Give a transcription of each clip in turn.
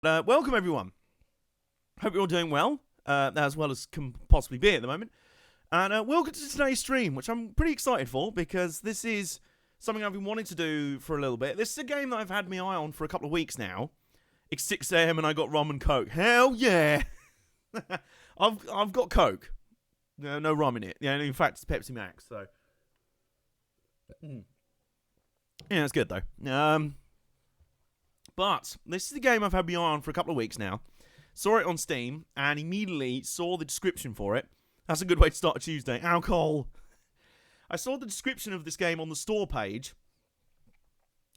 Welcome everyone. Hope you're all doing well, as well as can possibly be at the moment. And welcome to today's stream, which I'm pretty excited for because this is something I've been wanting to do for a little bit. This is a game that I've had my eye on for a couple of weeks now. It's 6 a.m. and I got rum and coke. Hell yeah! I've got coke. No rum in it. Yeah, in fact, it's Pepsi Max. So yeah, it's good though. But this is the game I've had my eye on for a couple of weeks now. Saw it on Steam and immediately saw the description for it. That's a good way to start a Tuesday. Alcohol. I saw the description of this game on the store page,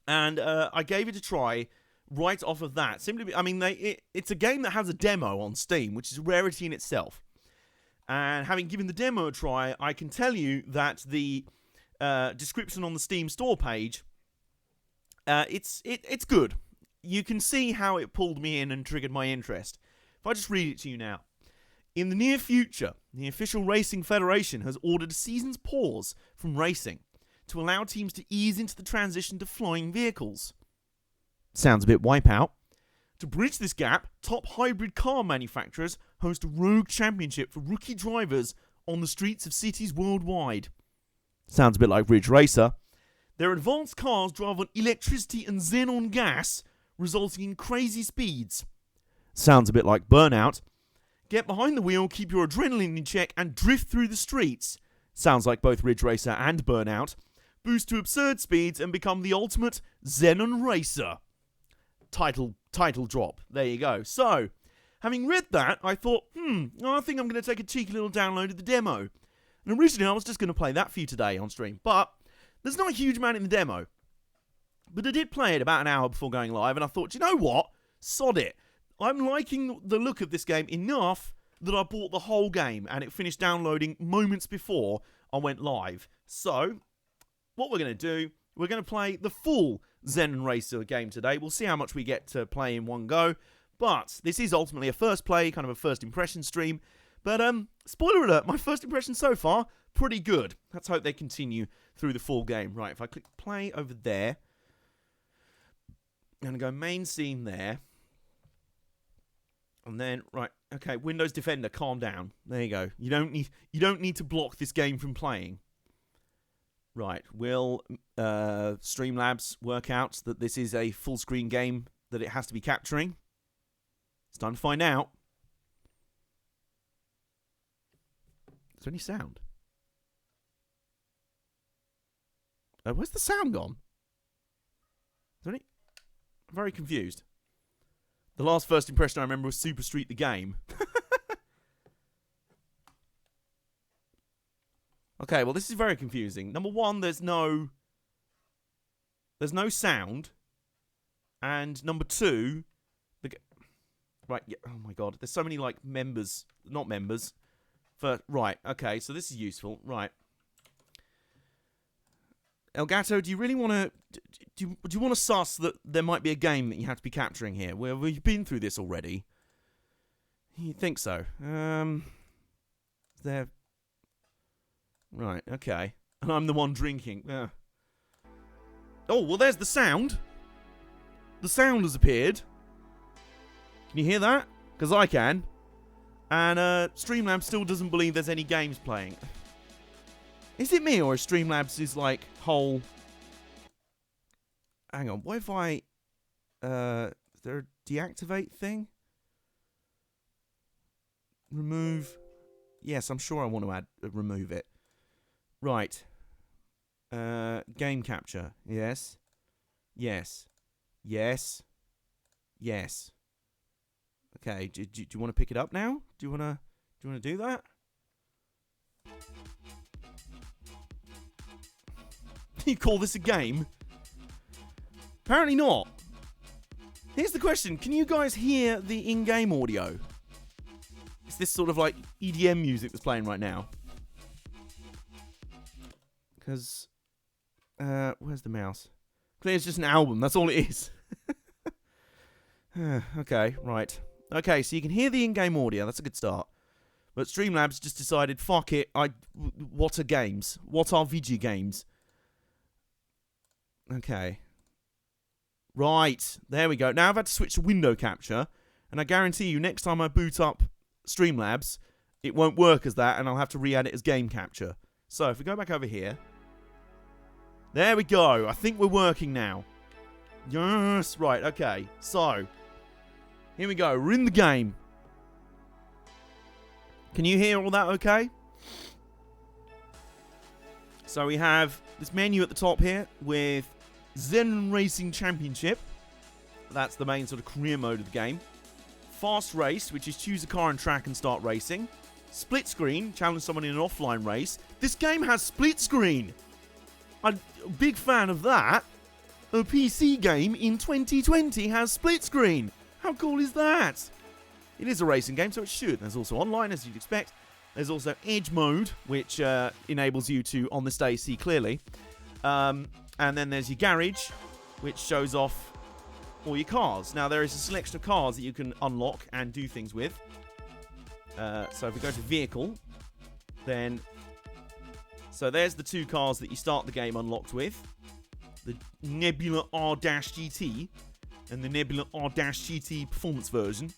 and I gave it a try right off of that. It's a game that has a demo on Steam, which is a rarity in itself. And having given the demo a try, I can tell you that the description on the Steam store page, it's good. You can see how it pulled me in and triggered my interest. If I just read it to you now. In the near future, the official Racing Federation has ordered a season's pause from racing to allow teams to ease into the transition to flying vehicles. Sounds a bit Wipeout. To bridge this gap, top hybrid car manufacturers host a rogue championship for rookie drivers on the streets of cities worldwide. Sounds a bit like Ridge Racer. Their advanced cars drive on electricity and xenon gas, resulting in crazy speeds. Sounds a bit like Burnout. Get behind the wheel, keep your adrenaline in check, and drift through the streets. Sounds like both Ridge Racer and Burnout. Boost to absurd speeds and become the ultimate Xenon racer. Title drop. There you go. So, having read that, I thought, I think I'm going to take a cheeky little download of the demo. And originally I was just going to play that for you today on stream, but there's not a huge amount in the demo. But I did play it about an hour before going live, and I thought, you know what? Sod it. I'm liking the look of this game enough that I bought the whole game, and it finished downloading moments before I went live. So, what we're going to do, we're going to play the full Xenon Racer game today. We'll see how much we get to play in one go. But this is ultimately a first play, kind of a first impression stream. But, spoiler alert, my first impression so far, pretty good. Let's hope they continue through the full game. Right, if I click play over there, I'm going to go main scene there. And then, right, okay, Windows Defender, calm down. There you go. You don't need to block this game from playing. Right, will Streamlabs work out that this is a full screen game that it has to be capturing? It's time to find out. Is there any sound? Where's the sound gone? Is there any? I'm very confused. The last first impression I remember was Super Street the game. Okay, well this is very confusing. Number one, there's no sound, and number two, right? Yeah, oh my god, there's so many like members, not members. Right, okay, so this is useful. Right, Elgato, do you really want to? Do you want to suss that there might be a game that you have to be capturing here? Well, we've been through this already. You think so? There. Right. Okay. And I'm the one drinking. Oh well, there's the sound. The sound has appeared. Can you hear that? Because I can. And Streamlabs still doesn't believe there's any games playing. Is it me or is Streamlabs' like whole? Hang on, what if I... is there a deactivate thing? Remove... Yes, I'm sure I want to remove it. Right. Game capture. Yes. Yes. Yes. Yes. Okay, do you want to pick it up now? Do you want to do that? You call this a game? Apparently not. Here's the question. Can you guys hear the in-game audio? It's this sort of like EDM music that's playing right now. Because, where's the mouse? Clearly it's just an album. That's all it is. Okay, right. Okay, so you can hear the in-game audio. That's a good start. But Streamlabs just decided, fuck it. What are games? What are video games? Okay. Right, there we go. Now I've had to switch to window capture, and I guarantee you next time I boot up Streamlabs, it won't work as that, and I'll have to re-add it as game capture. So if we go back over here, there we go. I think we're working now. Yes, right, okay. So, here we go. We're in the game. Can you hear all that okay? So we have this menu at the top here with Xenon Racing Championship. That's the main sort of career mode of the game. Fast Race, which is choose a car and track and start racing. Split Screen, challenge someone in an offline race. This game has split screen. I'm a big fan of that. A PC game in 2020 has split screen. How cool is that? It is a racing game, so it should. There's also online, as you'd expect. There's also Edge Mode, which enables you to, on this day, see clearly. And then there's your Garage, which shows off all your cars. Now, there is a selection of cars that you can unlock and do things with. So if we go to Vehicle, then... So there's the two cars that you start the game unlocked with. The Nebula R-GT and the Nebula R-GT Performance version.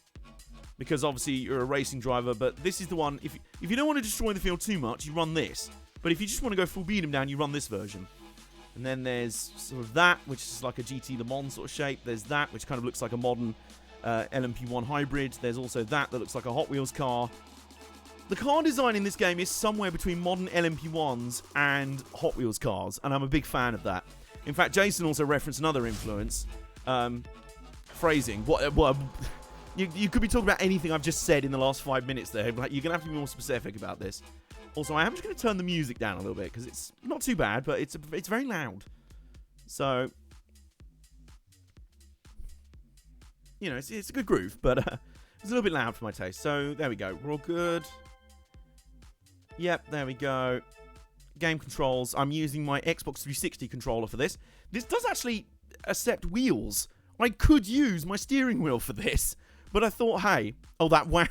Because obviously you're a racing driver, but this is the one, if you don't want to destroy the field too much, you run this. But if you just want to go full beat 'em down, you run this version. And then there's sort of that, which is like a GT Le Mans sort of shape. There's that, which kind of looks like a modern LMP1 hybrid. There's also that looks like a Hot Wheels car. The car design in this game is somewhere between modern LMP1s and Hot Wheels cars, and I'm a big fan of that. In fact, Jason also referenced another influence. Phrasing. You could be talking about anything I've just said in the last 5 minutes there, but you're going to have to be more specific about this. Also, I am just going to turn the music down a little bit, because it's not too bad, but it's very loud. So, you know, it's a good groove, but it's a little bit loud for my taste. So, there we go. We're all good. Yep, there we go. Game controls. I'm using my Xbox 360 controller for this. This does actually accept wheels. I could use my steering wheel for this. But I thought, hey... Oh, that wang.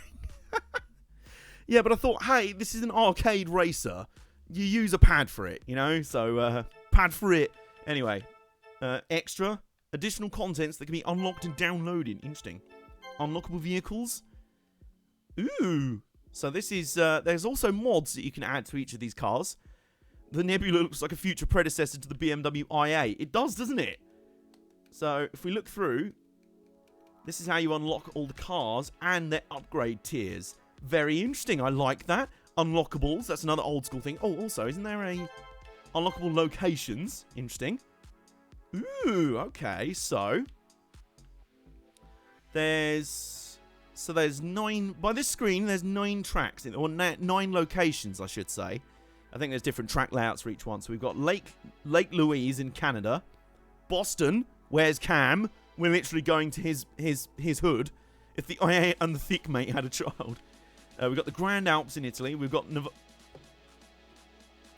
Yeah, but I thought, hey, this is an arcade racer. You use a pad for it, you know? So, pad for it. Anyway. Extra. Additional contents that can be unlocked and downloaded. Interesting. Unlockable vehicles. Ooh. So this is... there's also mods that you can add to each of these cars. The Nebula looks like a future predecessor to the BMW i8. It does, doesn't it? So, if we look through... This is how you unlock all the cars and their upgrade tiers. Very interesting. I like that. Unlockables. That's another old school thing. Oh, also, isn't there a... Unlockable locations. Interesting. Ooh, okay. So... There's 9... By this screen, there's 9 tracks. Or 9 locations, I should say. I think there's different track layouts for each one. So we've got Lake Louise in Canada. Boston. Where's Cam? We're literally going to his hood. If the IA and the thick mate had a child. We've got the Grand Alps in Italy. We've got...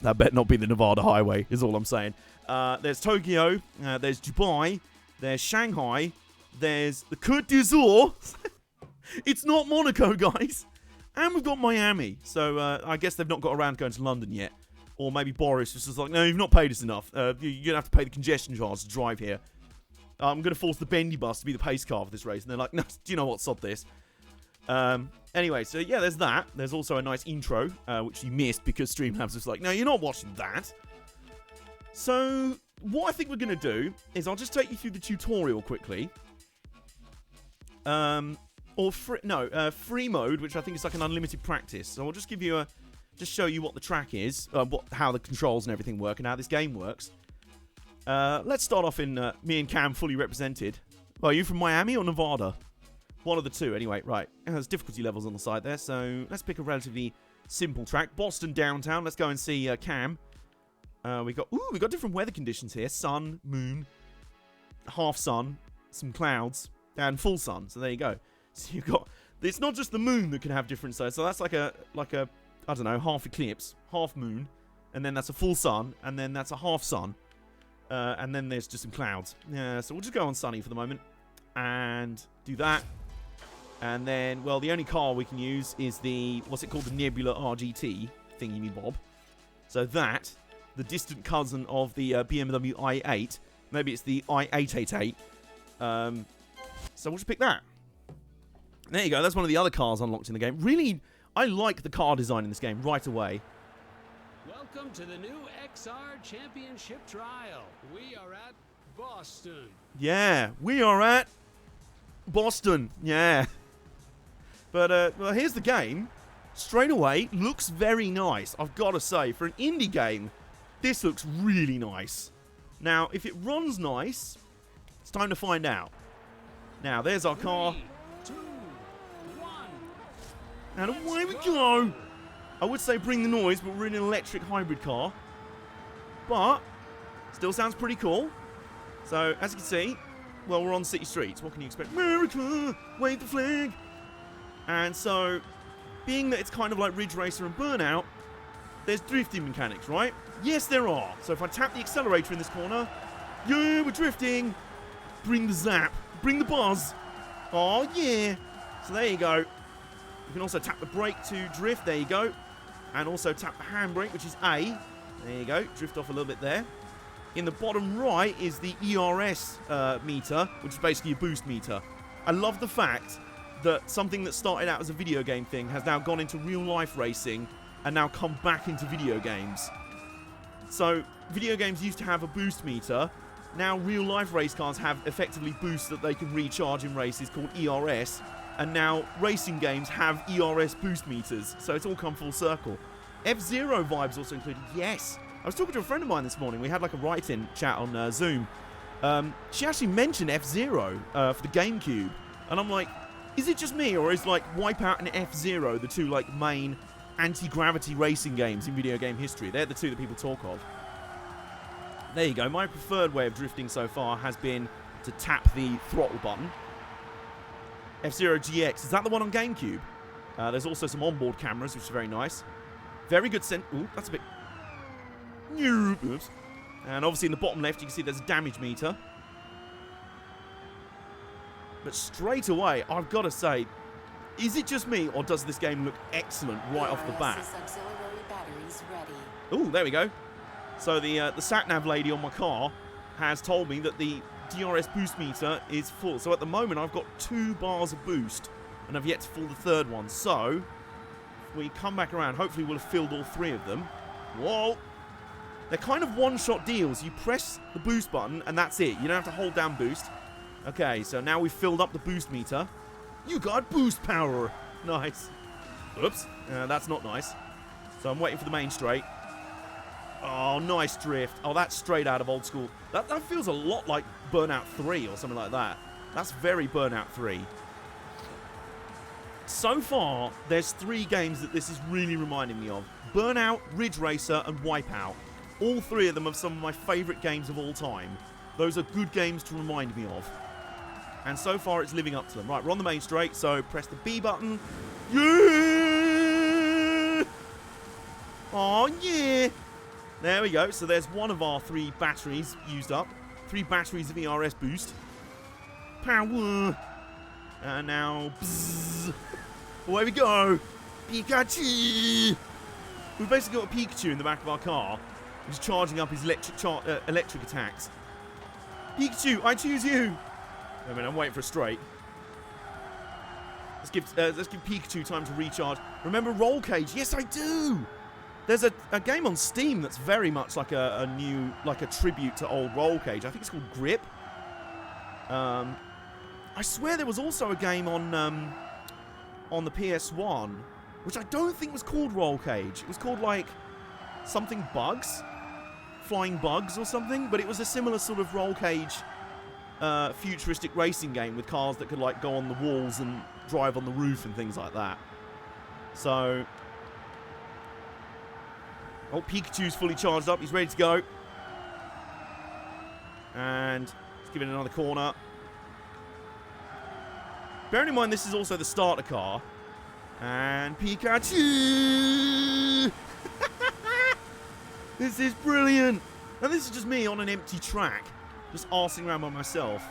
That better not be the Nevada Highway, is all I'm saying. There's Tokyo. There's Dubai. There's Shanghai. There's the Côte d'Azur. It's not Monaco, guys. And we've got Miami. So I guess they've not got around going to London yet. Or maybe Boris was just like, no, you've not paid us enough. You're going to have to pay the congestion charge to drive here. I'm going to force the bendy bus to be the pace car for this race. And they're like, no, do you know what? Sod this. Anyway, so yeah, there's that. There's also a nice intro, which you missed because Streamlabs was like, no, you're not watching that. So what I think we're going to do is I'll just take you through the tutorial quickly. Free mode, which I think is like an unlimited practice. So I'll just give you just show you what the track is, how the controls and everything work, and how this game works. Let's start off in me and Cam fully represented. Well, are you from Miami or Nevada? One of the two, anyway. Right. There's difficulty levels on the side there, so let's pick a relatively simple track. Boston downtown. Let's go and see Cam. We got different weather conditions here. Sun, moon, half sun, some clouds, and full sun. So there you go. So you've got... It's not just the moon that can have different sides. So that's like a I don't know, half eclipse, half moon, and then that's a full sun, and then that's a half sun. And then there's just some clouds. Yeah, so we'll just go on sunny for the moment. And do that. And then, well, the only car we can use is the, what's it called? The Nebula RGT thingy-me-bob. So that, the distant cousin of the BMW i8, maybe it's the i888, So we'll just pick that. There you go. That's one of the other cars unlocked in the game. Really, I like the car design in this game right away. Welcome to the new XR Championship Trial. We are at Boston. Yeah, we are at Boston. Yeah. But well, here's the game. Straight away, looks very nice. I've got to say, for an indie game, this looks really nice. Now, if it runs nice, it's time to find out. Now, there's our car. 3, 2, 1. And away we go. I would say bring the noise, but we're in an electric hybrid car. But, still sounds pretty cool. So, as you can see, well, we're on city streets. What can you expect? America, wave the flag. And so, being that it's kind of like Ridge Racer and Burnout, there's drifting mechanics, right? Yes, there are. So if I tap the accelerator in this corner, yeah, we're drifting. Bring the zap. Bring the buzz. Oh, yeah. So there you go. You can also tap the brake to drift. There you go. And also tap the handbrake, which is A. There you go. Drift off a little bit there. In the bottom right is the ERS meter, which is basically a boost meter. I love the fact that something that started out as a video game thing has now gone into real-life racing and now come back into video games. So, video games used to have a boost meter. Now, real-life race cars have effectively boosts that they can recharge in races called ERS. And now, racing games have ERS boost meters. So, it's all come full circle. F-Zero vibes also included. Yes! I was talking to a friend of mine this morning. We had like a write-in chat on Zoom. She actually mentioned F-Zero for the GameCube. And I'm like, is it just me, or is like WIPEOUT and F-Zero the two like main anti-gravity racing games in video game history? They're the two that people talk of. There you go. My preferred way of drifting so far has been to tap the throttle button. F-Zero GX, is that the one on GameCube? There's also some onboard cameras, which is very nice. Very good ooh, that's a bit... Oops. And obviously in the bottom left, you can see there's a damage meter. But straight away, I've got to say, is it just me, or does this game look excellent right off the bat? Ooh, there we go. So the sat-nav lady on my car has told me that the DRS boost meter is full. So at the moment, I've got 2 bars of boost, and I've yet to fill the 3rd one. So, if we come back around, hopefully we'll have filled all 3 of them. Whoa! They're kind of one-shot deals. You press the boost button, and that's it. You don't have to hold down boost. Okay, so now we've filled up the boost meter. You got boost power. Nice. Oops. That's not nice. So I'm waiting for the main straight. Oh, nice drift. Oh, that's straight out of old school. That feels a lot like Burnout 3 or something like that. That's very Burnout 3. So far, there's 3 games that this is really reminding me of. Burnout, Ridge Racer, and WIPEOUT. All 3 of them are some of my favourite games of all time. Those are good games to remind me of. And so far, it's living up to them. Right, we're on the main straight, so press the B button. Yeah! Oh, yeah! There we go. So there's one of our 3 batteries used up. 3 batteries of ERS boost. Power! And now, bzzz. Away we go! Pikachu! We've basically got a Pikachu in the back of our car, who's charging up his electric attacks. Pikachu, I choose you! I mean, I'm waiting for a straight. Let's give Pikachu time to recharge. Remember Roll Cage? Yes, I do! There's a game on Steam that's very much like a new, like a tribute to old Roll Cage. I think it's called Grip. I swear there was also a game on the PS1, which I don't think was called Roll Cage. It was called like something Bugs, Flying Bugs or something. But it was a similar sort of Roll Cage futuristic racing game with cars that could like go on the walls and drive on the roof and things like that. So, oh, Pikachu's fully charged up. He's ready to go. And let's give it another corner. Bearing in mind, this is also the starter car. And Pikachu! This is brilliant! And this is just me on an empty track, just arsing around by myself.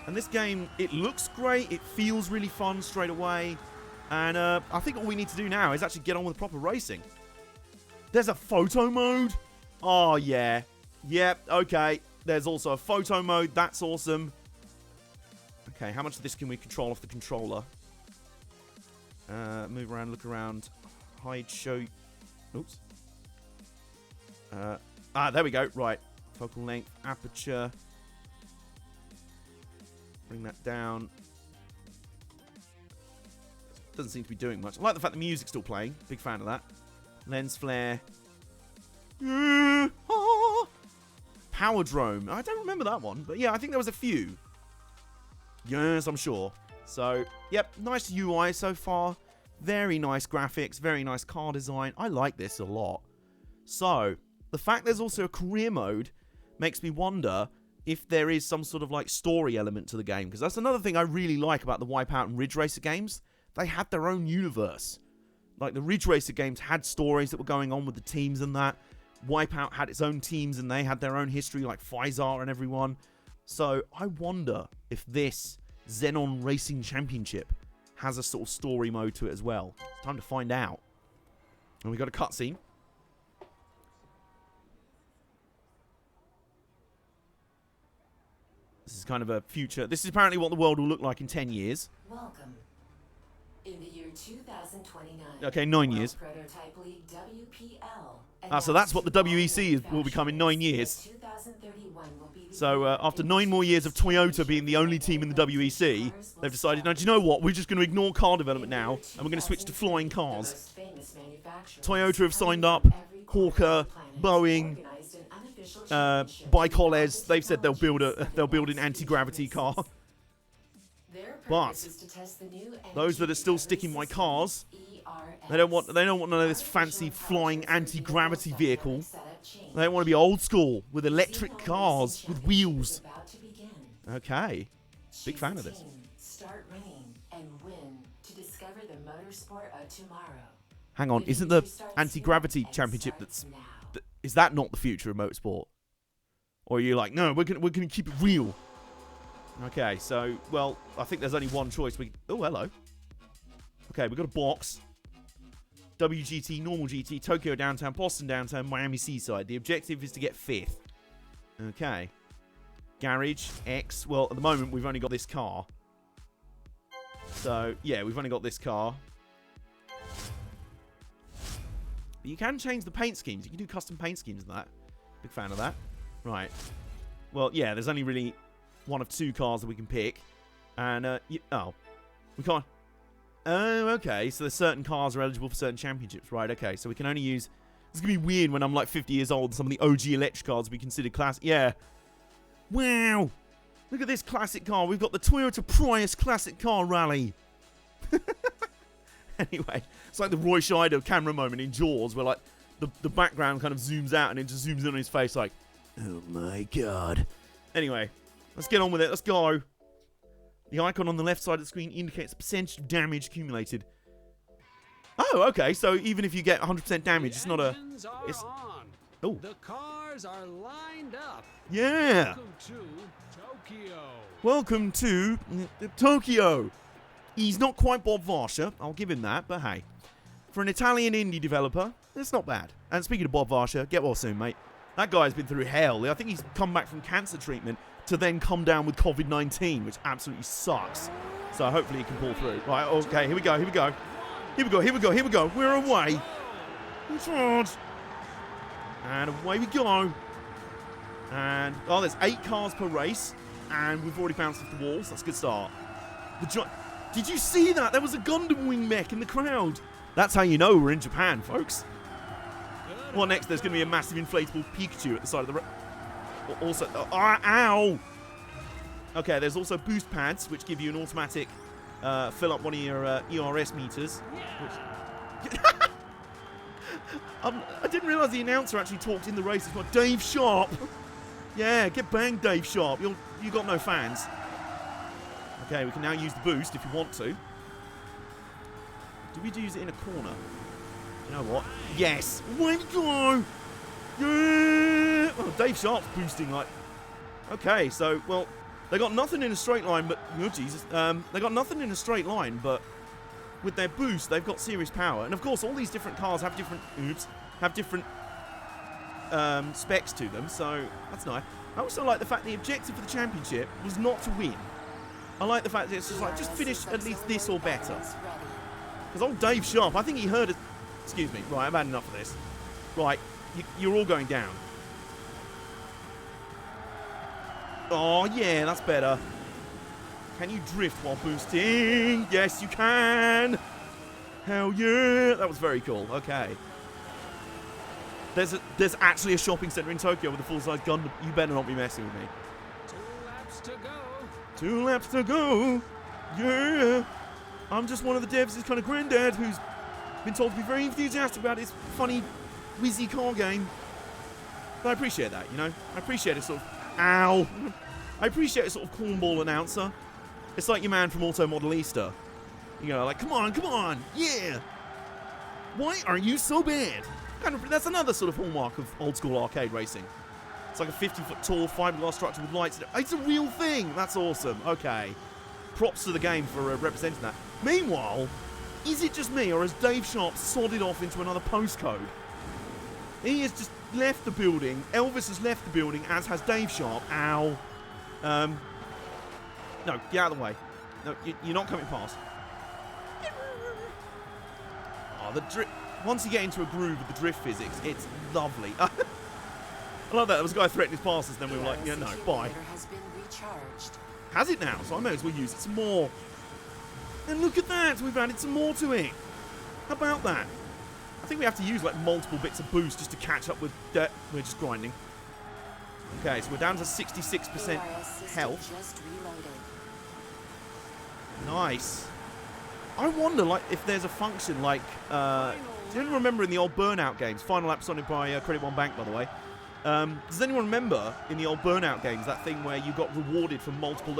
And this game, it looks great, it feels really fun straight away. And I think all we need to do now is actually get on with proper racing. There's a photo mode? Oh, yeah. Yep, okay. There's also a photo mode, that's awesome. Okay, how much of this can we control off the controller? Move around, look around, hide, show. Oops. There we go. Right. Focal length, aperture. Bring that down. Doesn't seem to be doing much. I like the fact the music's still playing. Big fan of that. Lens flare. Power drone. I don't remember that one, but yeah, I think there was a few. Yes, I'm sure. So, yep, nice UI so far. Very nice graphics, very nice car design. I like this a lot. So, the fact there's also a career mode makes me wonder if there is some sort of like story element to the game. Because that's another thing I really like about the Wipeout and Ridge Racer games. They had their own universe. Like the Ridge Racer games had stories that were going on with the teams and that. Wipeout had its own teams and they had their own history, like Physar and everyone. So I wonder if this Xenon Racing Championship has a sort of story mode to it as well. It's time to find out. And we got a cutscene. This is kind of a future. This is apparently what the world will look like in 10 years. Welcome. In the year 2029. Okay, 9 years. Prototype League WPL. So that's what the WEC will become in 9 years. So after 9 more years of Toyota being the only team in the WEC, they've decided, no, do you know what? We're just going to ignore car development now, and we're going to switch to flying cars. Toyota have signed up, Hawker, Boeing, Bicoles. They've said they'll build an anti-gravity car. But those that are still sticking by cars, they don't want none of this fancy flying anti-gravity vehicle. They want to be old school with electric cars with wheels. Okay, big fan of this. Start running and win to discover the motorsport of tomorrow. Hang on, isn't the anti-gravity championship is that not the future of motorsport? Or are you like, no, we're gonna keep it real? Okay, so, well, I think there's only one choice. Oh, hello. Okay, we've got a box. WGT, normal GT, Tokyo downtown, Boston downtown, Miami Seaside. The objective is to get 5th. Okay. Garage, X. Well, at the moment, we've only got this car. So, yeah, we've only got this car. But you can change the paint schemes. You can do custom paint schemes and that. Big fan of that. Right. Well, yeah, there's only really one of 2 cars that we can pick. And, we can't. Oh, okay. So there's certain cars are eligible for certain championships. Right, okay. So we can only use... It's going to be weird when I'm like 50 years old and some of the OG electric cars we consider classic. Yeah. Wow. Look at this classic car. We've got the Toyota Prius Classic Car Rally. Anyway, it's like the Roy Scheider camera moment in Jaws where like the background kind of zooms out and it just zooms in on his face like, oh my god. Anyway, let's get on with it. Let's go. The icon on the left side of the screen indicates the percentage of damage accumulated. Oh, okay. So even if you get 100% damage, it's not a... It's... Oh. The cars are lined up. Yeah. Welcome to Tokyo. Welcome to Tokyo. He's not quite Bob Varsha. I'll give him that, but hey. For an Italian indie developer, it's not bad. And speaking of Bob Varsha, get well soon, mate. That guy's been through hell. I think he's come back from cancer treatment to then come down with COVID-19, which absolutely sucks. So hopefully he can pull through. Right, okay, here we go, here we go. Here we go, here we go, here we go. We're away. Charge. And away we go. And, oh, there's 8 cars per race. And we've already bounced off the walls. That's a good start. Did you see that? There was a Gundam wing mech in the crowd. That's how you know we're in Japan, folks. Well, next there's going to be a massive inflatable Pikachu at the side of the road. Also, ow! Okay, there's also boost pads, which give you an automatic fill up one of your ERS meters. Which... I didn't realise the announcer actually talked in the race. It's like, Dave Sharp! Yeah, get banged, Dave Sharp. You got no fans. Okay, we can now use the boost if you want to. Do we use it in a corner? You know what? Yes! Way to go! Yeah! Oh, Dave Sharp's boosting like... Okay, so, well, they got nothing in a straight line, but... Oh, Jesus. They got nothing in a straight line, but with their boost, they've got serious power. And, of course, all these different cars have different... Oops. Have different specs to them, so that's nice. I also like the fact the objective for the championship was not to win. I like the fact that it's just like, just finish at least this or better. Weapons ready. Because old Dave Sharp, I think he heard us. Excuse me. Right, I've had enough of this. Right, you're all going down. Oh, yeah, that's better. Can you drift while boosting? Yes, you can. Hell yeah. That was very cool. Okay. There's actually a shopping centre in Tokyo with a full-size gun. You better not be messing with me. 2 laps to go. 2 laps to go. Yeah. I'm just one of the devs' kind of granddad who's been told to be very enthusiastic about his funny, whizzy car game. But I appreciate that, you know? I appreciate a sort of... Ow! I appreciate a sort of cornball announcer. It's like your man from Auto Modelista. You know, like, come on, yeah! Why are you so bad? Kind of, that's another sort of hallmark of old-school arcade racing. It's like a 50-foot tall fiberglass structure with lights. It's a real thing! That's awesome. Okay. Props to the game for representing that. Meanwhile, is it just me, or has Dave Sharp sodded off into another postcode? He has just left the building. Elvis has left the building, as has Dave Sharp. Ow. No, get out of the way. No, you're not coming past. Oh, the drift. Once you get into a groove with the drift physics, it's lovely. I love that. There was a guy threatening his passes, then we were like, yeah, no, bye. Has been recharged. Has it now? So I may as well use it some more. And look at that. We've added some more to it. How about that? I think we have to use like multiple bits of boost just to catch up with... we're just grinding. Okay, so we're down to 66% health. Just reloaded. Nice. I wonder, like, if there's a function like... do you remember in the old Burnout games? Final Lap Sonic by Credit One Bank, by the way. Does anyone remember in the old Burnout games that thing where you got rewarded for multiple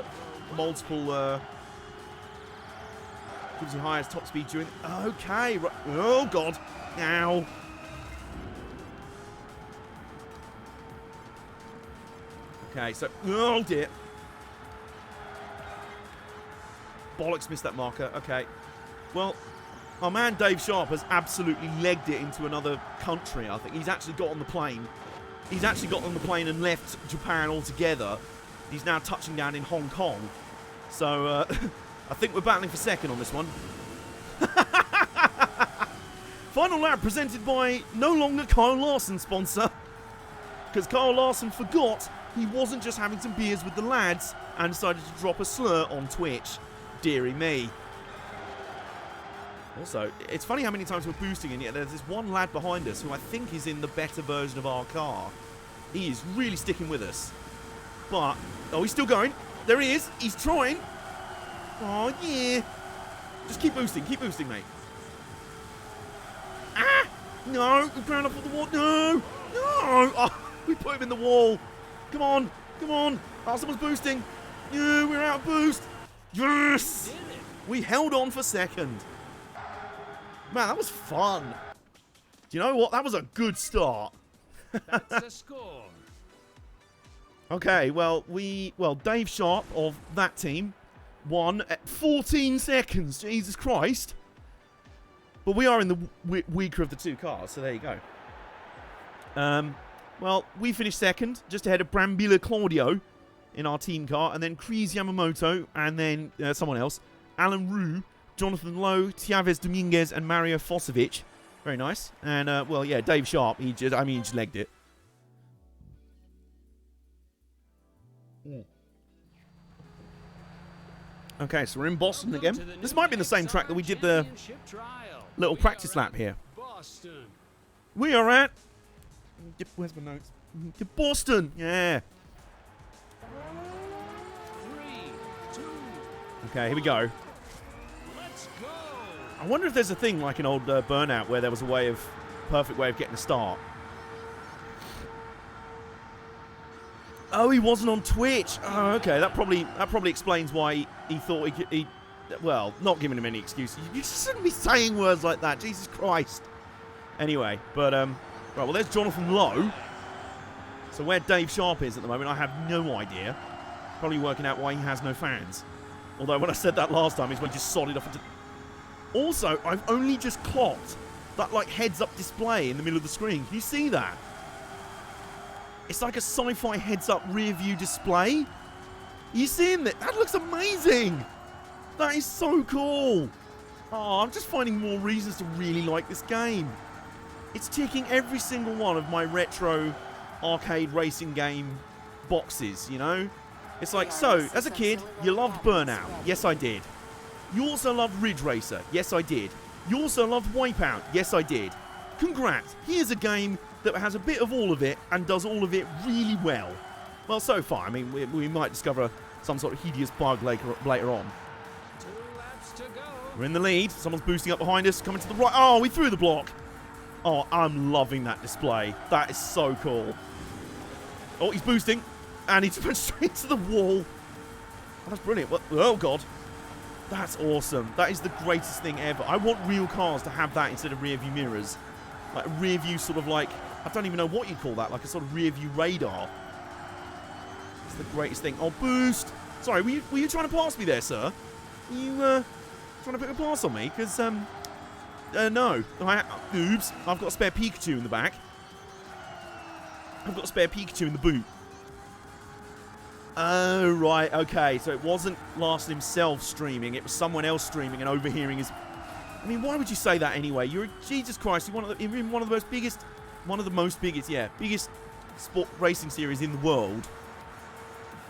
gives you highest top speed during... Okay, right. Oh, God. Ow. Okay, so... Oh, dear. Bollocks, missed that marker. Okay. Well, our man Dave Sharp has absolutely legged it into another country, I think. He's actually got on the plane. He's actually got on the plane and left Japan altogether. He's now touching down in Hong Kong. So, I think we're battling for second on this one. Final lap presented by no longer Kyle Larson sponsor. Because Kyle Larson forgot he wasn't just having some beers with the lads and decided to drop a slur on Twitch. Deary me. Also, it's funny how many times we're boosting and yet there's this one lad behind us who I think is in the better version of our car. He is really sticking with us. But, oh, he's still going. There he is. He's trying. Oh, yeah. Just keep boosting, mate. Ah! No, we ground up on the wall. No! No! Oh, we put him in the wall. Come on. Oh, someone's boosting. Yeah, we're out of boost. Yes! We held on for second. Man, that was fun. Do you know what? That was a good start. That's a score. Okay, well, Dave Sharp of that team won at 14 seconds. Jesus Christ. But we are in the weaker of the two cars, so there you go. Well, we finished second, just ahead of Brambilla Claudio in our team car, and then Chris Yamamoto, and then someone else, Alan Roux, Jonathan Lowe, Tiaves Dominguez, and Mario Fosovic. Very nice. And, well, yeah, Dave Sharp, he just legged it. Okay, so we're in Boston again. This might be the same track that we did the little practice lap here. Boston. We are at... Where's my notes? Boston, yeah. 3, 2, Okay, here we go. let's go. I wonder if there's a thing like an old Burnout where there was a perfect way of getting a start. Oh, he wasn't on Twitch. Oh, okay. That probably explains why he thought he well, not giving him any excuses. You shouldn't be saying words like that. Jesus Christ. Anyway, but right. Well, there's Jonathan Lowe. So where Dave Sharp is at the moment, I have no idea. Probably working out why he has no fans. Although when I said that last time, is when he just sodded off into... Also, I've only just clocked that like heads-up display in the middle of the screen. Can you see that? It's like a sci-fi heads-up rear-view display. You seeing that? That looks amazing. That is so cool. Oh, I'm just finding more reasons to really like this game. It's ticking every single one of my retro arcade racing game boxes, you know? It's like, so, as a kid, you loved Burnout. Yes, I did. You also loved Ridge Racer. Yes, I did. You also loved Wipeout. Yes, I did. Congrats. Here's a game that has a bit of all of it and does all of it really well. Well, so far. I mean, we might discover some sort of hideous bug later on. 2 laps to go. We're in the lead. Someone's boosting up behind us. Coming to the right. Oh, we threw the block. Oh, I'm loving that display. That is so cool. Oh, he's boosting. And he's went straight to the wall. Oh, that's brilliant. Oh, God. That's awesome. That is the greatest thing ever. I want real cars to have that instead of rear view mirrors. Like a rear view sort of like, I don't even know what you'd call that. Like a sort of rear view radar. It's the greatest thing. Oh, boost. Sorry, were you trying to pass me there, sir? Were you trying to put a pass on me? Because, no. Oops. I've got a spare Pikachu in the back. I've got a spare Pikachu in the boot. Oh, right, okay. So it wasn't Larson himself streaming. It was someone else streaming and overhearing his... I mean, why would you say that anyway? You're... Jesus Christ, you're in one of the most biggest... biggest sport racing series in the world.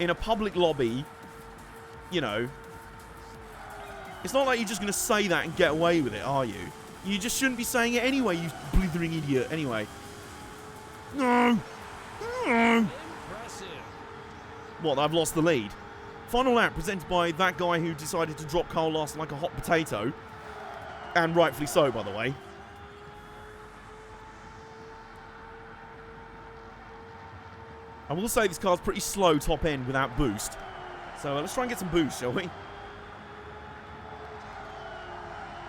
In a public lobby. You know. It's not like you're just going to say that and get away with it, are you? You just shouldn't be saying it anyway, you blithering idiot. Anyway. No! No! What, I've lost the lead? Final lap presented by that guy who decided to drop Carl Larson like a hot potato. And rightfully so, by the way. I will say this car's pretty slow top end without boost. So let's try and get some boost, shall we?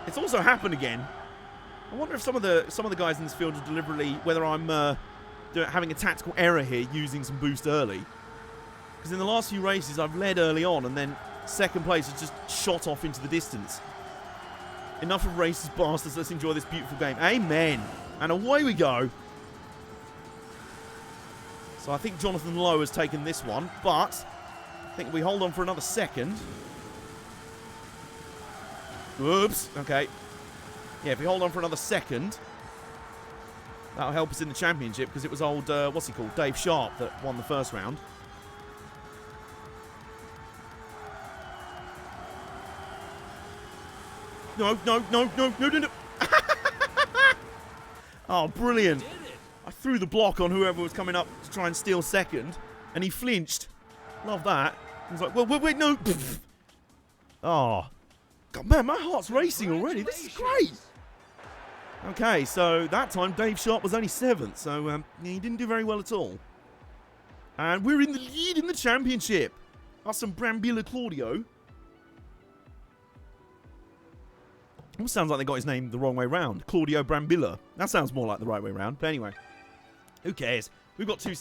It's also happened again. I wonder if some of the guys in this field are deliberately, whether I'm having a tactical error here using some boost early. Because in the last few races, I've led early on, and then second place has just shot off into the distance. Enough of races, bastards. Let's enjoy this beautiful game. Amen. And away we go. So I think Jonathan Lowe has taken this one, but I think we hold on for another second. Oops. Okay. Yeah, if we hold on for another second, that'll help us in the championship, because it was old, what's he called? Dave Sharp that won the first round. No. Oh, brilliant. I threw the block on whoever was coming up to try and steal second, and he flinched. Love that. He was like, well, wait, no. Oh. God, man, my heart's racing already. This is great. Okay, so that time Dave Sharp was only 7th, so he didn't do very well at all. And we're in the lead in the championship. Us and Brambilla Claudio. Almost sounds like they got his name the wrong way round. Claudio Brambilla. That sounds more like the right way round. But anyway, who cares? We've got 2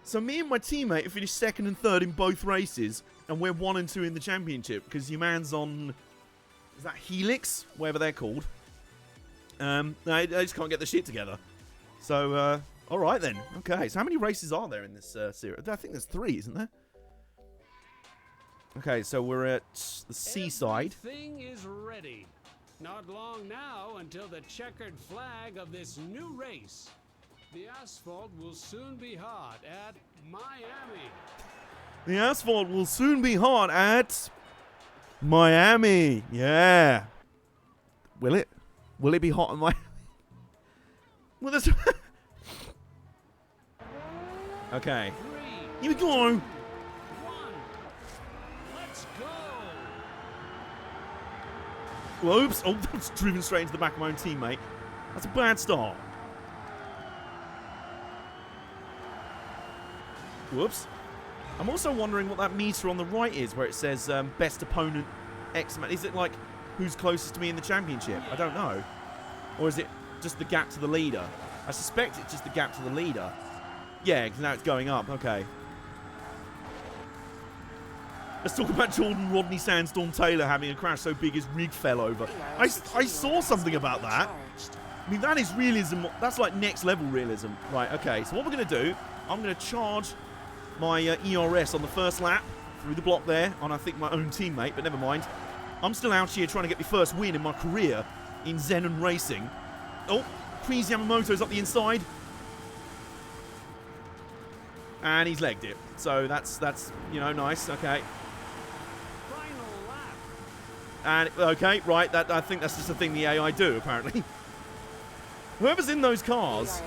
So me and my teammate have finished 2nd and 3rd in both races, and we're 1 and 2 in the championship, because your man's on... Is that Helix? Whatever they're called. They just can't get the shit together. So, alright then. Okay, so how many races are there in this series? I think there's 3, isn't there? Okay, so we're at the seaside. Everything is ready. Not long now until the checkered flag of this new race. The asphalt will soon be hot at Miami. The asphalt will soon be hot at Miami. Yeah. Will it? Will it be hot in Miami? Well, that's... Okay. 3, Here we go. 1. Let's go. Well, oops. Oh, that's driven straight into the back of my own teammate. That's a bad start. Whoops. I'm also wondering what that meter on the right is, where it says best opponent X amount. Is it like who's closest to me in the championship? I don't know. Or is it just the gap to the leader? I suspect it's just the gap to the leader. Yeah, because now it's going up. Okay. Let's talk about Jordan Rodney Sandstorm Taylor having a crash so big his rig fell over. I saw something about that. I mean, that is realism. That's like next level realism. Right, okay. So what we're going to do, I'm going to charge my ERS on the first lap through the block there on, I think, my own teammate, but never mind. I'm still out here trying to get my first win in my career in Xenon racing. Oh, Crazy Yamamoto's up the inside. And he's legged it. So that's you know, nice. Okay. Final lap. And, okay, right. I think that's just a thing the AI do, apparently. Whoever's in those cars,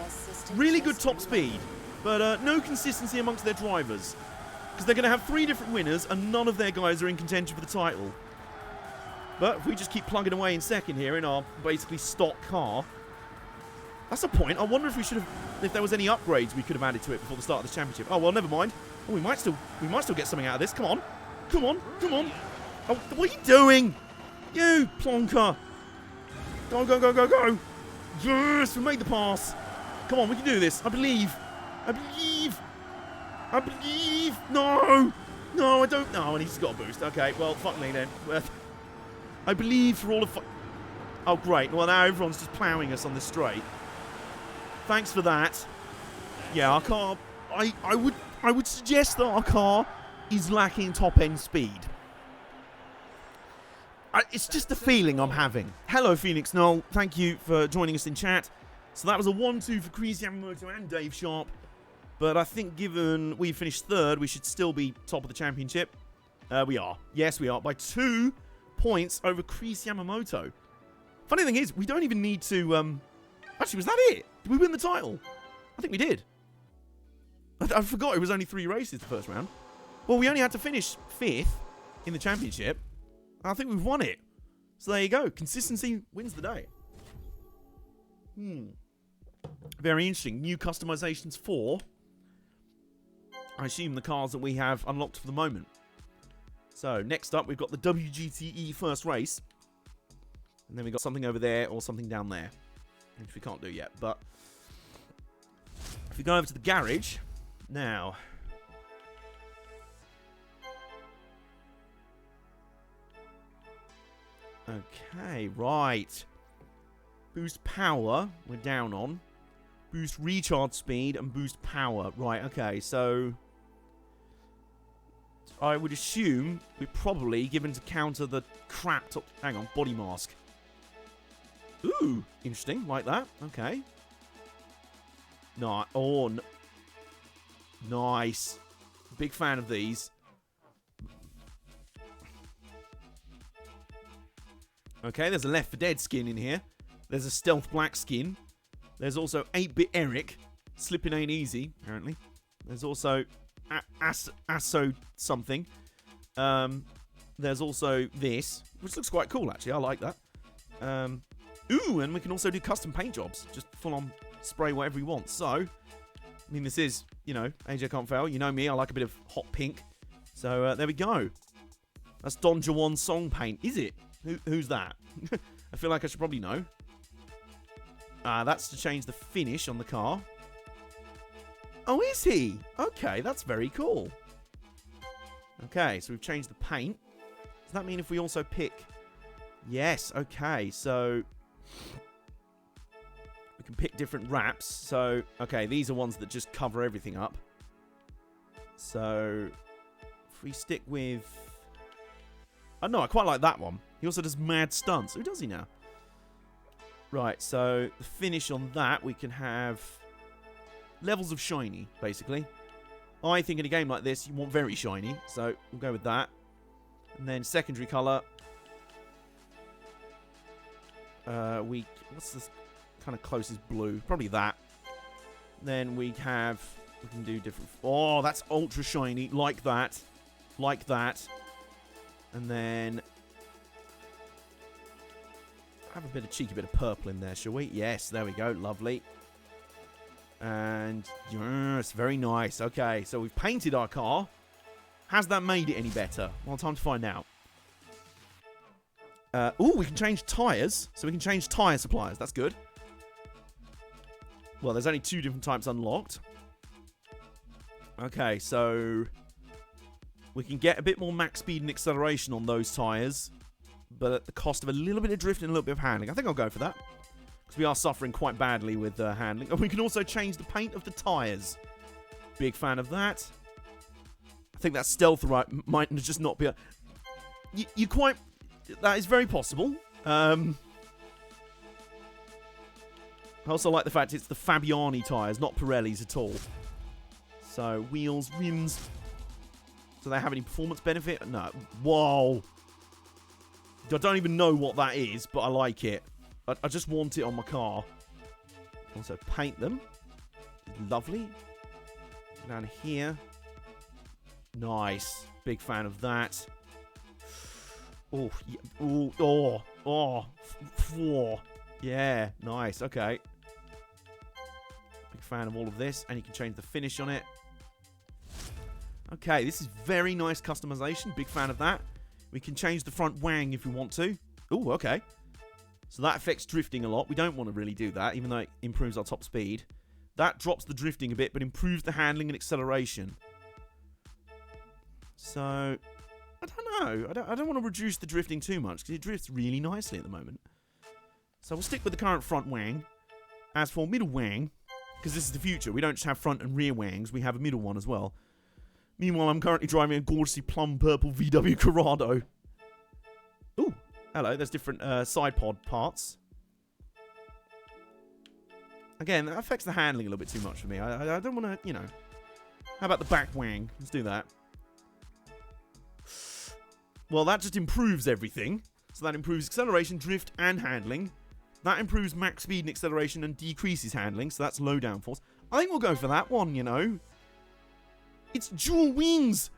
really good top speed, but no consistency amongst their drivers. Because they're going to have 3 different winners, and none of their guys are in contention for the title. But if we just keep plugging away in second here in our basically stock car, that's a point. I wonder if we should have, if there was any upgrades we could have added to it before the start of this championship. Oh well, never mind. Oh, we might still get something out of this. Come on, come on, come on. Oh, what are you doing? You plonker! Go, go, go, go, go! Yes, we made the pass. Come on, we can do this. I believe. I believe. I believe. No, no, I don't. No, and he's got a boost. Okay, well, fuck me then. I believe for all of. Oh, great. Well, now everyone's just ploughing us on the straight. Thanks for that. Yeah, our car. I would suggest that our car is lacking top end speed. It's just the feeling I'm having. Hello, Phoenix Null. Thank you for joining us in chat. So that was a 1-2 for Crazy Yamamoto and Dave Sharp. But I think given we finished third, we should still be top of the championship. We are. Yes, we are. By 2 points over Crazy Yamamoto. Funny thing is, we don't even need to... Actually, was that it? Did we win the title? I think we did. I forgot it was only 3 races the first round. Well, we only had to finish 5th in the championship. I think we've won it. So there you go. Consistency wins the day. Very interesting. New customizations for, I assume, the cars that we have unlocked for the moment. So next up, we've got the WGTE first race. And then we've got something over there or something down there. Which we can't do yet. But if we go over to the garage now... Okay, right. Boost power, we're down on. Boost recharge speed and boost power. Right, okay, so... I would assume we're probably given to counter the crap top... Hang on, body mask. Ooh, interesting, like that. Okay. Nice. Big fan of these. Okay, there's a Left 4 Dead skin in here. There's a Stealth Black skin. There's also 8-Bit Eric. Slipping ain't easy, apparently. There's also Asso something. There's also this, which looks quite cool, actually. I like that. Ooh, and we can also do custom paint jobs. Just full-on spray whatever you want. So, I mean, this is, you know, AJ can't fail. You know me, I like a bit of hot pink. So, there we go. That's Don Juan song paint. Is it? Who's that? I feel like I should probably know. That's to change the finish on the car. Oh, is he? Okay, that's very cool. Okay, so we've changed the paint. Does that mean if we also pick... Yes, okay, so... We can pick different wraps. So, okay, these are ones that just cover everything up. So, if we stick with... I know, I quite like that one. He also does mad stunts. Who does he now? Right, so the finish on that, we can have levels of shiny, basically. I think in a game like this, you want very shiny, so we'll go with that. And then secondary colour. What's this kind of closest blue? Probably that. Then we can do different... Oh, that's ultra shiny, like that. Like that. And then... have a bit of cheeky bit of purple in there, shall we? Yes, there we go. Lovely. And yes, very nice. Okay, so we've painted our car. Has that made it any better? Well, time to find out. Ooh, we can change tyres. So we can change tyre suppliers. That's good. Well, there's only 2 different types unlocked. Okay, so we can get a bit more max speed and acceleration on those tyres, but at the cost of a little bit of drift and a little bit of handling. I think I'll go for that, because we are suffering quite badly with handling. And we can also change the paint of the tyres. Big fan of that. I think that stealth might just not be... You quite... That is very possible. I also like the fact it's the Fabiani tyres, not Pirelli's at all. So, wheels, rims. Do they have any performance benefit? No. Whoa. I don't even know what that is, but I like it. I just want it on my car. Also, paint them. Lovely. Down here. Nice. Big fan of that. Oh, yeah. Oh. Yeah, nice. Okay. Big fan of all of this. And you can change the finish on it. Okay, this is very nice customization. Big fan of that. We can change the front wang if we want to. Oh, okay. So that affects drifting a lot. We don't want to really do that, even though it improves our top speed. That drops the drifting a bit, but improves the handling and acceleration. So, I don't know. I don't want to reduce the drifting too much, because it drifts really nicely at the moment. So we'll stick with the current front wang. As for middle wang, because this is the future, we don't just have front and rear wangs, we have a middle one as well. Meanwhile, I'm currently driving a gorgeously plum purple VW Corrado. Ooh, hello, there's different side pod parts. Again, that affects the handling a little bit too much for me. I don't want to, you know. How about the back wang? Let's do that. Well, that just improves everything. So that improves acceleration, drift, and handling. That improves max speed and acceleration and decreases handling. So that's low downforce. I think we'll go for that one, you know. It's dual wings.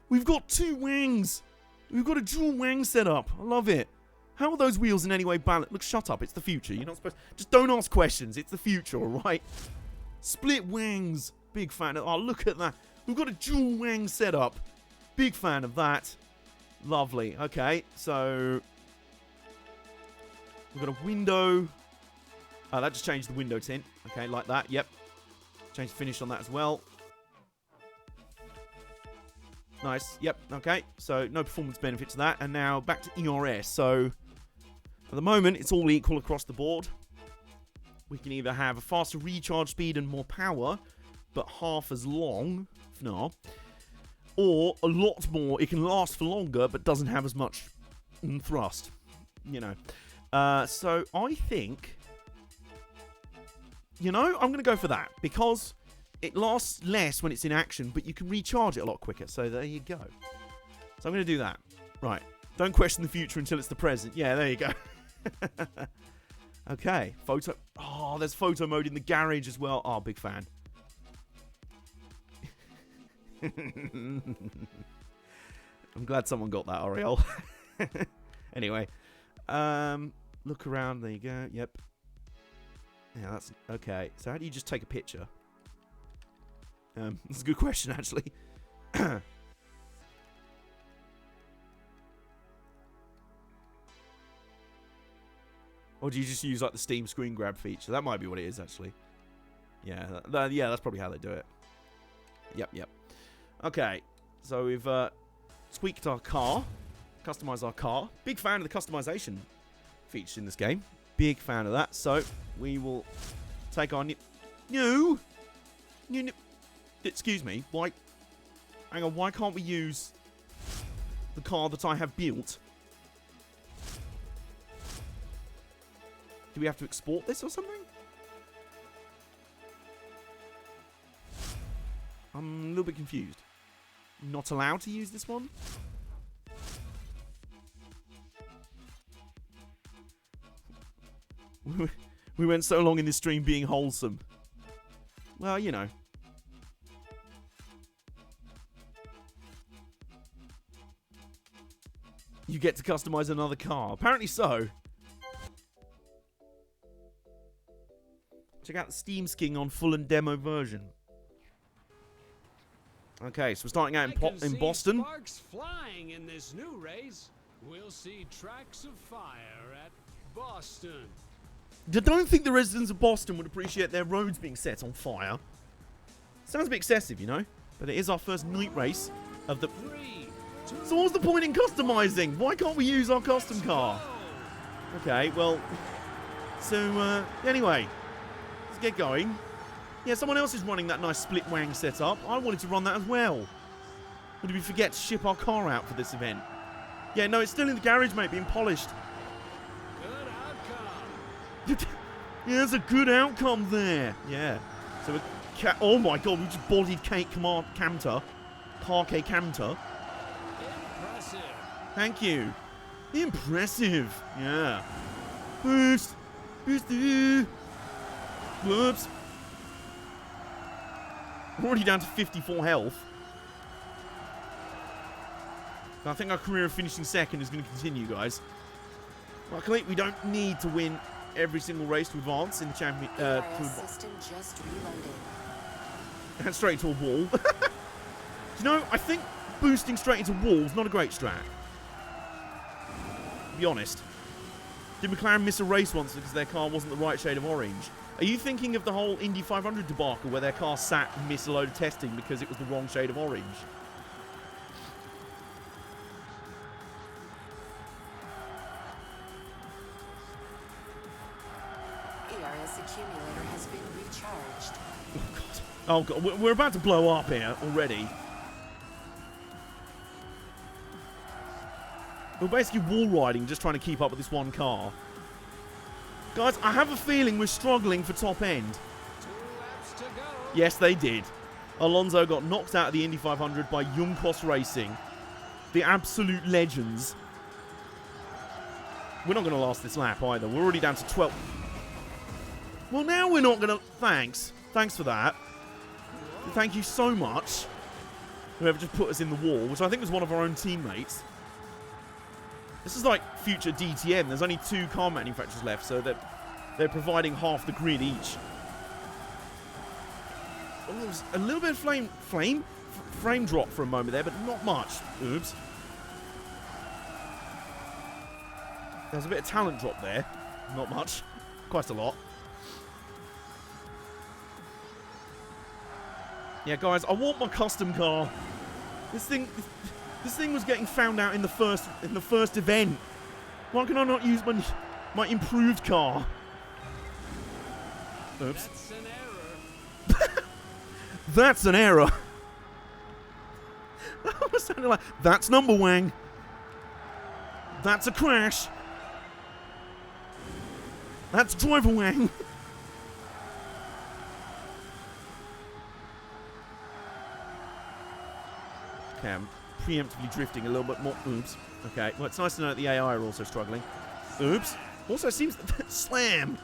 We've got 2 wangs. We've got a dual wang setup. I love it. How are those wheels in any way balanced? Look, shut up. It's the future. You're not supposed... Just don't ask questions. It's the future, all right? Split wangs. Big fan of... Oh, look at that. We've got a dual wang setup. Big fan of that. Lovely. Okay, so... We've got a window. Oh, that just changed the window tint. Okay, like that. Yep. Change the finish on that as well. Nice. Yep. Okay. So no performance benefit to that. And now back to ERS. So at the moment, it's all equal across the board. We can either have a faster recharge speed and more power, but half as long, no, or a lot more. It can last for longer, but doesn't have as much thrust. You know. So I think, you know, I'm going to go for that because it lasts less when it's in action, but you can recharge it a lot quicker. So there you go. So I'm going to do that. Right. Don't question the future until it's the present. Yeah, there you go. Okay. Photo. Oh, there's photo mode in the garage as well. Oh, big fan. I'm glad someone got that, Ariel. Anyway. Look around. There you go. Yep. Yeah, that's... Okay. So how do you just take a picture? That's a good question, actually. Or do you just use, like, the Steam screen grab feature? That might be what it is, actually. Yeah, yeah, that's probably how they do it. Yep. Okay, so we've tweaked our car. Customized our car. Big fan of the customization features in this game. Big fan of that. So, we will take our new... Excuse me, why... Hang on, why can't we use the car that I have built? Do we have to export this or something? I'm a little bit confused. Not allowed to use this one? We went so long in this stream being wholesome. Well, you know. You get to customize another car. Apparently so. Check out the Steam skin on full and demo version. Okay, so we're starting out in Boston. Sparks flying in this new race. We'll see tracks of fire at Boston. I don't think the residents of Boston would appreciate their roads being set on fire. Sounds a bit excessive, you know? But it is our first night race of the... 3, 2, So what's the point in customizing? Why can't we use our custom car? Okay, well... So, anyway... Let's get going. Yeah, someone else is running that nice split wang setup. I wanted to run that as well. Or did we forget to ship our car out for this event? Yeah, no, it's still in the garage, mate, being polished. Good outcome. Yeah, there's a good outcome there. Yeah. So, oh my god, we just bodied Kate Camter. Parquet Camter. Impressive. Thank you. Impressive. Yeah. Boost. Boost. Whoops. We're already down to 54 health. I think our career of finishing second is going to continue, guys. Luckily, we don't need to win every single race to advance in the champion. System just reloaded. And straight into a wall. Do you know, I think boosting straight into walls not a great strat. To be honest. Did McLaren miss a race once because their car wasn't the right shade of orange? Are you thinking of the whole Indy 500 debacle where their car sat and missed a load of testing because it was the wrong shade of orange? ERS accumulator has been recharged. Oh god, we're about to blow up here already. We're basically wall riding, just trying to keep up with this one car. Guys, I have a feeling we're struggling for top end. 2 laps to go. Yes, they did. Alonso got knocked out of the Indy 500 by Junkos Racing. The absolute legends. We're not going to last this lap either. We're already down to 12. Well, now we're not going to... Thanks. Thanks for that. Thank you so much. Whoever just put us in the wall, which I think was one of our own teammates. This is like future DTM. There's only 2 car manufacturers left, so they're providing half the grid each. Oh, there was a little bit of frame drop for a moment there, but not much. Oops. There's a bit of talent drop there. Not much. Quite a lot. Yeah, guys, I want my custom car. This thing was getting found out in the first event. Why can I not use my improved car? Oops. That's an error. That's an error. That was sounding like that's number wang. That's a crash. That's driver wang. Okay, I'm preemptively drifting a little bit more. Oops. Okay, well, it's nice to know that the AI are also struggling. Oops. Also, seems... Slam!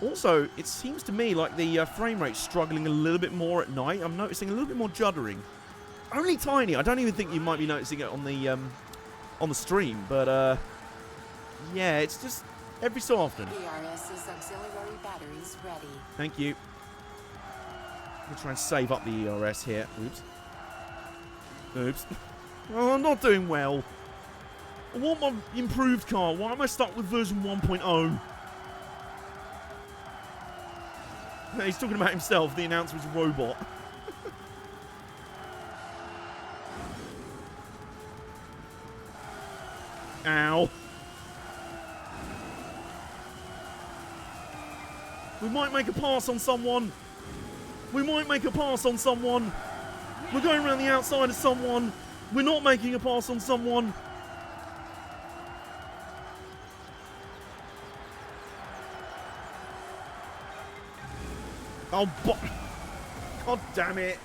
Also, it seems to me like the frame rate's struggling a little bit more at night. I'm noticing a little bit more juddering. Only tiny. I don't even think you might be noticing it on the stream, but, yeah, it's just every so often. ERS's auxiliary batteries ready. Thank you. I'm going to try and save up the ERS here. Oops. Oops. Oh, I'm not doing well. I want my improved car. Why am I stuck with version 1.0? He's talking about himself. The announcer was a robot. Ow. We might make a pass on someone. We might make a pass on someone. We're going around the outside of someone. We're not making a pass on someone. Oh, God damn it.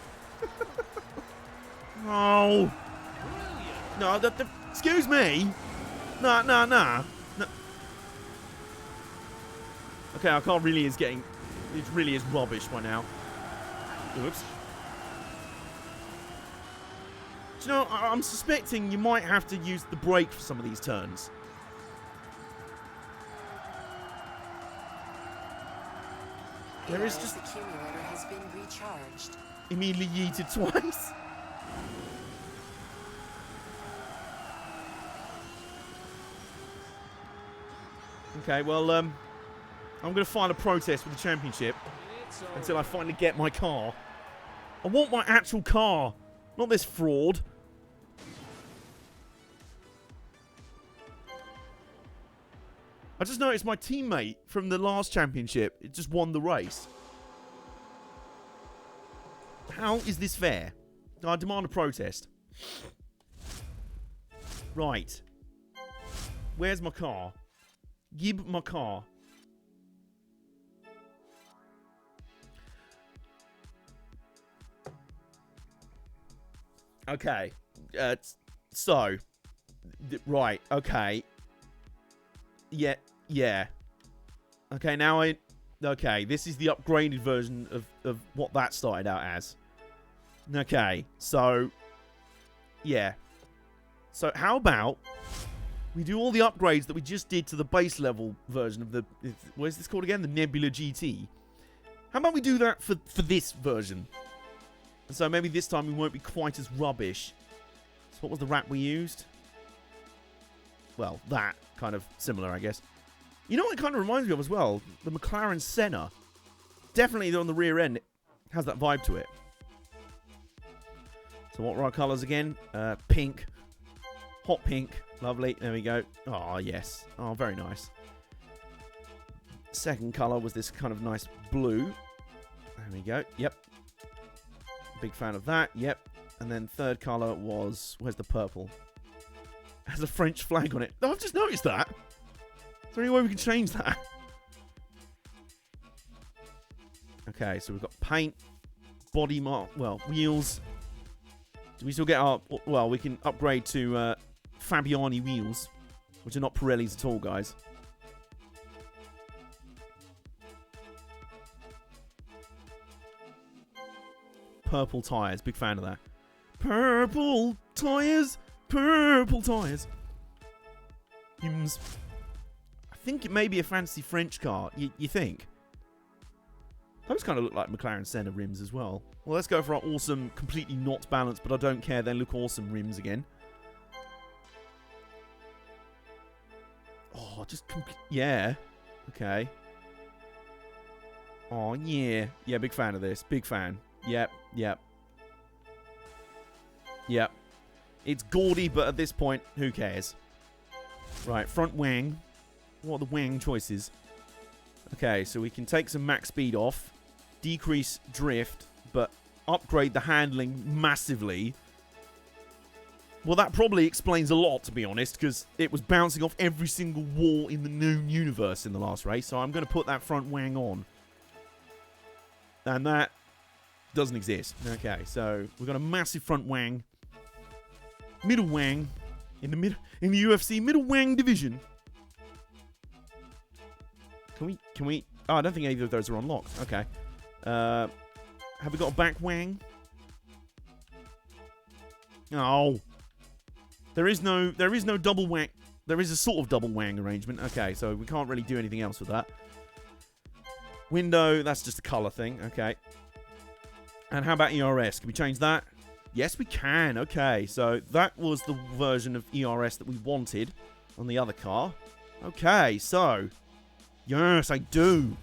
Oh. No, excuse me. Nah. Okay, our car really is getting... It really is rubbish by now. Oops. Do you know, I'm suspecting you might have to use the brake for some of these turns. There is just... The accumulator has been recharged. Immediately yeeted twice. Okay, well, I'm going to file a protest with the championship until I finally get my car. I want my actual car, not this fraud. I just noticed my teammate from the last championship, it just won the race. How is this fair? I demand a protest. Right. Where's my car? Give my car. Okay. Right. Okay. Yeah. Yeah. Okay, now Okay, this is the upgraded version of what that started out as. Okay, so... Yeah. So how about we do all the upgrades that we just did to the base level version of the... What is this called again? The Nebula GT. How about we do that for this version? And so maybe this time we won't be quite as rubbish. So what was the wrap we used? Well, that. Kind of similar, I guess. You know what it kind of reminds me of as well? The McLaren Senna. Definitely on the rear end, it has that vibe to it. So what were our colours again? Pink. Hot pink. Lovely. There we go. Oh, yes. Oh, very nice. Second colour was this kind of nice blue. There we go. Yep. Big fan of that. Yep. And then third colour was... Where's the purple? It has a French flag on it. Oh, I've just noticed that. Is there any way we can change that? Okay, so we've got paint, body mark, well, wheels. Do we still get our... Well, we can upgrade to Fabiani wheels, which are not Pirellis at all, guys. Purple tyres, big fan of that. Purple tyres, purple tyres. Hymns. I think it may be a fancy French car. You think? Those kind of look like McLaren Senna rims as well. Well, let's go for our awesome, completely not balanced, but I don't care, they look awesome rims again. Oh, just yeah. Okay. Oh, yeah. Yeah, big fan of this. Big fan. Yep, yep. Yep. It's gaudy, but at this point, who cares? Right, front wing. What are the wing choices? Okay, so we can take some max speed off, decrease drift, but upgrade the handling massively. Well, that probably explains a lot, to be honest, because it was bouncing off every single wall in the new universe in the last race, so I'm going to put that front wing on. And that doesn't exist. Okay, so we've got a massive front wing. Middle wing. In the UFC middle wing division. Can we? Oh, I don't think either of those are unlocked. Okay. Have we got a back wang? Oh. There is no double wang. There is a sort of double wang arrangement. Okay, so we can't really do anything else with that. Window, that's just a colour thing. Okay. And how about ERS? Can we change that? Yes, we can. Okay, so that was the version of ERS that we wanted on the other car. Okay, so... Yes, I do.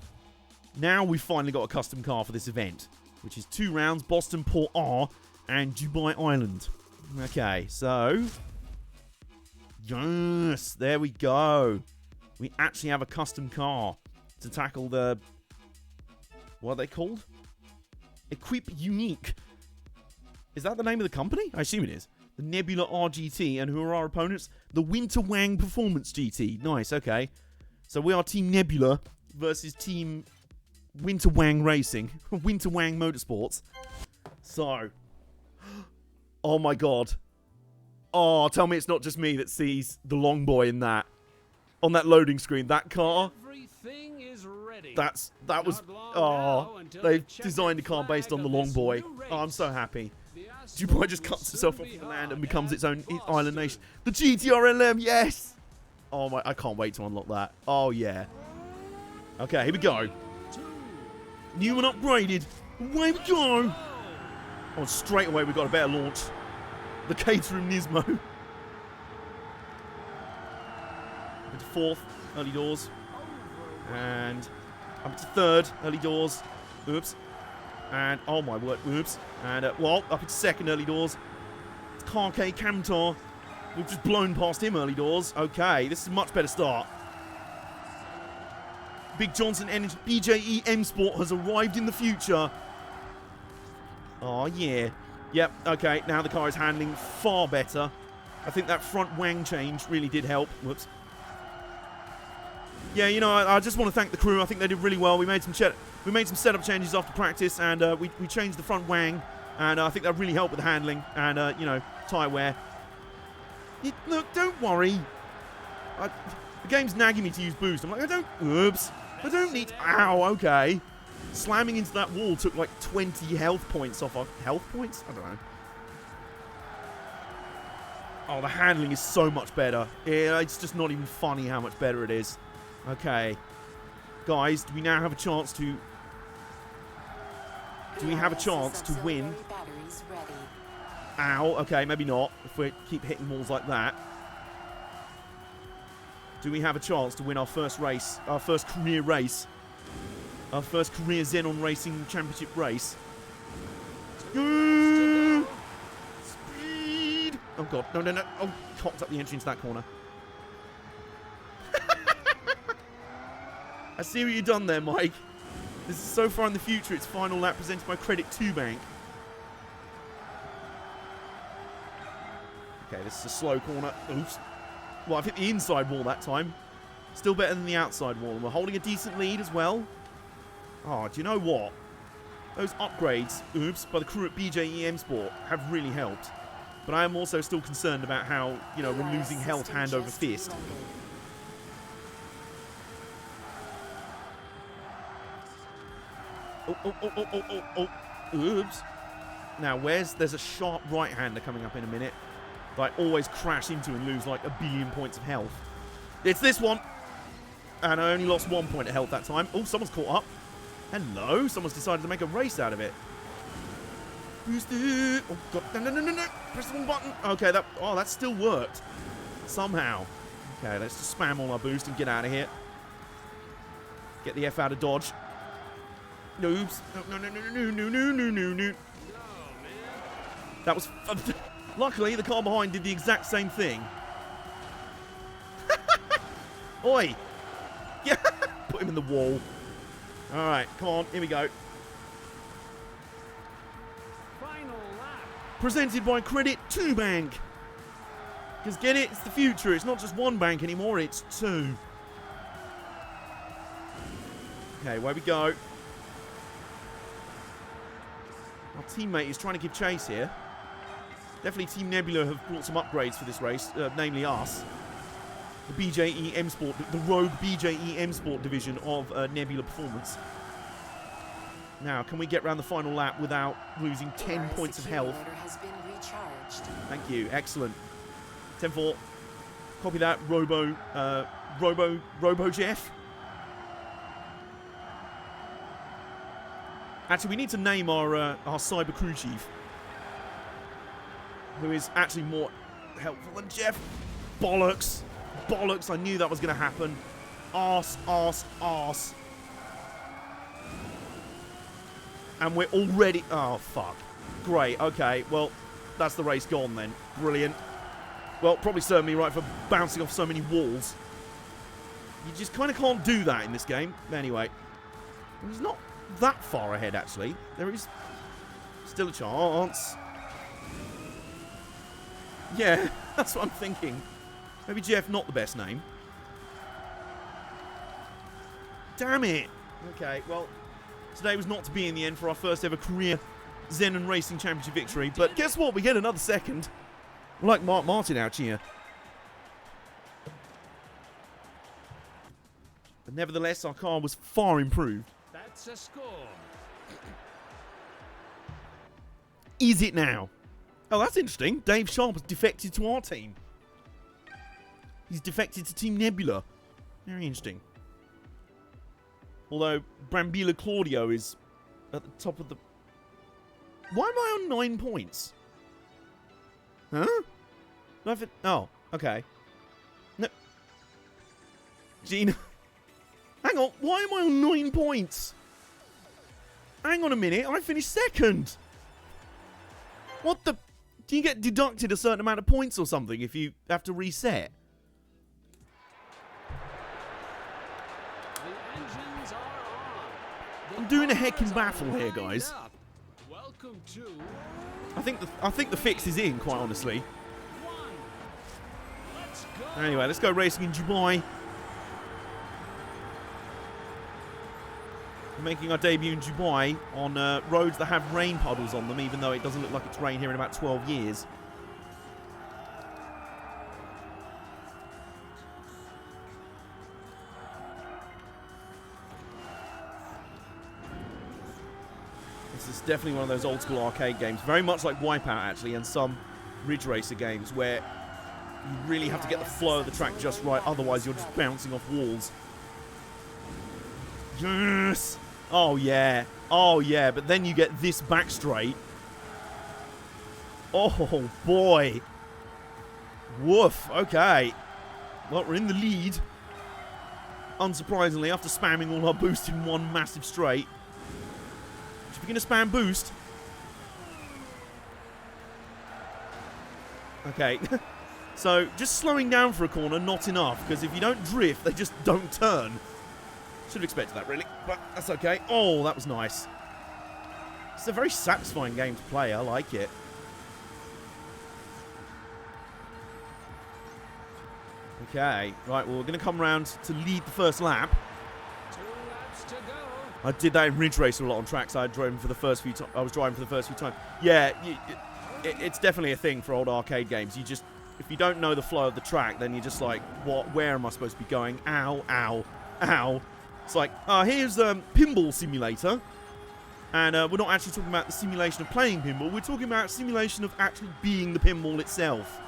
Now we've finally got a custom car for this event, which is 2 rounds, Boston, Port R, and Dubai Island. Okay, so... Yes, there we go. We actually have a custom car to tackle the... What are they called? Equip Unique. Is that the name of the company? I assume it is. The Nebula RGT, and who are our opponents? The Winter Wang Performance GT. Nice, okay. So we are Team Nebula versus Team Winter Wang Racing. Winter Wang Motorsports. So. Oh my god. Oh, tell me it's not just me that sees the long boy in that. On that loading screen. That car. Everything is ready. That was... Oh, they've designed a car based on the long boy. Oh, I'm so happy. Dubai just cuts itself off the land and becomes its own island nation. The GTR-LM, yes! Oh my, I can't wait to unlock that. Oh yeah. Okay, here we go. New and upgraded. Away we go! Oh, straight away we got a better launch. The Caterham Nismo. Into 4th, early doors. And up to 3rd, early doors. Oops. And, oh my word, oops. And, well, up into 2nd, early doors. It's Karkay Kamtar. We've just blown past him early doors. Okay, this is a much better start. Big Johnson Energy BJE M Sport has arrived in the future. Oh, yeah. Yep, okay, now the car is handling far better. I think that front wang change really did help. Whoops. Yeah, you know, I just want to thank the crew. I think they did really well. We made some setup changes after practice, and we changed the front wang, and I think that really helped with the handling and, you know, tyre wear. Look, don't worry. The game's nagging me to use boost. I'm like, I don't need... Ow, okay. Slamming into that wall took like 20 health points off of... Health points? I don't know. Oh, the handling is so much better. Yeah, it's just not even funny how much better it is. Okay. Guys, do we now have a chance to... Do we have a chance to win? Ow, okay, maybe not. If we keep hitting walls like that. Do we have a chance to win our first race? Our first career race? Our first career Xenon Racing Championship race? Speed! Oh god, no, no, no. Oh, cocked up the entry into that corner. I see what you've done there, Mike. This is so far in the future, it's final lap presented by Credit 2 Bank. Okay, this is a slow corner. Oops. Well, I've hit the inside wall that time. Still better than the outside wall. And we're holding a decent lead as well. Oh, do you know what? Those upgrades, oops, by the crew at BJEM Sport have really helped. But I am also still concerned about how, you know, we're losing health hand over fist. Oh. Oops. Now, there's a sharp right-hander coming up in a minute that I always crash into and lose like 1 billion points of health. It's this one. And I only lost 1 point of health that time. Oh, someone's caught up. Hello. Someone's decided to make a race out of it. Boost it. Oh, God. No. Press the wrong button. Okay, that still worked. Somehow. Okay, let's just spam all our boost and get out of here. Get the F out of Dodge. Noobs. No. That was... Luckily, the car behind did the exact same thing. Oi! Yeah, put him in the wall. Alright, come on, here we go. Final lap. Presented by Credit 2 Bank. Because get it, it's the future. It's not just one bank anymore, it's two. Okay, where we go. Our teammate is trying to give chase here. Definitely Team Nebula have brought some upgrades for this race, namely us. The BJEM Sport, the rogue BJEM Sport division of Nebula Performance. Now, can we get around the final lap without losing 10 points of health? Has been recharged. Thank you, excellent. 10-4. Copy that, Robo Jeff. Actually, we need to name our cyber crew chief, who is actually more helpful than Jeff. Bollocks. Bollocks. I knew that was going to happen. Arse. And we're already... Oh, fuck. Great. Okay. Well, that's the race gone then. Brilliant. Well, probably served me right for bouncing off so many walls. You just kind of can't do that in this game. Anyway. He's not that far ahead, actually. There is still a chance. Yeah, that's what I'm thinking. Maybe Jeff, not the best name. Damn it. Okay, well, today was not to be in the end for our first ever career Xenon Racing Championship victory. But guess what? We get another second. We're like Mark Martin out here. But nevertheless, our car was far improved. That's a score. Is it now? Oh, that's interesting. Dave Sharp has defected to our team. He's defected to Team Nebula. Very interesting. Although Brambila Claudio is at the top of the... Why am I on 9 points? Huh? Nothing. Oh, okay. No. Gina. Hang on. Why am I on 9 points? Hang on a minute. I finished second. What the... Do you get deducted a certain amount of points or something if you have to reset? The engines are on. I'm doing a heckin' battle here, guys. Welcome to I think the fix is in, quite honestly. 1. Let's go. Anyway, let's go racing in Dubai. Making our debut in Dubai on roads that have rain puddles on them, even though it doesn't look like it's rained here in about 12 years. This is definitely one of those old school arcade games, very much like WIPEOUT actually, and some Ridge Racer games where you really have to get the flow of the track just right, otherwise you're just bouncing off walls. Yes! Oh yeah, but then you get this back straight. Oh boy. Woof, okay. Well, we're in the lead. Unsurprisingly, after spamming all our boost in one massive straight. Should we begin to spam boost? Okay. So, just slowing down for a corner, not enough, because if you don't drift, they just don't turn. Should have expected that, really, but that's okay. Oh, that was nice. It's a very satisfying game to play. I like it. Okay, right, well, we're going to come around to lead the first lap. 2 laps to go. I did that in Ridge Racer a lot on tracks I was driving for the first few times. Yeah, it's definitely a thing for old arcade games. You just, if you don't know the flow of the track, then you're just like, what? Where am I supposed to be going? Ow, ow, ow. It's like, here's Pinball Simulator. And we're not actually talking about the simulation of playing pinball. We're talking about simulation of actually being the pinball itself.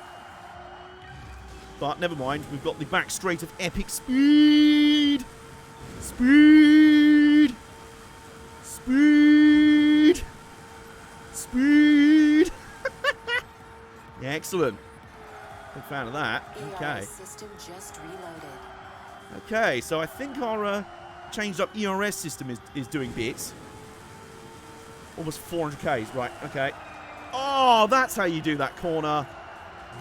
But never mind. We've got the back straight of epic speed. Speed. Speed. Speed. Yeah, excellent. Big fan of that. Okay. System just reloaded. Okay, so I think our changed up ERS system is doing bits. Almost 400 Ks, right, okay. Oh, that's how you do that corner.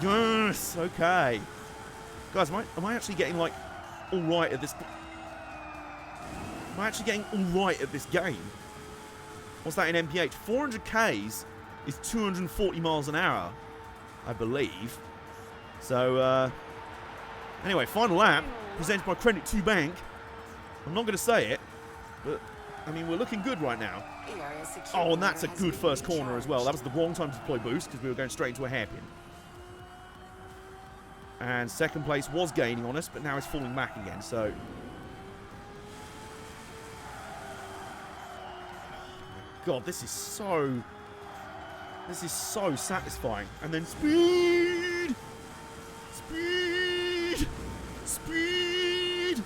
Yes, okay. Guys, am I actually getting, like, alright at this... Am I actually getting alright at this game? What's that in MPH? 400 Ks is 240 miles an hour, I believe. So, anyway, final lap, presented by Credit 2 Bank. I'm not going to say it, but, I mean, we're looking good right now. Oh, and that's a good first corner as well. That was the wrong time to deploy boost, because we were going straight into a hairpin. And second place was gaining on us, but now it's falling back again, so... God, this is so satisfying. And then speed! Speed! Speed!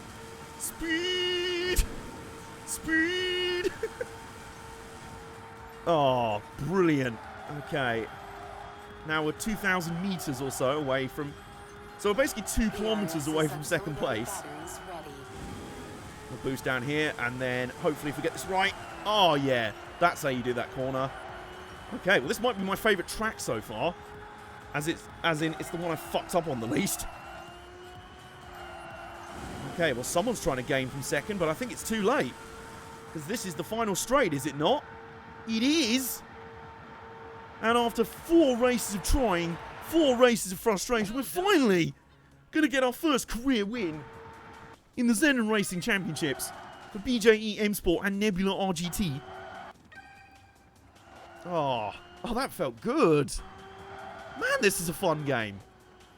Speed! Speed! Oh, brilliant. Okay. Now we're 2,000 meters or so away from... So we're basically 2 kilometers away from second place. We'll boost down here, and then hopefully if we get this right... Oh, yeah. That's how you do that corner. Okay, well, this might be my favourite track so far. As in, it's the one I fucked up on the least. Okay, well, someone's trying to gain from second, but I think it's too late. Because this is the final straight, is it not? It is! And after 4 races of trying, 4 races of frustration, we're finally going to get our first career win in the Xenon Racing Championships for BJE M Sport and Nebula RGT. Oh, that felt good. Man, this is a fun game.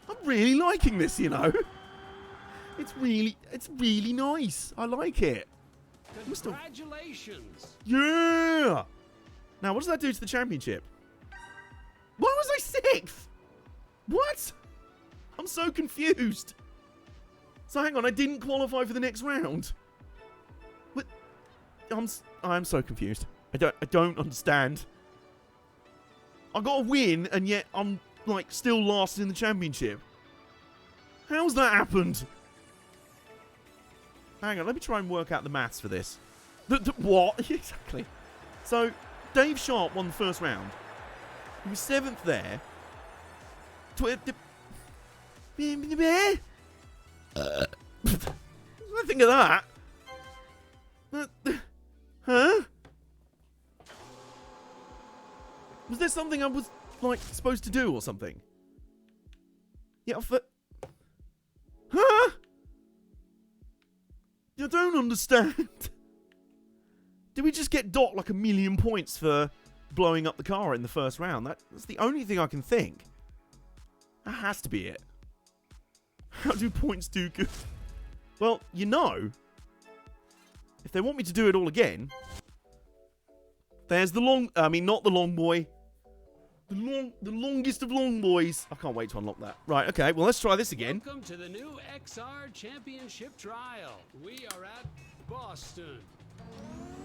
I'm really liking this, you know. It's really nice. I like it. Congratulations. Yeah. Now, what does that do to the championship? Why was I 6th? What? I'm so confused. So hang on, I didn't qualify for the next round. What? I'm so confused. I don't understand. I got a win, and yet I'm, like, still last in the championship. How's that happened? Hang on, let me try and work out the maths for this. What? Exactly. So, Dave Sharp won the first round. He was 7th there. What did I think of that? Huh? Was there something I was, like, supposed to do or something? Yeah, Huh? I don't understand. Did we just get docked like 1,000,000 points for blowing up the car in the first round? That's the only thing I can think. That has to be it. How do points do good? Well, you know, if they want me to do it all again, there's the not the long boy. The longest of long boys. I can't wait to unlock that. Right, okay, well, let's try this again. Welcome to the new XR Championship Trial. We are at Boston.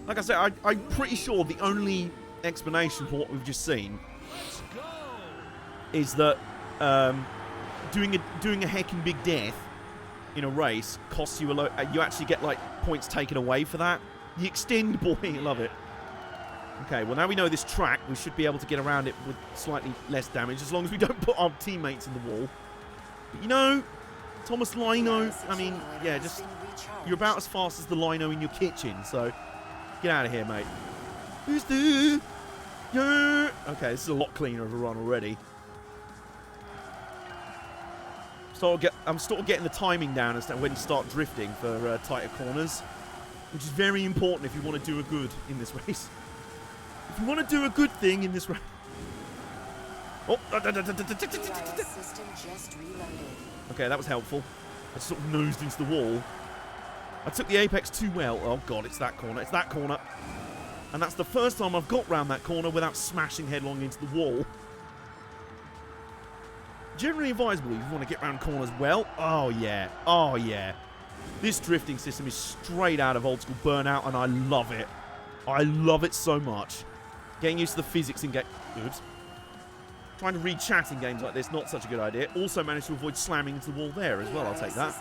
Like I said, I'm pretty sure the only explanation for what we've just seen Let's go. is that doing a heckin' big death in a race costs you a lot. You actually get like points taken away for that. The extend boy, I love it. Okay, well now we know this track, we should be able to get around it with slightly less damage as long as we don't put our teammates in the wall. But you know, Thomas Lino, I mean, yeah, just you're about as fast as the Lino in your kitchen, so get out of here, mate. Who's there? Yeah. Okay, this is a lot cleaner of a run already. I'm sort of getting the timing down as to when to start drifting for tighter corners, which is very important if you want to do a good in this race. If you want to do a good thing in this race. Oh, okay, that was helpful. I sort of nosed into the wall. I took the apex too well. Oh god, it's that corner. It's that corner. And that's the first time I've got round that corner without smashing headlong into the wall. Generally advisable if you want to get round corners well. Oh yeah. Oh yeah. This drifting system is straight out of old school Burnout and I love it. I love it so much. Getting used to the physics in game. Oops. Trying to read chat in games like this, not such a good idea. Also managed to avoid slamming into the wall there as well, I'll take that.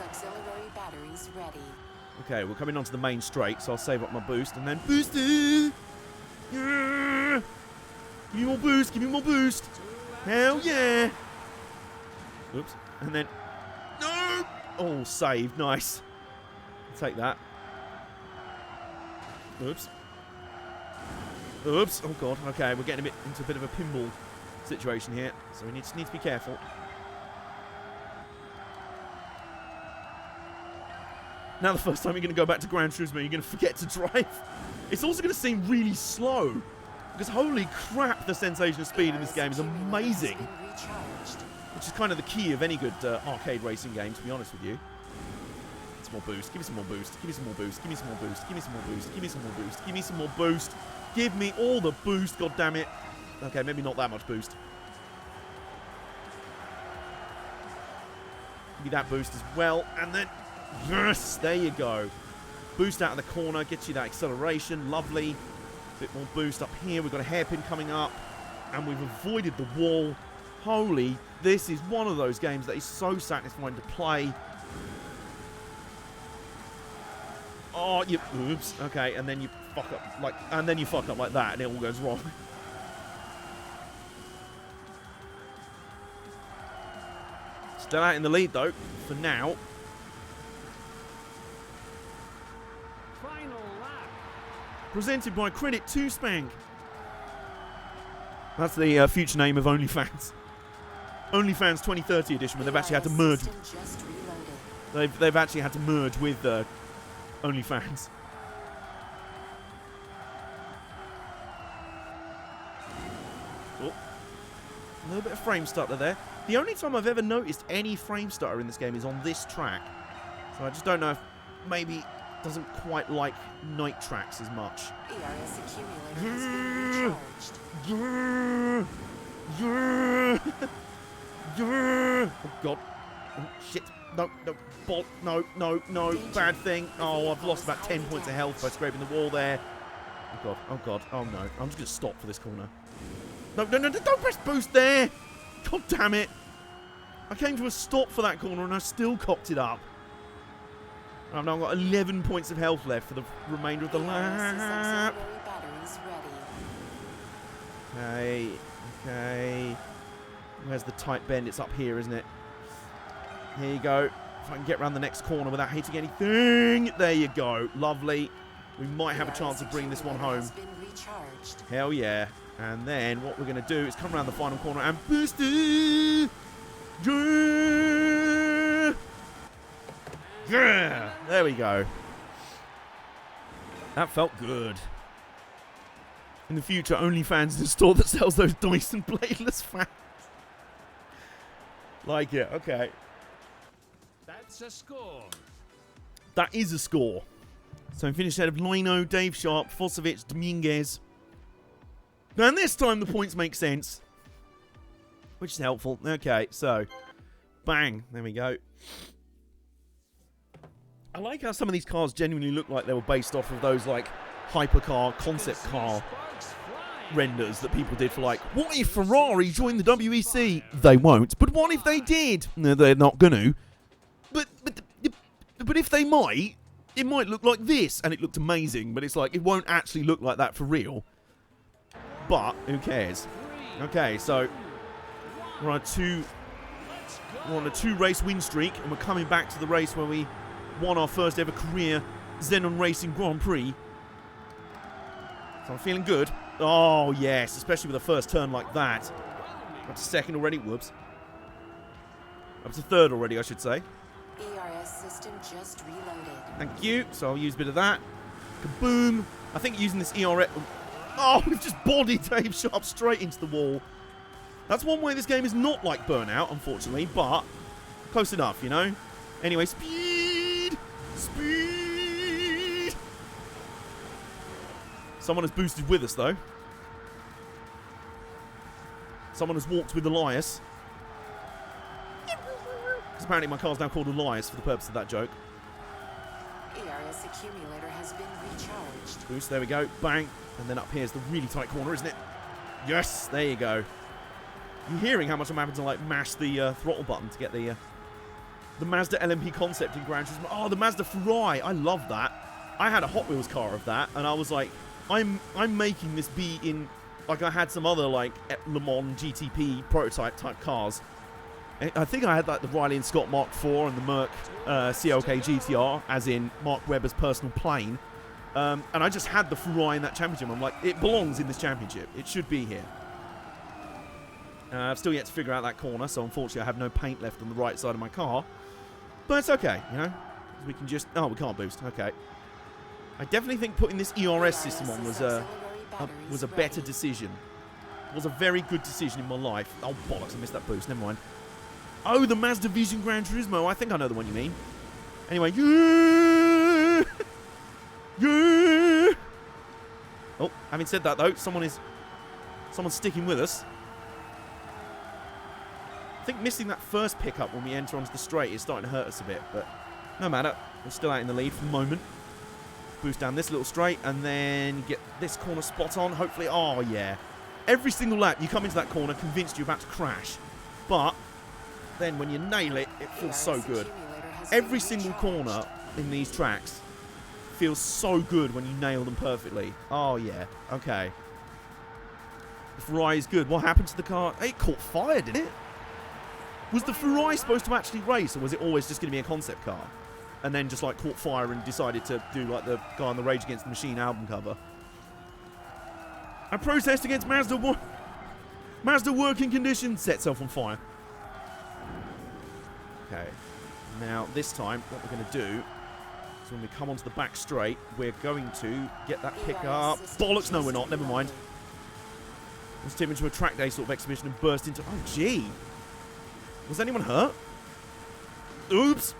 Okay, we're coming onto the main straight, so I'll save up my boost and then boost it! Yeah! Give me more boost, give me more boost! Hell yeah! Oops. And then... No! Oh, saved, nice. I'll take that. Oops. Oops. Oh god. Okay, we're getting into a bit of a pinball situation here, so we need to be careful. Now the first time you're going to go back to Gran Turismo, you're going to forget to drive. It's also going to seem really slow, because holy crap, the sensation of speed in this game is amazing. Which is kind of the key of any good arcade racing game, to be honest with you. Some more boost. Give me some more boost. Give me some more boost. Give me some more boost. Give me some more boost. Give me some more boost. Give me some more boost. Give me all the boost, god damn it. Okay, maybe not that much boost. Give me that boost as well. And then, yes, there you go. Boost out of the corner, gets you that acceleration. Lovely. Bit more boost up here. We've got a hairpin coming up. And we've avoided the wall. Holy, this is one of those games that is so satisfying to play. Oh, you, oops. Okay, and then you fuck up like that, and it all goes wrong. Still out in the lead though, for now. Final lap. Presented by Credit to Spank. That's the future name of OnlyFans. OnlyFans 2030 edition, where they've actually had to merge. They've actually had to merge with OnlyFans. Oh, a little bit of frame stutter there. The only time I've ever noticed any frame stutter in this game is on this track. So I just don't know if maybe it doesn't quite like night tracks as much. ERS accumulator has been recharged. Oh god. Oh shit. No, bot. No. Bad thing. Oh, I've lost about 10 points of health by scraping the wall there. Oh god. Oh no. I'm just going to stop for this corner. No, don't press boost there. God damn it. I came to a stop for that corner and I still cocked it up. I've now got 11 points of health left for the remainder of the lap. Okay. Where's the tight bend? It's up here, isn't it? Here you go. If I can get around the next corner without hitting anything. There you go. Lovely. We might have a chance of bringing this one home. recharged. Hell yeah. And then what we're going to do is come around the final corner and boost it. Yeah. Yeah. There we go. That felt good. In the future, OnlyFans is a store that sells those Dyson bladeless fans. Like it. Okay. That's a score. That is a score. So we finished ahead of Lino, Dave Sharp, Fosovic, Dominguez. And this time the points make sense. Which is helpful. Okay, so. Bang. There we go. I like how some of these cars genuinely look like they were based off of those, like, hypercar, concept car renders that people did for, like, what if Ferrari joined the WEC? They won't. But what if they did? No, they're not going to. But if they might, it might look like this. And it looked amazing, but it's like, it won't actually look like that for real. But, who cares? Okay, so, we're on a two-race win streak, and we're coming back to the race where we won our first ever career Xenon Racing Grand Prix. So I'm feeling good. Oh, yes, especially with a first turn like that. Up to second already, whoops. Up to third already, I should say. ERS system just reloaded. Thank you. So I'll use a bit of that. Kaboom. I think using this ERS... Oh, we've just bodied Dave Sharp straight into the wall. That's one way this game is not like Burnout, unfortunately, but close enough, you know? Anyway, speed! Speed! Someone has boosted with us, though. Someone has walked with Elias. Because apparently my car's now called Elias for the purpose of that joke. ERS accumulator has been recharged. Boost, there we go. Bang. And then up here's the really tight corner, isn't it? Yes, there you go. You're hearing how much I'm having to, like, mash the throttle button to get the Mazda LMP concept in Gran Turismo. Oh, the Mazda Ferrari. I love that. I had a Hot Wheels car of that, and I was like, I'm making this be in... Like, I had some other, like, Le Mans GTP prototype-type cars. I think I had, like, the Riley and Scott Mark IV and the Merc CLK GTR, as in Mark Webber's personal plane. And I just had the Ferrari in that championship. I'm like, it belongs in this championship. It should be here. I've still yet to figure out that corner, so unfortunately I have no paint left on the right side of my car. But it's okay, you know? We can just... Oh, we can't boost. Okay. I definitely think putting this ERS system on was a better decision. It was a very good decision in my life. Oh, bollocks, I missed that boost. Never mind. Oh, the Mazda Vision Gran Turismo. I think I know the one you mean. Anyway, yeah! Yeah! Oh, having said that, though, someone's sticking with us. I think missing that first pickup when we enter onto the straight is starting to hurt us a bit, but no matter. We're still out in the lead for the moment. Boost down this little straight and then get this corner spot on. Hopefully, oh yeah. Every single lap you come into that corner convinced you're about to crash. But then when you nail it, it feels so good. Every single corner in these tracks feels so good when you nail them perfectly. Oh yeah, okay. The Ferrari is good. What happened to the car? It caught fire, didn't it? Was the Ferrari supposed to actually race, or was it always just going to be a concept car? And then just, like, caught fire and decided to do, like, the guy on the Rage Against the Machine album cover. A protest against Mazda working conditions set itself on fire. Okay. Now, this time, what we're going to do is when we come onto the back straight, we're going to get that pickup. Bollocks, no, we're not. Never mind. Let's tip into a track day sort of exhibition and burst into... Oh, gee. Was anyone hurt? Oops.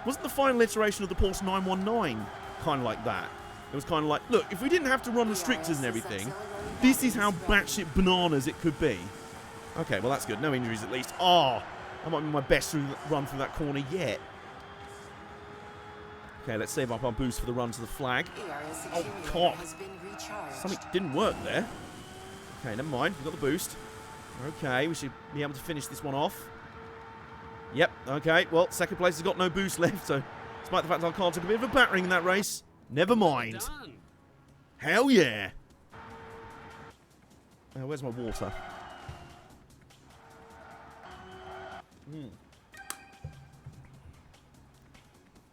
Wasn't the final iteration of the Porsche 919 kind of like that? It was kind of like, look, if we didn't have to run restrictors and everything, this is how batshit bananas it could be. Okay, well, that's good. No injuries, at least. Oh, that might be my best run through that corner yet. Okay, let's save up our boost for the run to the flag. Oh, God. Something didn't work there. Okay, never mind. We've got the boost. Okay, we should be able to finish this one off. Yep, okay. Well, second place has got no boost left, so despite the fact our car took a bit of a battering in that race, never mind. Hell yeah. Where's my water?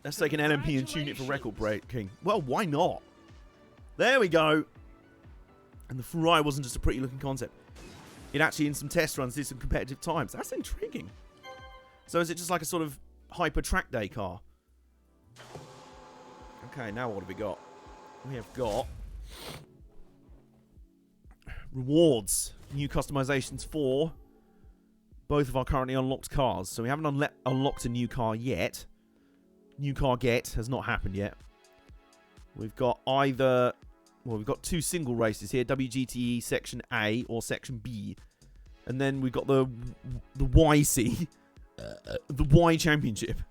Let's take an LMP and tune it for record breaking. Well, why not? There we go. And the Ferrari wasn't just a pretty looking concept. It actually, in some test runs, did some competitive times. That's intriguing. So is it just like a sort of hyper track day car? Okay, now what have we got? We have got rewards. New customizations for both of our currently unlocked cars. So we haven't unlocked a new car yet. New car get has not happened yet. We've got either... Well, we've got two single races here. WGTE Section A or Section B. And then we've got the YC. The Y Championship.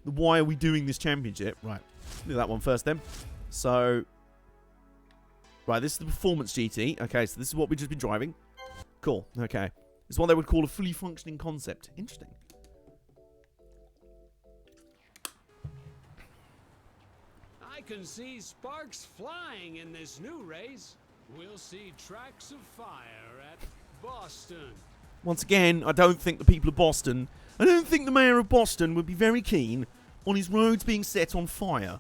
The why are we doing this championship? Right. Do that one first then. So... Right, this is the Performance GT. Okay, so this is what we've just been driving. Cool. Okay. It's what they would call a fully functioning concept. Interesting. I can see sparks flying in this new race. We'll see tracks of fire at Boston. Once again, I don't think the people of Boston... I don't think the mayor of Boston would be very keen on his roads being set on fire.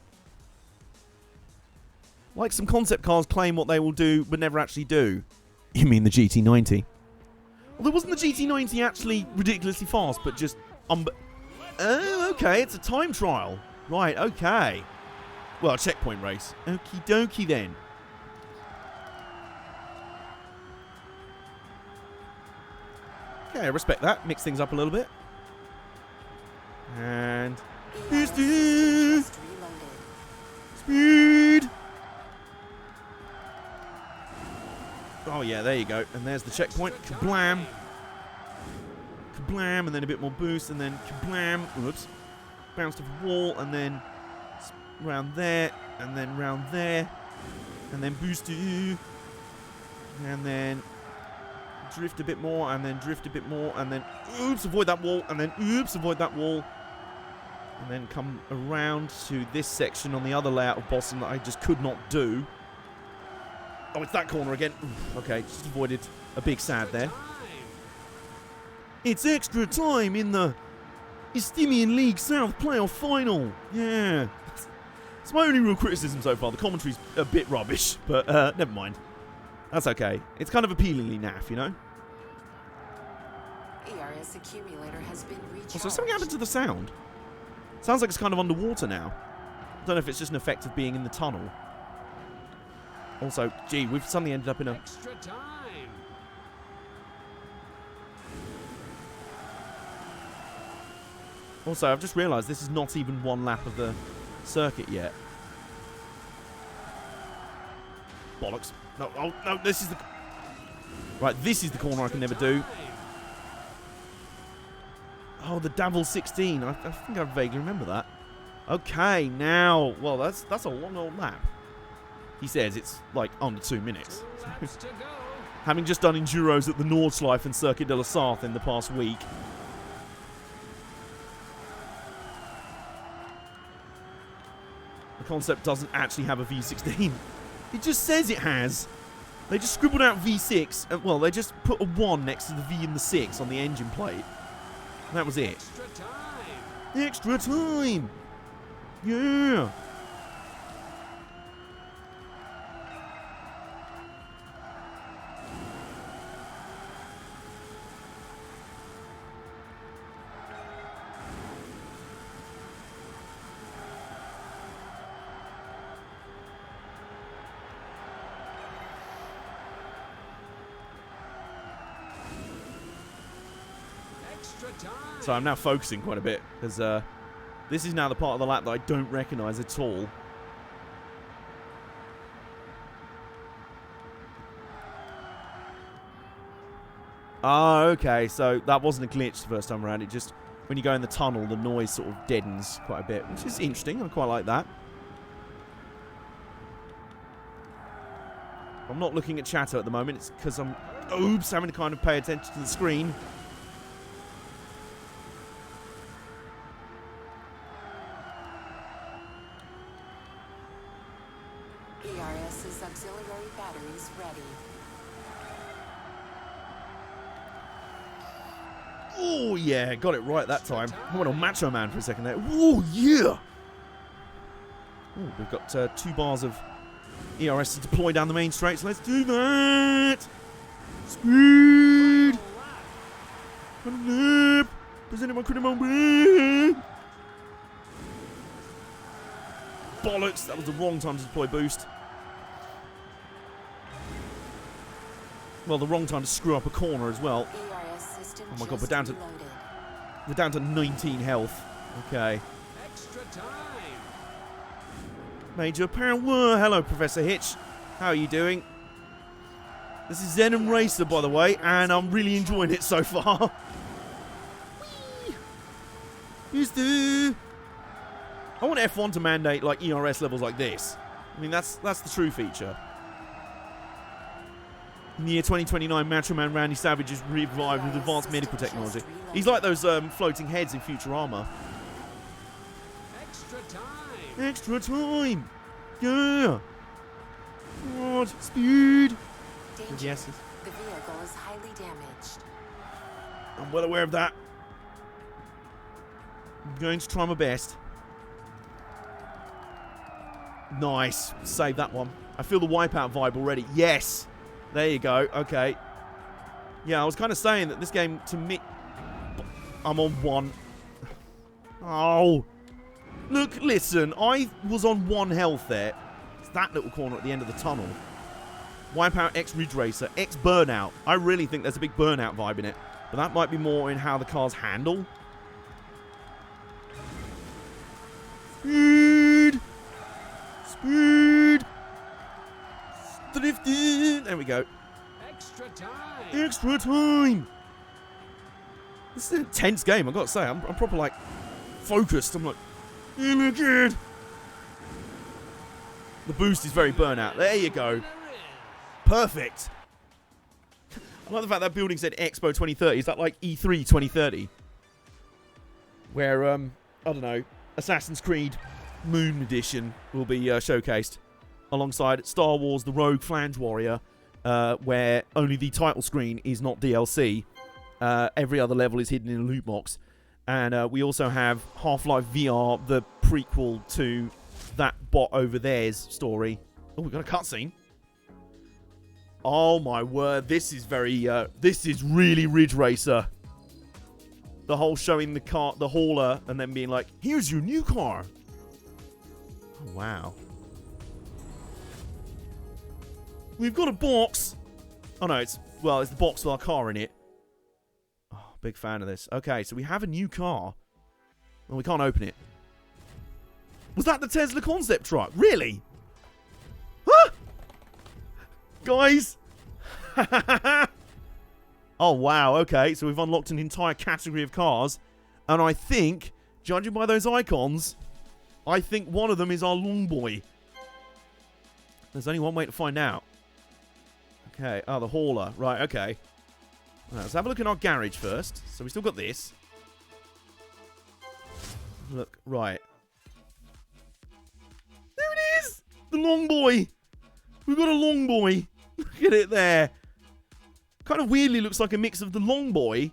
Like some concept cars claim what they will do, but never actually do. You mean the GT90? Although wasn't the GT90 actually ridiculously fast, but just... Oh, okay, it's a time trial. Right, okay. Well, a checkpoint race. Okie dokie then. Okay, I respect that. Mix things up a little bit. And... Speed! Oh yeah, there you go. And there's the checkpoint. Kablam! Kablam, and then a bit more boost, and then kablam! Whoops. Bounced off a wall, and then round there, and then round there, and then boost to, and then drift a bit more, and then drift a bit more, and then oops, avoid that wall, and then oops, avoid that wall, and then come around to this section on the other layout of Boston that I just could not do. Oh, it's that corner again. Oof, okay, just avoided a big sad there. It's extra time in the Estimian League South Playoff Final. Yeah. It's my only real criticism so far. The commentary's a bit rubbish, but never mind. That's okay. It's kind of appealingly naff, you know? ERS accumulator has been recharged. Also, something happened to the sound. Sounds like it's kind of underwater now. I don't know if it's just an effect of being in the tunnel. Also, gee, we've suddenly ended up in a... Extra time. Also, I've just realised this is not even one lap of the circuit yet. Bollocks. No, oh, no, this is the... Right, this is the corner I can never do. Oh, the Davil 16. I think I vaguely remember that. Okay, now... Well, that's a long old lap. He says it's, like, under 2 minutes. 2 laps to go. Having just done Enduros at the Nordschleife and Circuit de la Sarthe in the past week. The concept doesn't actually have a V16. It just says it has. They just scribbled out V6. Well, they just put a 1 next to the V and the 6 on the engine plate. And that was it. Extra time. Extra time! Yeah! So I'm now focusing quite a bit, because this is now the part of the lap that I don't recognise at all. Ah, okay, so that wasn't a glitch the first time around. It just, when you go in the tunnel, the noise sort of deadens quite a bit, which is interesting. I quite like that. I'm not looking at chatter at the moment. It's because I'm, oops, having to kind of pay attention to the screen. ERS's auxiliary batteries ready. Oh, yeah, got it right that time. I went on Macho Man for a second there. Oh, yeah. Ooh, we've got 2 bars of ERS to deploy down the main straight, so let's do that. Speed. Presenting my critical moment. Bollocks, that was the wrong time to deploy boost. Well, the wrong time to screw up a corner as well. Oh my god, we're down to 19 health. Okay. Extra time. Major power. Hello, Professor Hitch. How are you doing? This is Xenon RACER, by the way, and I'm really enjoying it so far. I want F1 to mandate like ERS levels like this. I mean, that's the true feature. In the year 2029, Macho Man Randy Savage is revived with advanced medical technology. He's like those floating heads in Futurama. Extra time. Extra time! Yeah! God, speed! Danger. Yes. The vehicle is highly damaged. I'm well aware of that. I'm going to try my best. Nice. Save that one. I feel the wipeout vibe already. Yes! There you go. Okay. Yeah, I was kind of saying that this game, to me... I'm on 1. Oh! Look, listen. I was on 1 health there. It's that little corner at the end of the tunnel. Wipeout X Ridge Racer. X Burnout. I really think there's a big Burnout vibe in it. But that might be more in how the cars handle. Speed! Speed! Drifting! There we go. Extra time. Extra time! This is an intense game, I've got to say. I'm proper, like, focused. I'm like, oh my god! The boost is very Burnout. There you go. Perfect! I like the fact that building said Expo 2030. Is that like E3 2030? Where, I don't know, Assassin's Creed Moon Edition will be showcased alongside Star Wars The Rogue Flange Warrior, where only the title screen is not DLC. Every other level is hidden in a loot box. And we also have Half-Life VR, the prequel to that bot over there's story. Oh, we've got a cutscene. Oh my word, this is very, this is really Ridge Racer. The whole showing the car, the hauler, and then being like, here's your new car. Oh, wow. We've got a box. Oh no, it's the box with our car in it. Oh, big fan of this. Okay, so we have a new car. Well, we can't open it. Was that the Tesla concept truck? Really? Huh? Guys. Oh, wow. Okay, so we've unlocked an entire category of cars. And I think, judging by those icons, I think one of them is our long boy. There's only one way to find out. Okay. Oh, the hauler. Right, okay. Right, let's have a look in our garage first. So we still got this. Look, right. There it is! The long boy! We've got a long boy. Look at it there. Kind of weirdly looks like a mix of the long boy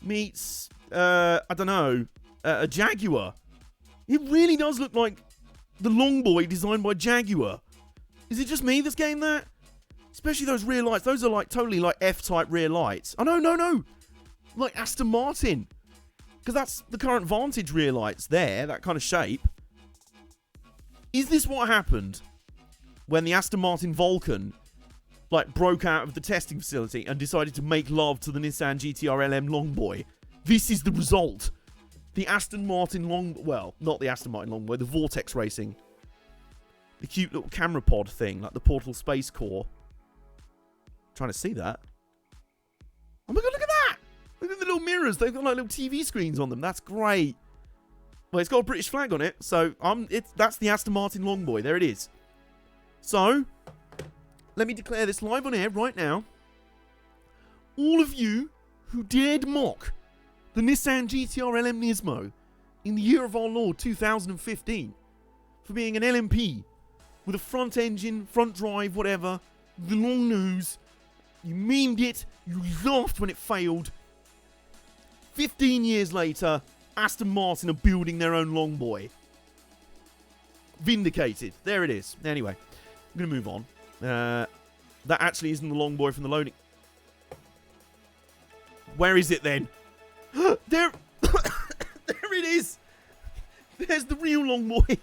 meets, I don't know, a Jaguar. It really does look like the long boy designed by Jaguar. Is it just me that's getting that? Especially those rear lights. Those are like totally like F-type rear lights. Oh, no. Like Aston Martin. Because that's the current Vantage rear lights there, that kind of shape. Is this what happened when the Aston Martin Vulcan like broke out of the testing facility and decided to make love to the Nissan GT-R LM Longboy? This is the result. The Aston Martin well, not the Aston Martin Longboy, the Vortex Racing. The cute little camera pod thing, like the Portal Space Core. Trying to see that. Oh my god, look at that! Look at the little mirrors. They've got like little TV screens on them. That's great. Well, it's got a British flag on it, so that's the Aston Martin Longboy. There it is. So, let me declare this live on air right now. All of you who dared mock the Nissan GT-R LM Nismo in the year of our Lord 2015 for being an LMP with a front engine, front drive, whatever, the long nose, you memed it, you laughed when it failed. 15 years later, Aston Martin are building their own Longboy. Vindicated. There it is. Anyway, I'm going to move on. That actually isn't the Longboy from the loading. Where is it then? There it is. There's the real Longboy.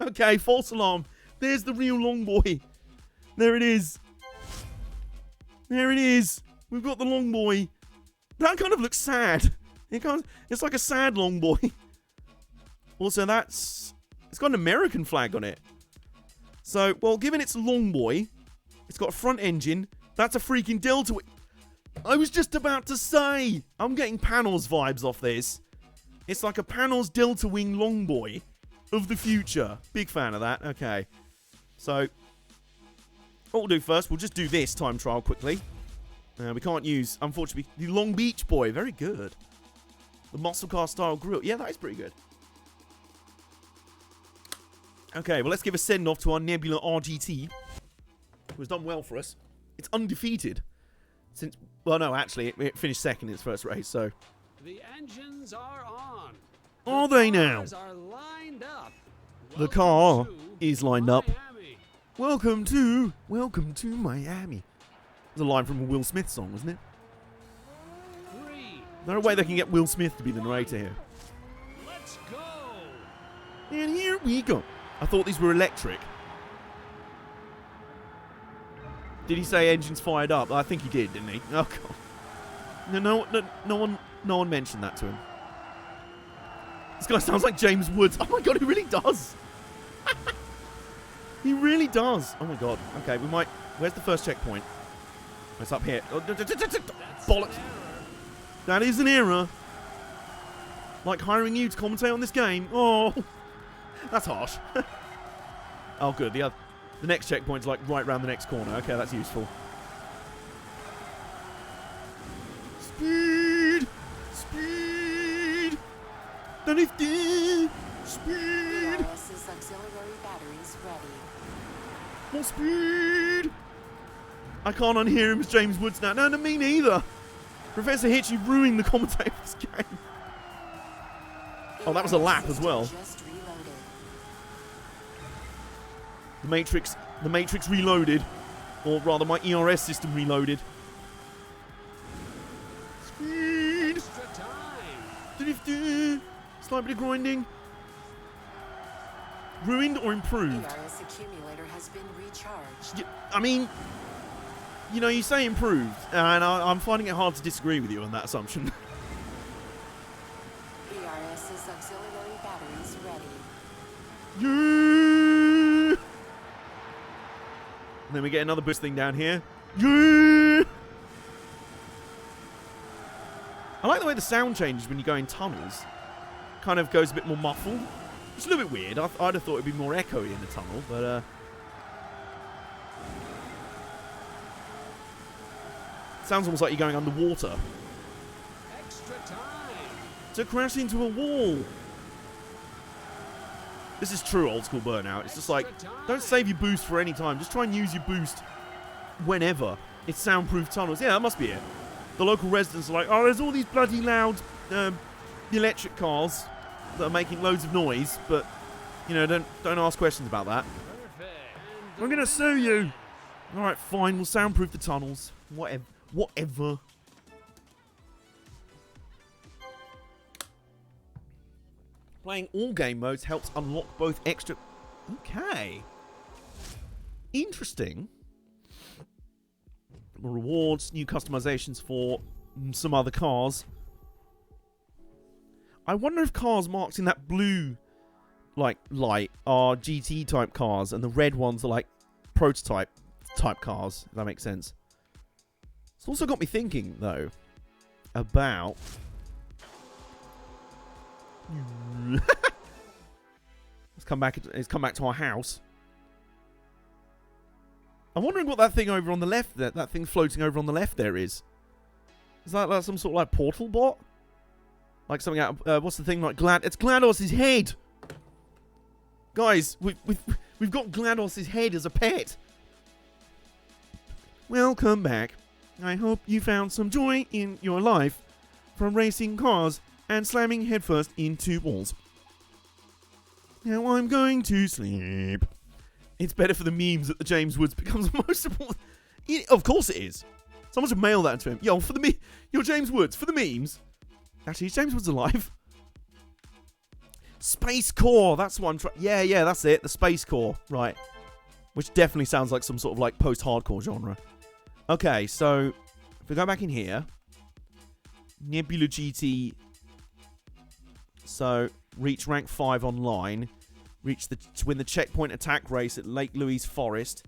Okay, false alarm. There's the real Longboy. There it is. There it is. We've got the Longboy. That kind of looks sad. It's like a sad Longboy. Also, it's got an American flag on it. So, well, given it's a Longboy, it's got a front engine. That's a freaking Delta Wing. I was just about to say, I'm getting Panels vibes off this. It's like a Panels Delta Wing Longboy of the future. Big fan of that. Okay. So, what we'll do first, we'll just do this time trial quickly. We can't use, unfortunately, the Long Beach Boy. Very good. The muscle car style grille. Yeah, that is pretty good. Okay, well, let's give a send-off to our Nebula RGT, who has done well for us. It's undefeated since... Well, no, actually, it finished second in its first race, so... The engines are on. Are they now? Cars are lined up. The car Welcome to is lined up. Miami. Welcome to Miami. There's a line from a Will Smith song, wasn't it? 3, No way they can get Will Smith to be the narrator here. let's go. And here we go. I thought these were electric. Did he say engines fired up? I think he did, didn't he? Oh god. No one mentioned that to him. This guy sounds like James Woods. Oh my god, he really does. He really does. Oh my god. Okay, we might... Where's the first checkpoint? It's up here. Oh, bollocks. That is an error. Like hiring you to commentate on this game. Oh, that's harsh. Oh, good. The next checkpoint's like right round the next corner. Okay, that's useful. Speed! Speed! 150! Speed! DRS's auxiliary batteries ready. More speed! I can't unhear him as James Woods now. No, me neither. Professor Hitch, you ruined the commentator of this game. Oh, that was a lap as well. Just reloaded. The Matrix reloaded. Or rather, my ERS system reloaded. Speed! Extra time. Drifting! Slight bit of grinding. Ruined or improved? DRS accumulator has been recharged. I mean, you know, you say improved, and I'm finding it hard to disagree with you on that assumption. DRS's auxiliary batteries ready. Yeah! And then we get another boost thing down here. Yeah! I like the way the sound changes when you go in tunnels. Kind of goes a bit more muffled. It's a little bit weird. I'd have thought it'd be more echoey in the tunnel, but sounds almost like you're going underwater. Extra time. To crash into a wall. This is true old school Burnout. It's just like, don't save your boost for any time. Just try and use your boost whenever. It's soundproof tunnels. Yeah, that must be it. The local residents are like, oh, there's all these bloody loud electric cars that are making loads of noise, but, you know, don't ask questions about that. Perfect. I'm gonna sue you. All right, fine. We'll soundproof the tunnels. Whatever. Playing all game modes helps unlock both extra... Okay. Interesting. More rewards, new customizations for some other cars. I wonder if cars marked in that blue light are GT type cars and the red ones are like prototype type cars, if that makes sense. It's also got me thinking though about It's come back to our house. I'm wondering what that thing over on the left there, that thing floating over on the left there is. Is that like some sort of like portal bot? Like something out of, what's the thing like it's GLaDOS's head. Guys, we've got GLaDOS's head as a pet. Welcome back. I hope you found some joy in your life from racing cars and slamming headfirst into walls. Now I'm going to sleep. It's better for the memes that the James Woods becomes the most important. Of course it is. Someone should mail that to him. Yo, for the you're James Woods, for the memes. Actually, is James Woods alive? Space Core, that's what I'm trying. Yeah, that's it. The Space Core, right? Which definitely sounds like some sort of like post-hardcore genre. Okay, so if we go back in here, Nebula GT. So reach rank 5 online, win the checkpoint attack race at Lake Louise Forest,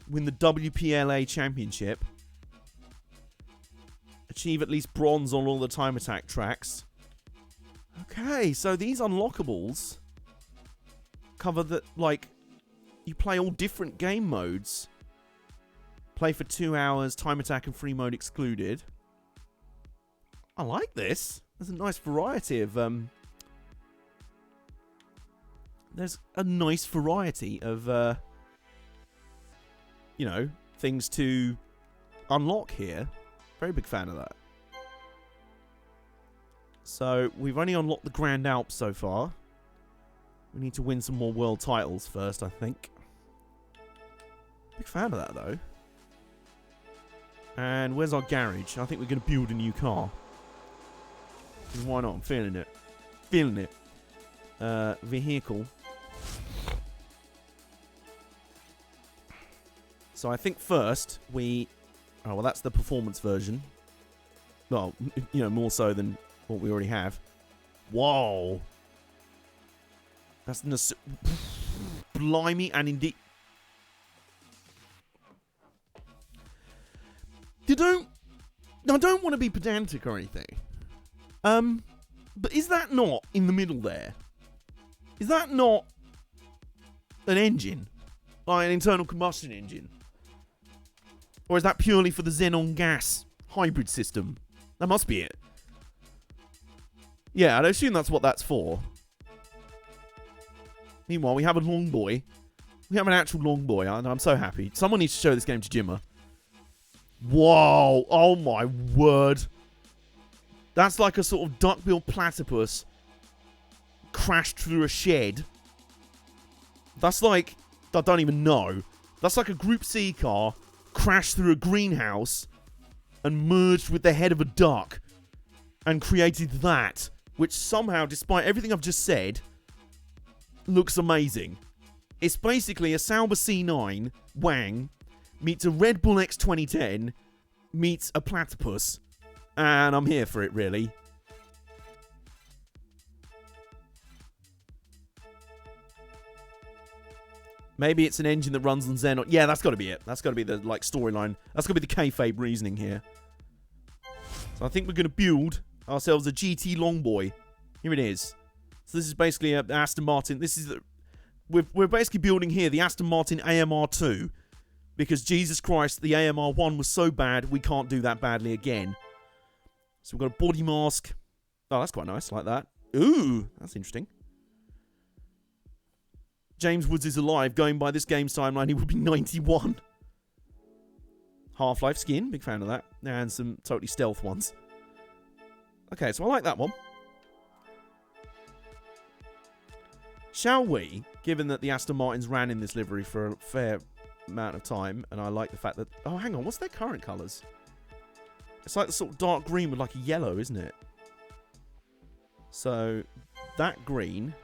win the WPLA Championship, achieve at least bronze on all the time attack tracks. Okay, so these unlockables cover that, like, you play all different game modes. Play for 2 hours, time attack and free mode excluded. I like this. There's a nice variety of, you know, things to unlock here. Very big fan of that. So, we've only unlocked the Grand Alps so far. We need to win some more world titles first, I think. Big fan of that, though. And where's our garage? I think we're going to build a new car. Why not? I'm feeling it. Feeling it. Vehicle. So I think first we... Oh, well, that's the performance version. Well, you know, more so than what we already have. Whoa. That's blimey, and indeed... I don't want to be pedantic or anything. But is that not in the middle there? Is that not an engine? Like an internal combustion engine? Or is that purely for the Xenon gas hybrid system? That must be it. Yeah, I'd assume that's what that's for. Meanwhile, we have a long boy. We have an actual long boy, and I'm so happy. Someone needs to show this game to Jimmer. Whoa! Oh my word. That's like a sort of duckbill platypus crashed through a shed. That's like... I don't even know. That's like a Group C car crashed through a greenhouse and merged with the head of a duck and created that, which somehow, despite everything I've just said, looks amazing. It's basically a Sauber C9 Wang meets a Red Bull X 2010 meets a platypus, and I'm here for it, really. Maybe it's an engine that runs on Xenon. Yeah, that's got to be it. That's got to be the like storyline. That's got to be the kayfabe reasoning here. So I think we're going to build ourselves a GT Longboy. Here it is. So this is basically an Aston Martin. This is we're basically building here the Aston Martin AMR2 because Jesus Christ, the AMR1 was so bad we can't do that badly again. So we've got a body mask. Oh, that's quite nice, like that. Ooh, that's interesting. James Woods is alive. Going by this game's timeline, he would be 91. Half-Life skin. Big fan of that. And some totally stealth ones. Okay, so I like that one. Shall we, given that the Aston Martins ran in this livery for a fair amount of time, and I like the fact that... Oh, hang on. What's their current colours? It's like the sort of dark green with like a yellow, isn't it? So, that green...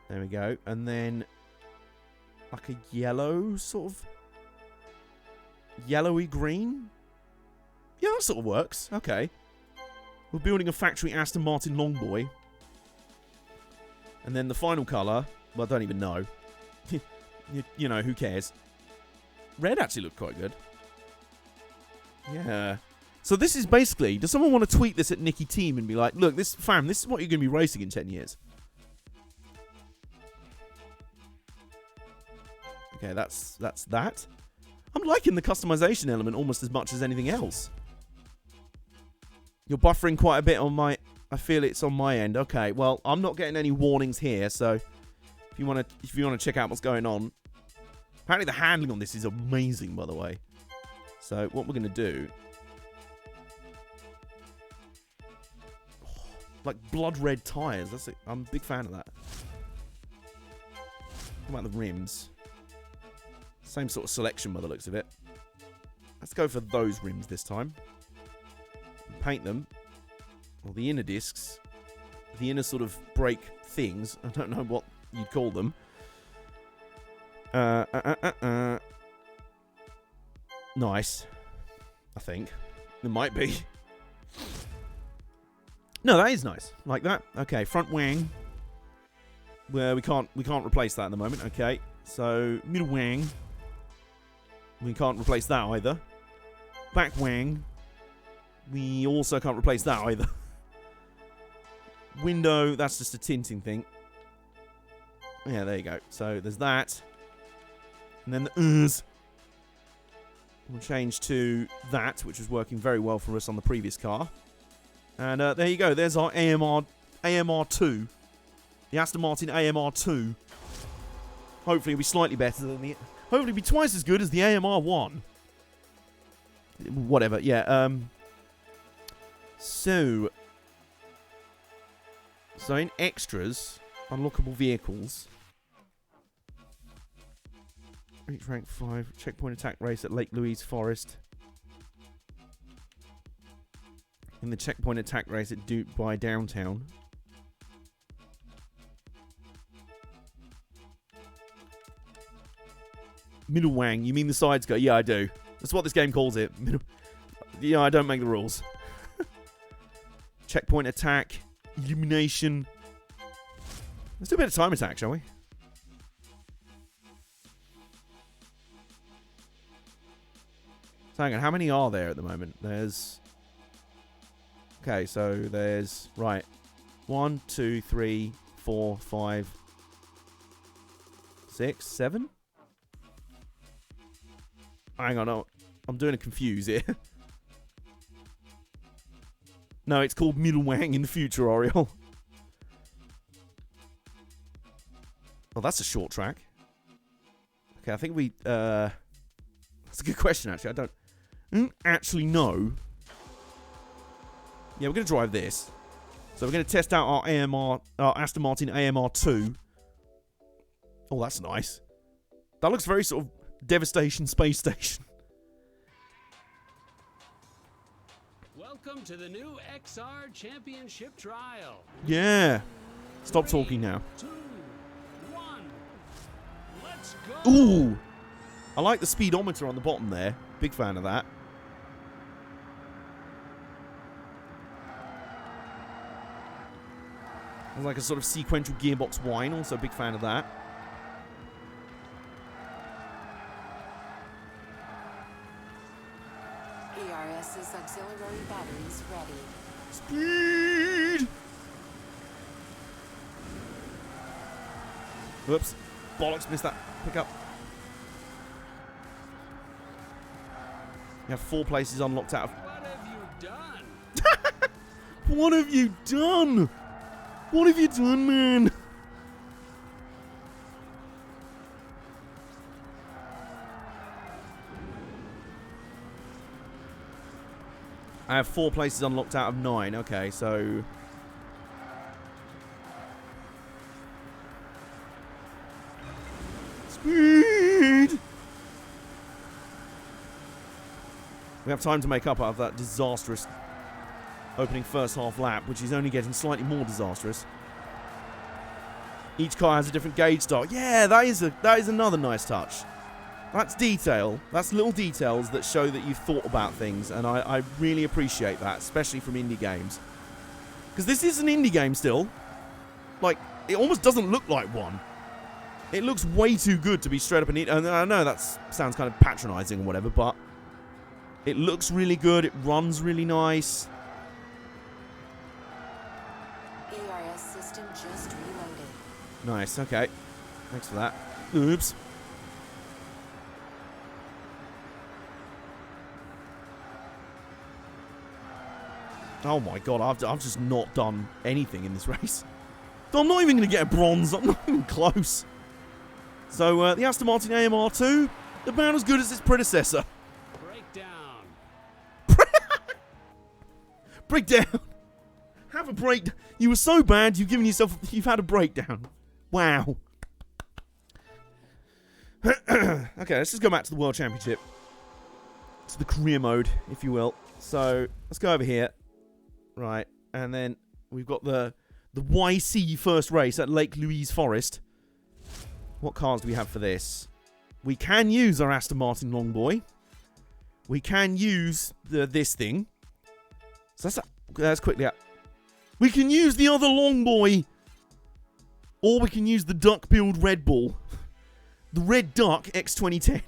There we go. And then like a yellow sort of yellowy green. Yeah, that sort of works. Okay. We're building a factory Aston Martin Longboy. And then the final colour, well, I don't even know. you know, who cares? Red actually looked quite good. Yeah. So this is basically, does someone want to tweet this at Nicky Team and be like, look, this is what you're going to be racing in 10 years. Okay, that's that. I'm liking the customization element almost as much as anything else. You're buffering quite a bit on my... I feel it's on my end. Okay, well, I'm not getting any warnings here, so if you want to check out what's going on. Apparently the handling on this is amazing, by the way. So what we're going to do... like blood red tyres. That's it. I'm a big fan of that. What about the rims? Same sort of selection by the looks of it. Let's go for those rims this time. Paint them. Well, the inner discs. The inner sort of brake things. I don't know what you'd call them. Nice. I think. It might be. No, that is nice. Like that. Okay, front wing. Where we can't replace that at the moment. Okay. So, middle wing. We can't replace that either. Back wing. We also can't replace that either. Window, that's just a tinting thing. Yeah, there you go. So there's that. And then the U's. We'll change to that, which was working very well for us on the previous car. And there you go. There's our AMR2. The Aston Martin AMR2. Hopefully it'll be slightly better than the... hopefully it'll be twice as good as the AMR1. Whatever, yeah. So in extras, unlockable vehicles. Reach rank 5. Checkpoint attack race at Lake Louise Forest. In the checkpoint attack race at Dubai Downtown. Middle wang, you mean the side skirt? Yeah, I do. That's what this game calls it. Yeah, I don't make the rules. Checkpoint attack. Illumination. Let's do a bit of time attack, shall we? So hang on, how many are there at the moment? There's... okay, so there's... right. 1, 2, 3, 4, 5, 6, 7? Hang on, no, I'm doing a confuse here. No, it's called Middle Wang in the future, Oriole. Oh, that's a short track. Okay, I think we... that's a good question, actually. I don't actually know. Yeah, we're going to drive this. So we're going to test out our Aston Martin AMR2. Oh, that's nice. That looks very sort of Devastation Space Station. Welcome to the new XR Championship Trial. Yeah. Stop talking now. 2, 1. Let's go. Ooh. I like the speedometer on the bottom there. Big fan of that. There's like a sort of sequential gearbox whine. Also a big fan of that. ERS's auxiliary batteries ready. Speed! Whoops. Bollocks, missed that. Pick up. You have 4 places unlocked out of... What have you done? What have you done? What have you done, man? I have 4 places unlocked out of 9. Okay, so... speed! We have time to make up out of that disastrous opening first half lap, which is only getting slightly more disastrous. Each car has a different gauge style. Yeah, that is another nice touch. That's detail. That's little details that show that you've thought about things, and I really appreciate that, especially from indie games. Because this is an indie game still. Like, it almost doesn't look like one. It looks way too good to be straight up an indie. And I know that sounds kind of patronizing or whatever, but it looks really good. It runs really nice. ERS system just reloaded. Nice, okay. Thanks for that. Oops. Oh my god, I've just not done anything in this race. I'm not even going to get a bronze. I'm not even close. So, the Aston Martin AMR2, about as good as its predecessor. Breakdown. Break down. Have a break. You were so bad, you've had a breakdown. Wow. Okay, let's just go back to the World Championship. To the career mode, if you will. So, let's go over here. Right, and then we've got the YC first race at Lake Louise Forest. What cars do we have for this? We can use our Aston Martin Longboy. We can use this thing. So that's quickly out. We can use the other Longboy. Or we can use the duck build Red Bull. The Red Duck X2010.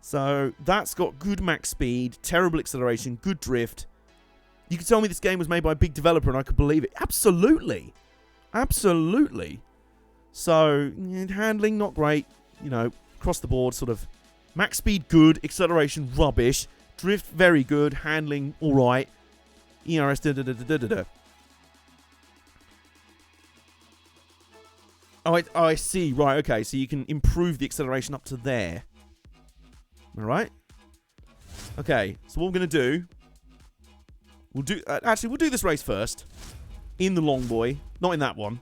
So that's got good max speed, terrible acceleration, good drift. You could tell me this game was made by a big developer and I could believe it. Absolutely. Absolutely. So, handling, not great. You know, across the board, sort of max speed, good. Acceleration, rubbish. Drift, very good. Handling, alright. ERS, da-da-da-da-da-da. Oh, I see. Right, okay. So you can improve the acceleration up to there. Alright? Okay, so what we're going to do... We'll do this race first. In the Longboy. Not in that one.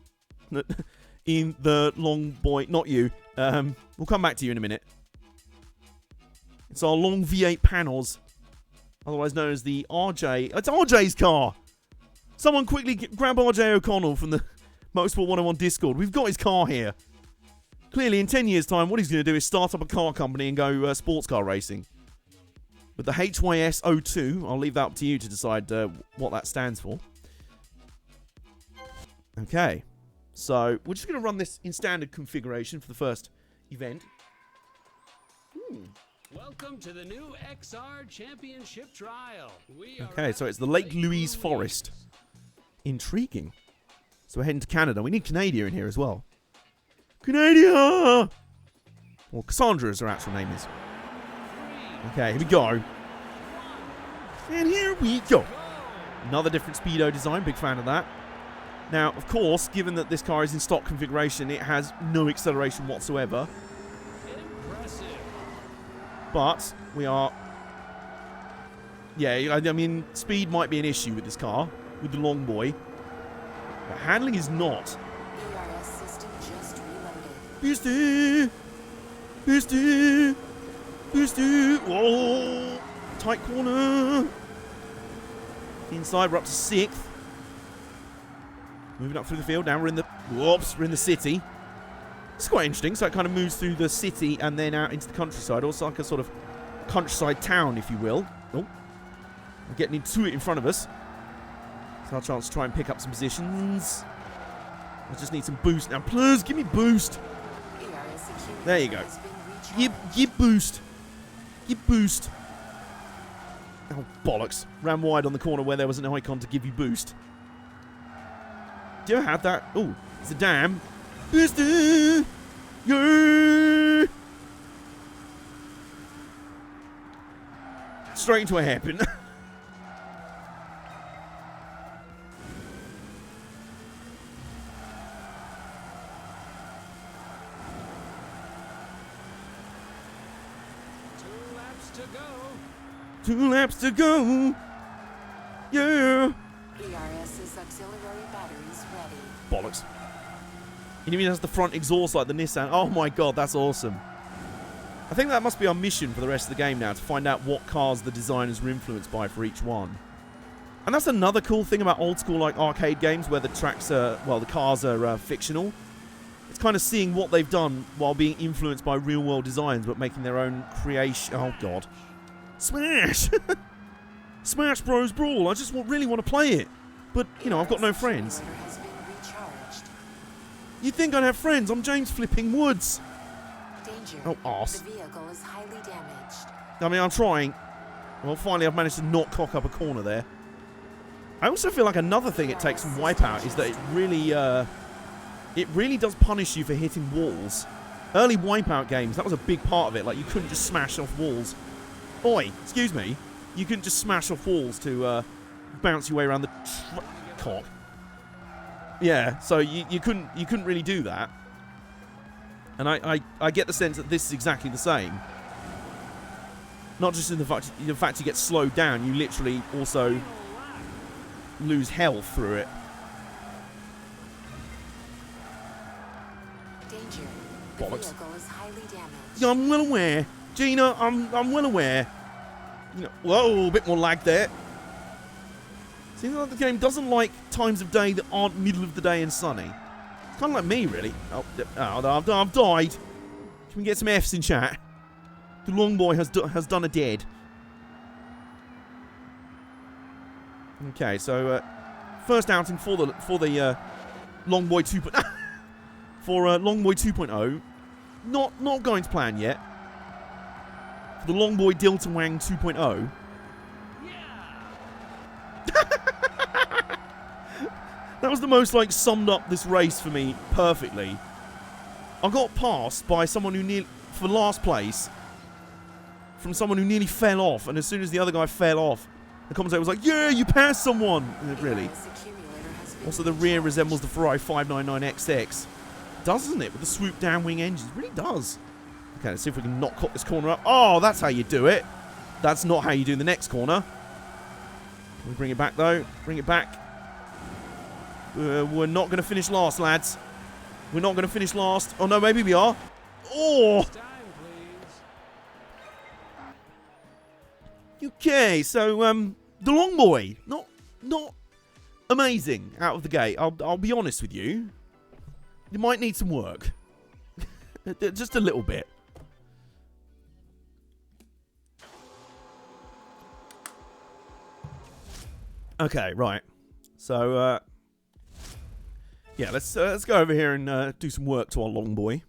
In the Longboy. Not you. We'll come back to you in a minute. It's our long V8 panels. Otherwise known as the RJ. It's RJ's car! Someone quickly grab RJ O'Connell from the Motorsport 101 Discord. We've got his car here. Clearly, in 10 years' time, what he's going to do is start up a car company and go sports car racing. With the HYS02, I'll leave that up to you to decide what that stands for. Okay. So, we're just going to run this in standard configuration for the first event. Welcome to the new XR Championship trial. Okay, so it's the Lake Louise Forest. Intriguing. So we're heading to Canada. We need Canada in here as well. Canada! Well, Cassandra as her actual name is. Okay, here we go. And here we go. Another different speedo design. Big fan of that. Now, of course, given that this car is in stock configuration, it has no acceleration whatsoever. Impressive. But we are... Yeah, I mean, speed might be an issue with this car, with the Longboy. But handling is not. ERS system just reloaded. Boosty! Boosty! Boosty! Whoa! Tight corner! Inside, we're up to 6th. Moving up through the field. Now we're in the... Whoops! We're in the city. It's quite interesting. So it kind of moves through the city and then out into the countryside. Also like a sort of countryside town, if you will. Oh. We're getting into it in front of us. It's our chance to try and pick up some positions. I just need some boost. Now, please, give me boost. There you go. Give boost. Give boost. Oh, bollocks. Ran wide on the corner where there was an icon to give you boost. Do you ever have that? Oh, it's a dam. Booster! Yeah! Straight into a hairpin. Two laps to go. Yeah. ERS's auxiliary batteries ready. Bollocks. It even has the front exhaust like the Nissan. Oh my god, that's awesome. I think that must be our mission for the rest of the game now, to find out what cars the designers were influenced by for each one. And that's another cool thing about old school like arcade games where the tracks are, well, the cars are fictional. It's kind of seeing what they've done while being influenced by real world designs but making their own creation. Oh god. Smash! Smash Bros Brawl. I just really want to play it. But, you know, I've got no friends. You'd think I'd have friends. I'm James Flipping Woods. Danger. Oh, arse. The vehicle is highly damaged. I mean, I'm trying. Well, finally, I've managed to not cock up a corner there. I also feel like another thing it takes from Wipeout is that it really does punish you for hitting walls. Early Wipeout games, that was a big part of it. Like, you couldn't just smash off walls. Oi, excuse me. You couldn't just smash off walls to bounce your way around the cock. Yeah, so you couldn't really do that. And I get the sense that this is exactly the same. Not just in the fact you get slowed down, you literally also lose health through it. Danger. The Bollocks. vehicle is highly damaged. Yeah, I'm well aware. Gina, I'm well aware. You know, whoa, a bit more lag there. Seems like the game doesn't like times of day that aren't middle of the day and sunny. It's kind of like me, really. Oh, I've died. Can we get some Fs in chat? The long boy has done a dead. Okay, so first outing for the long boy 2.0 for long boy 2.0. Not going to plan yet. For the long boy Dilton Wang 2.0. That was the most, like, summed up this race for me perfectly. I got passed by someone who for last place, from someone who nearly fell off, and as soon as the other guy fell off, the commentator was like, yeah, you passed someone! Really. Also, the rear resembles the Ferrari 599XX. Doesn't it? With the swoop down wing engines. It really does. Okay, let's see if we can not cut this corner up. Oh, that's how you do it. That's not how you do the next corner. Can we bring it back, though? Bring it back. We're not going to finish last, lads. We're not going to finish last. Oh, no, maybe we are. Oh! Okay, so, the long boy. Not amazing out of the gate. I'll be honest with you. You might need some work. Just a little bit. Okay, right. So, yeah, let's go over here and do some work to our long boy.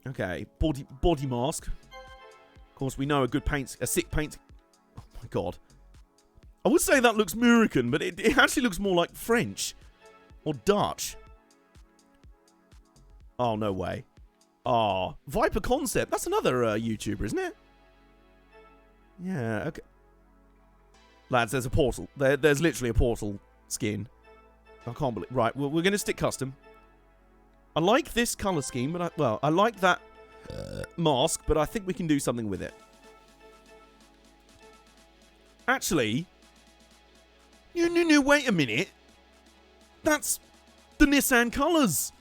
Okay, body mask. Of course, we know a sick paint. Oh my god, I would say that looks American, but it actually looks more like French or Dutch. Oh no way. Oh, Viper Concept. That's another YouTuber, isn't it? Yeah. Okay. Lads, there's a portal. There's literally a portal skin. I can't believe... Right, we're going to stick custom. I like this colour scheme, but I like that mask, but I think we can do something with it. Actually... No, wait a minute. That's the Nissan colours.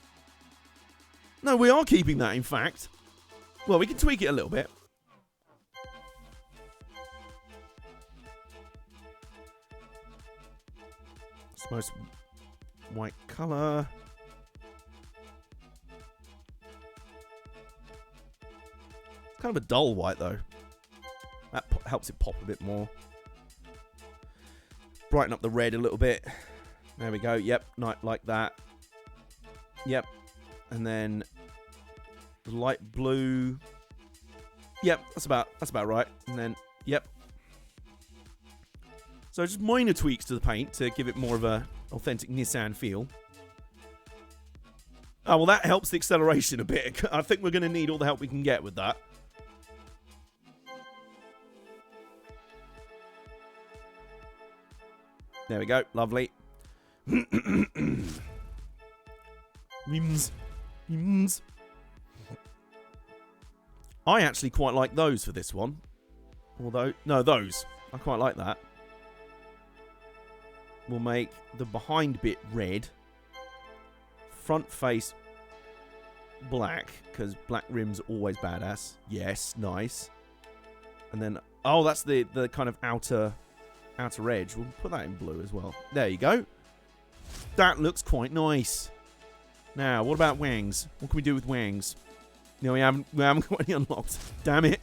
No, we are keeping that, in fact. Well, we can tweak it a little bit. Most white colour. It's kind of a dull white though. That helps it pop a bit more. Brighten up the red a little bit. There we go. Yep, like that. Yep, and then the light blue. Yep, that's about right. And then yep. So just minor tweaks to the paint to give it more of a authentic Nissan feel. Oh, well, that helps the acceleration a bit. I think we're going to need all the help we can get with that. There we go. Lovely. Rims. I actually quite like those for this one. Although, no, those. I quite like that. We'll make the behind bit red. Front face black, because black rims are always badass. Yes, nice. And then, oh, that's the kind of outer edge. We'll put that in blue as well. There you go. That looks quite nice. Now, what about wangs? What can we do with wangs? No, we haven't got any unlocked. Damn it.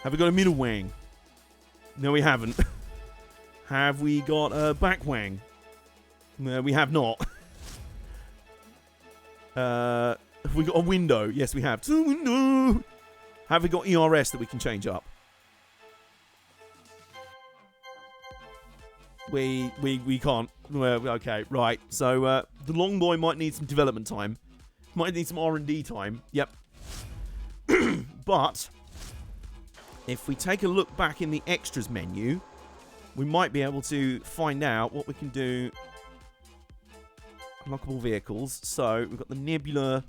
Have we got a middle wang? No, we haven't. Have we got a back wang? No, we have not. Have we got a window? Yes, we have. Window. Have we got ERS that we can change up? We can't. Well, okay, right. So the long boy might need some development time. Might need some R&D time. Yep. But if we take a look back in the extras menu, we might be able to find out what we can do. Unlockable vehicles. So we've got the Nebula.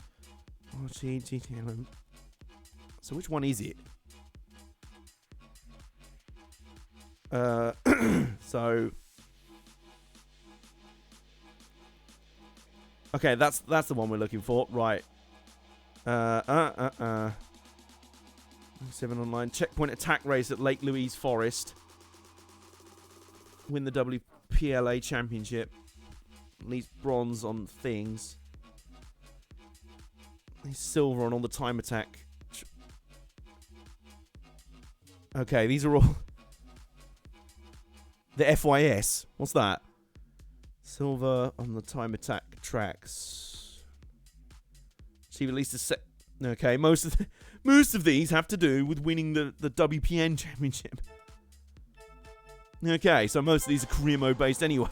So which one is it? So... Okay, that's the one we're looking for. Right. 7 online. Checkpoint attack race at Lake Louise Forest. Win the WPLA championship. At least bronze on things. He's silver on all the time attack. Okay, these are all... The FYS. What's that? Silver on the time attack tracks. Achieve at least a set. Okay, most of these have to do with winning the WPN championship. Okay, so most of these are career mode based anyway.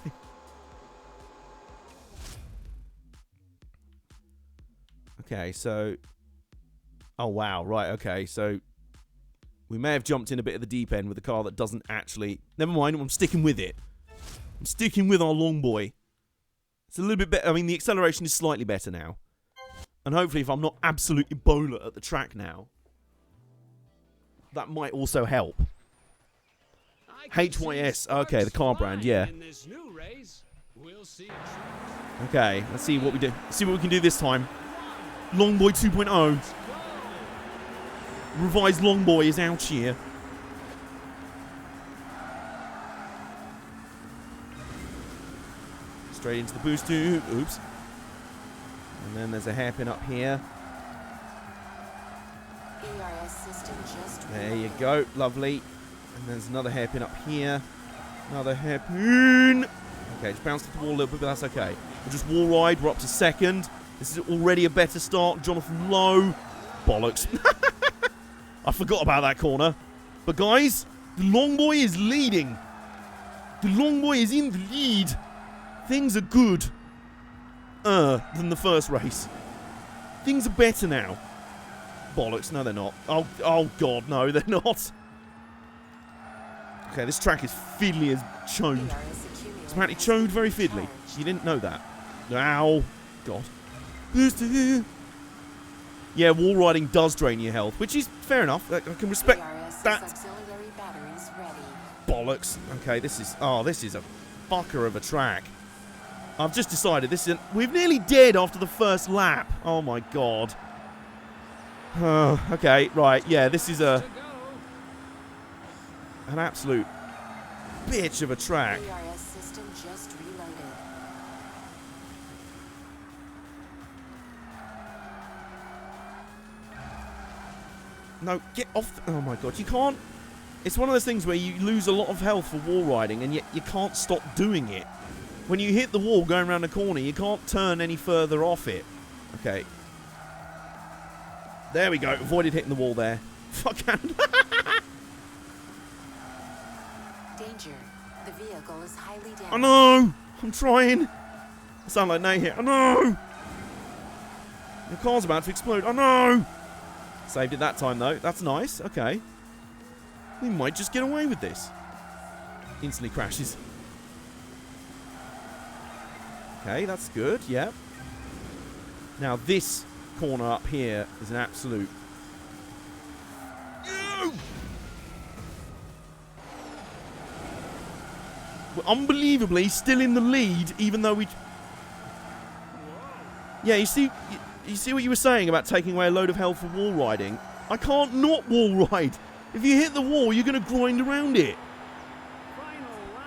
Okay, so... Oh, wow, right, okay, so... We may have jumped in a bit of the deep end with a car that doesn't actually... Never mind, I'm sticking with it. I'm sticking with our long boy. It's a little bit better. I mean, the acceleration is slightly better now. And hopefully, if I'm not absolutely Ebola at the track now, that might also help. HYS. Okay, the car brand, yeah. Okay, let's see what we do. Let's see what we can do this time. Longboy 2.0. Revised Longboy is out here. Straight into the boost tube. Oops. And then there's a hairpin up here. ERS system just There you go. Lovely. And there's another hairpin up here. Another hairpin. Okay, just bounced off the wall a little bit, but that's okay. We'll just wall ride. We're up to second. This is already a better start. Jonathan Lowe. Bollocks. I forgot about that corner. But guys, the Longboy is leading. The Longboy is in the lead. Things are good. Than the first race. Things are better now. Bollocks. No, they're not. Oh God, no, they're not. Okay, this track is fiddly as chode. It's apparently chode very fiddly. You didn't know that. Ow. God. Yeah, wall riding does drain your health, which is fair enough. I can respect that. Bollocks. Okay, this is a fucker of a track. I've just decided we're nearly dead after the first lap. Oh my God. Okay, right, yeah, this is an absolute bitch of a track. No, get off. Oh my God, you can't. It's one of those things where you lose a lot of health for wall riding, and yet you can't stop doing it. When you hit the wall going around the corner, you can't turn any further off it. Okay. There we go. Avoided hitting the wall there. Fuck. Danger. The vehicle is highly damaged. Oh no! I'm trying. I sound like Nate here. Oh no! Your car's about to explode. Oh no! Saved it that time though. That's nice. Okay. We might just get away with this. Instantly crashes. Okay, that's good. Yep. Now this corner up here is an absolute... We're unbelievably still in the lead, even though we... Yeah, you see what you were saying about taking away a load of health for wall riding? I can't not wall ride. If you hit the wall, you're going to grind around it.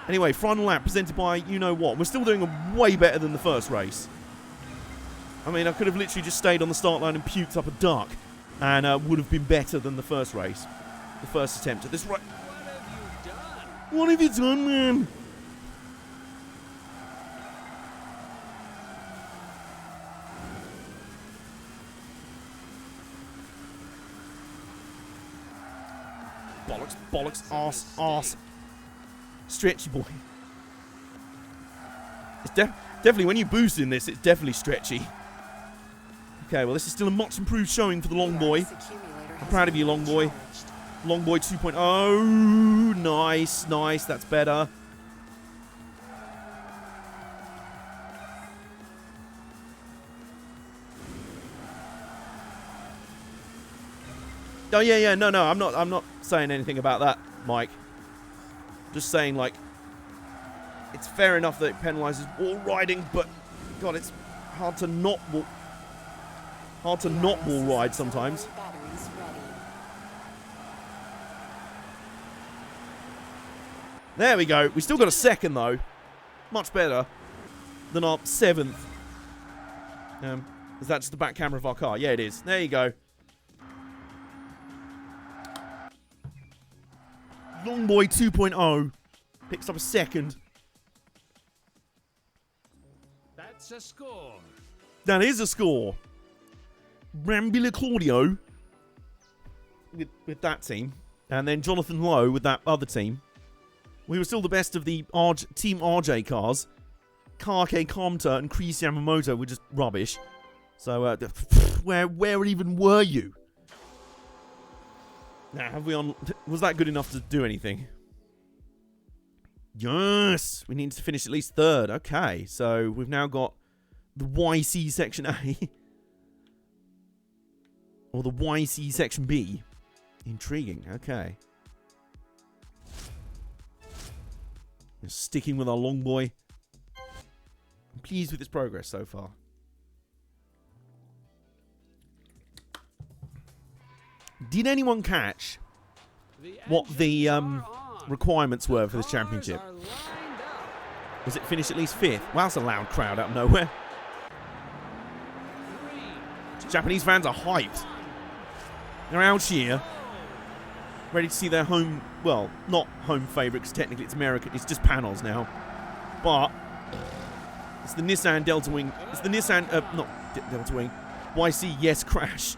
Anyway, final lap presented by you-know-what. We're still doing way better than the first race. I mean, I could have literally just stayed on the start line and puked up a duck, and would have been better than the first race. The first attempt at this race. What have you done, man? Bollocks, bollocks, arse. Stretchy boy. It's definitely, when you boost in this, it's definitely stretchy. Okay, well, this is still a much improved showing for the long boy. I'm proud of you, long boy. Long boy 2.0. Nice, nice. That's better. Oh yeah, no, I'm not saying anything about that, Mike. Just saying, like, it's fair enough that it penalises wall riding, but God, it's hard to not wall ride sometimes. There we go. We still got a second though. Much better than our 7th. Is that just the back camera of our car? Yeah, it is. There you go. Longboy 2.0 picks up a second. That's a score. That is a score. Brambilla Claudio with that team, and then Jonathan Lowe with that other team. We were still the best of the Team RJ cars. Kake Komta and Chris Yamamoto were just rubbish. So, where even were you? Now, was that good enough to do anything? Yes! We need to finish at least 3rd. Okay, so we've now got the YC Section A. Or the YC Section B. Intriguing, okay. Sticking with our long boy. I'm pleased with its progress so far. Did anyone catch what the requirements were for this championship? Was it finish at least 5th? Wow, that's a loud crowd out of nowhere. Japanese fans are hyped. They're out here, ready to see their home, well, not home favourite, because technically it's American, it's just panels now. But it's the Nissan Delta Wing, it's the Nissan, not Delta Wing, YC Yes Crash.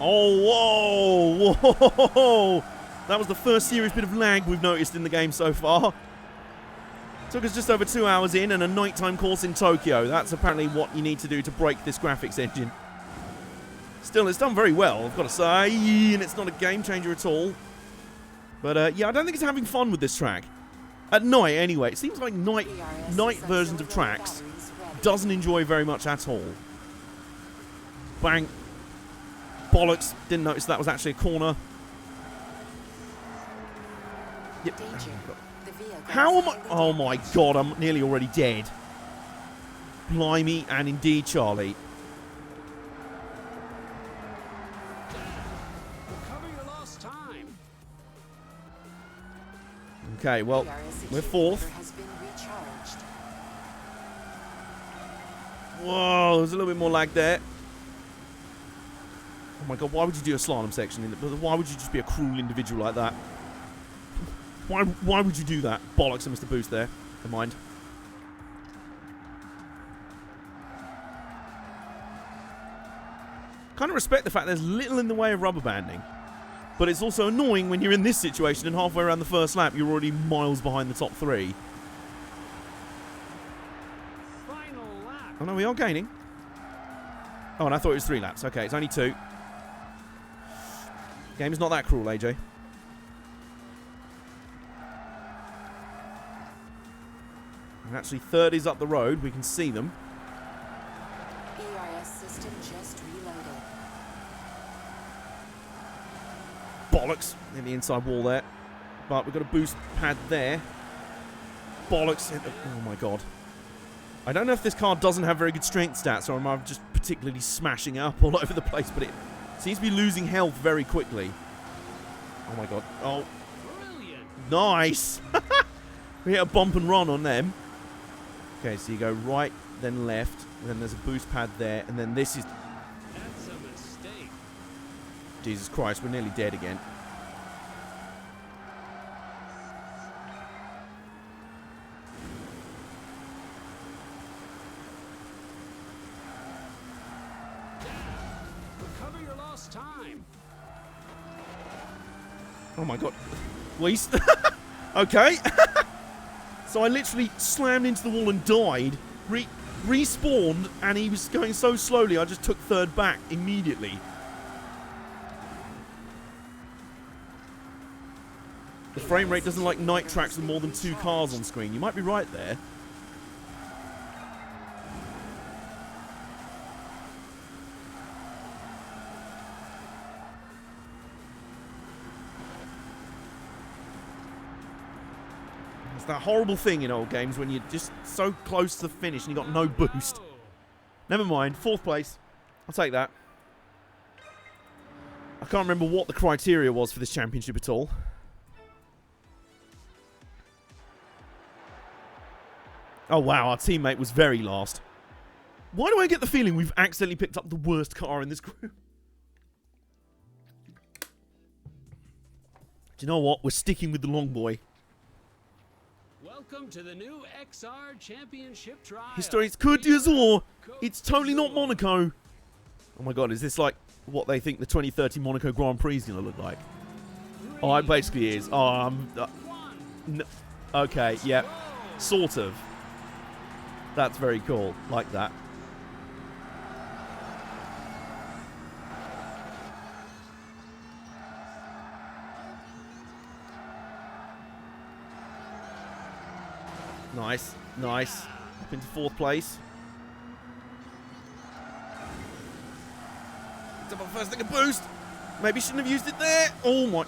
Oh, whoa! That was the first serious bit of lag we've noticed in the game so far. Took us just over 2 hours in and a nighttime course in Tokyo. That's apparently what you need to do to break this graphics engine. Still, it's done very well, I've got to say, and it's not a game changer at all. But yeah, I don't think it's having fun with this track. At night, anyway. It seems like night versions of tracks doesn't enjoy very much at all. Bang. Bollocks. Didn't notice that was actually a corner. Yep. How am I? Oh my god, I'm nearly already dead. Blimey, and indeed, Charlie. Recover your lost time. Okay, well, we're 4th. Whoa, there's a little bit more lag there. Oh my god, why would you do a slalom section? Why would you just be a cruel individual like that? Why would you do that? Bollocks, I missed a boost there. Never mind. Kind of respect the fact there's little in the way of rubber banding. But it's also annoying when you're in this situation and halfway around the first lap you're already miles behind the top 3. Final lap. Oh no, we are gaining. Oh, and I thought it was 3 laps. Okay, it's only 2. Game's not that cruel, AJ. And actually, 3rd is up the road. We can see them. ERS system just reloaded. Bollocks. In the inside wall there. But we've got a boost pad there. Bollocks. Oh my god. I don't know if this car doesn't have very good strength stats or am I just particularly smashing it up all over the place, but it seems to be losing health very quickly. Oh my god. Oh. Brilliant. Nice. We hit a bump and run on them. Okay, so you go right, then left, then there's a boost pad there, and then this is... That's a mistake. Jesus Christ, we're nearly dead again. Recover your lost time. Oh my god. Waste. Okay. So I literally slammed into the wall and died, respawned, and he was going so slowly I just took 3rd back immediately. The frame rate doesn't like night tracks with more than 2 cars on screen. You might be right there. It's that horrible thing in old games when you're just so close to the finish and you got no boost. Never mind, 4th place. I'll take that. I can't remember what the criteria was for this championship at all. Oh wow, our teammate was very last. Why do I get the feeling we've accidentally picked up the worst car in this group? Do you know what? We're sticking with the long boy. Welcome to the new XR Championship trial. History, it's Côte d'Azur. It's totally not Monaco. Oh my god, is this like what they think the 2030 Monaco Grand Prix is going to look like? Oh, it basically is. Oh, okay, yeah. Sort of. That's very cool. Like that. Nice. Nice. Up into 4th place. Picked up our first thing, a boost. Maybe shouldn't have used it there. Oh my.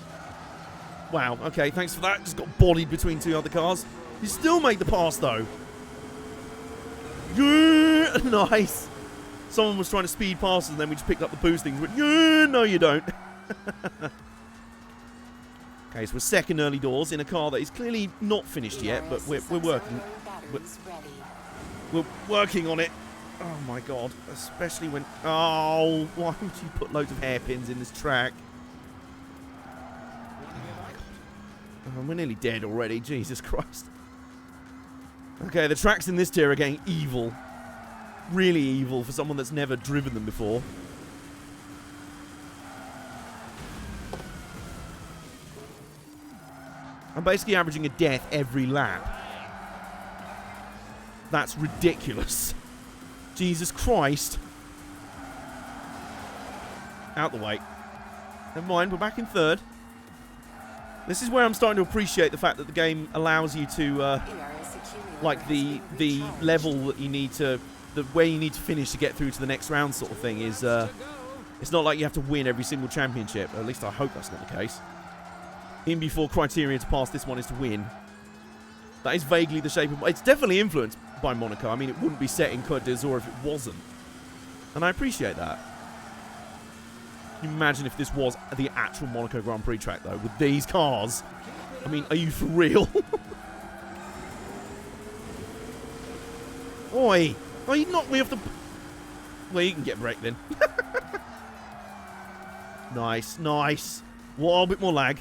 Wow. Okay, thanks for that. Just got bodied between 2 other cars. You still made the pass, though. Yeah, nice. Someone was trying to speed past us and then we just picked up the boost things. Went, yeah, no you don't. Okay, so we're 2nd early doors in a car that is clearly not finished yet, but we're working. We're working on it. Oh my god. Especially when... Oh, why would you put loads of hairpins in this track? Oh, we're nearly dead already. Jesus Christ. Okay, the tracks in this tier are getting evil. Really evil for someone that's never driven them before. I'm basically averaging a death every lap. That's ridiculous. Jesus Christ. Out the way. Never mind, we're back in 3rd. This is where I'm starting to appreciate the fact that the game allows you to... like the level that you need to, where you need to finish to get through to the next round sort of thing is, it's not like you have to win every single championship. At least I hope that's not the case. Even before criteria to pass this one is to win. That is vaguely the shape of... It's definitely influenced by Monaco. I mean, it wouldn't be set in Côte d'Azur if it wasn't. And I appreciate that. Can you imagine if this was the actual Monaco Grand Prix track, though, with these cars? I mean, are you for real? Oi! Oh, you knocked me off the... Well, you can get wrecked then. Nice, nice. Well, a bit more lag.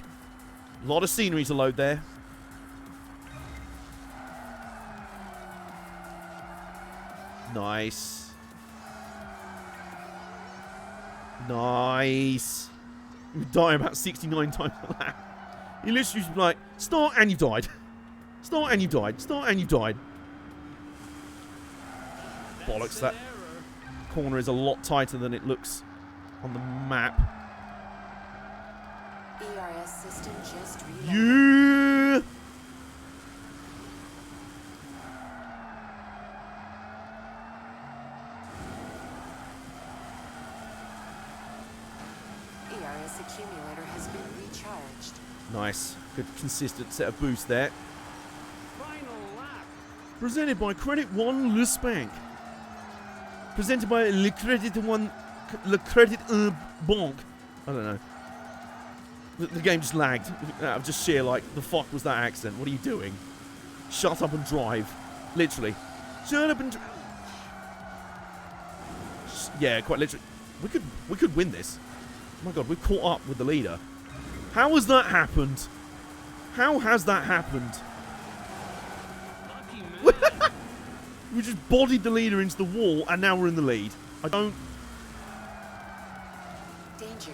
A lot of scenery to load there. Nice. Nice. You die about 69 times a lap. You literally should be like, start and you died. Start and you died. Start and you died. Bollocks, that corner is a lot tighter than it looks on the map. ERS system just Yeah! ERS accumulator has been recharged. Nice. Good consistent set of boosts there. Final lap. Presented by Credit One Le Spank. Presented by Le Credit Banque. I don't know. The game just lagged. Out of just sheer, like, the fuck was that accent? What are you doing? Shut up and drive. Literally. Shut up and... Yeah, quite literally. We could win this. Oh my god, we've caught up with the leader. How has that happened? How has that happened? Lucky man. We just bodied the leader into the wall, and now we're in the lead. I don't Danger.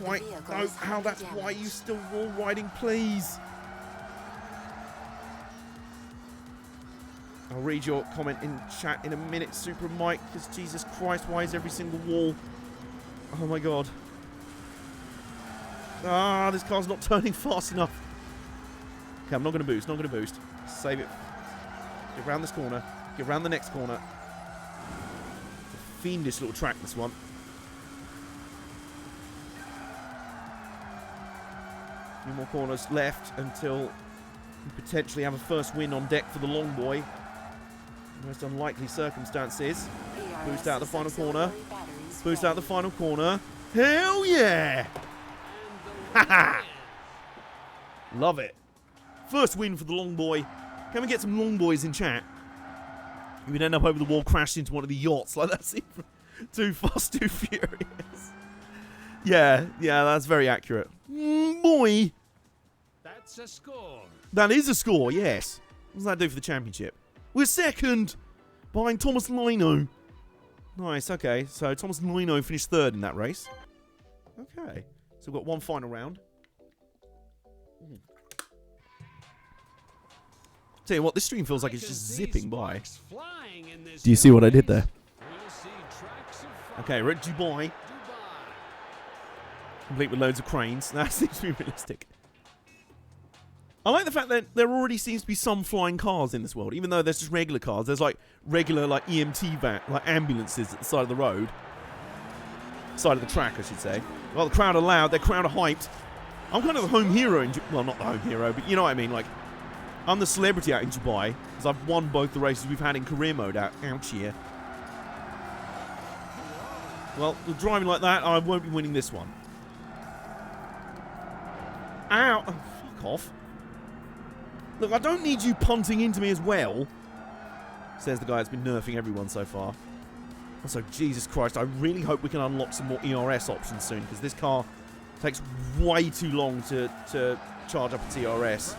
quite know how that's why you still wall riding, please. I'll read your comment in chat in a minute, Super Mike, because Jesus Christ, why is every single wall... Oh my god. Ah, this car's not turning fast enough. Okay, I'm not going to boost. Not going to boost. Save it. Get around this corner. Get around the next corner. It's a fiendish little track, this one. A few more corners left until we potentially have a first win on deck for the long boy. Most unlikely circumstances. Boost out the final corner. Boost out the final corner. Hell yeah! Haha! Love it. First win for the long boy. Can we get some long boys in chat? You would end up over the wall, crashed into one of the yachts like that scene from Too Fast, Too Furious. Yeah, that's very accurate. Boy. That's a score. That is a score, yes. What does that do for the championship? We're second behind Thomas Lino. Nice, okay. So Thomas Lino finished third in that race. Okay. So we've got one final round. Tell you what, this stream feels like it's just zipping by. Do you see what I did there? Okay, we're at Dubai. Complete with loads of cranes. That seems to be realistic. I like the fact that there already seems to be some flying cars in this world, even though there's just regular cars. There's like regular like EMT van, like ambulances at the side of the road. Side of the track, I should say. Well, the crowd are loud. Their crowd are hyped. I'm kind of the home hero in well, not the home hero, but you know what I mean. Like, I'm the celebrity out in Dubai because I've won both the races we've had in career mode out here. Well, with driving like that, I won't be winning this one. Ow! Oh, fuck off. Look, I don't need you punting into me as well, says the guy that's been nerfing everyone so far. Also, Jesus Christ, I really hope we can unlock some more ERS options soon, because this car takes way too long to charge up a TRS.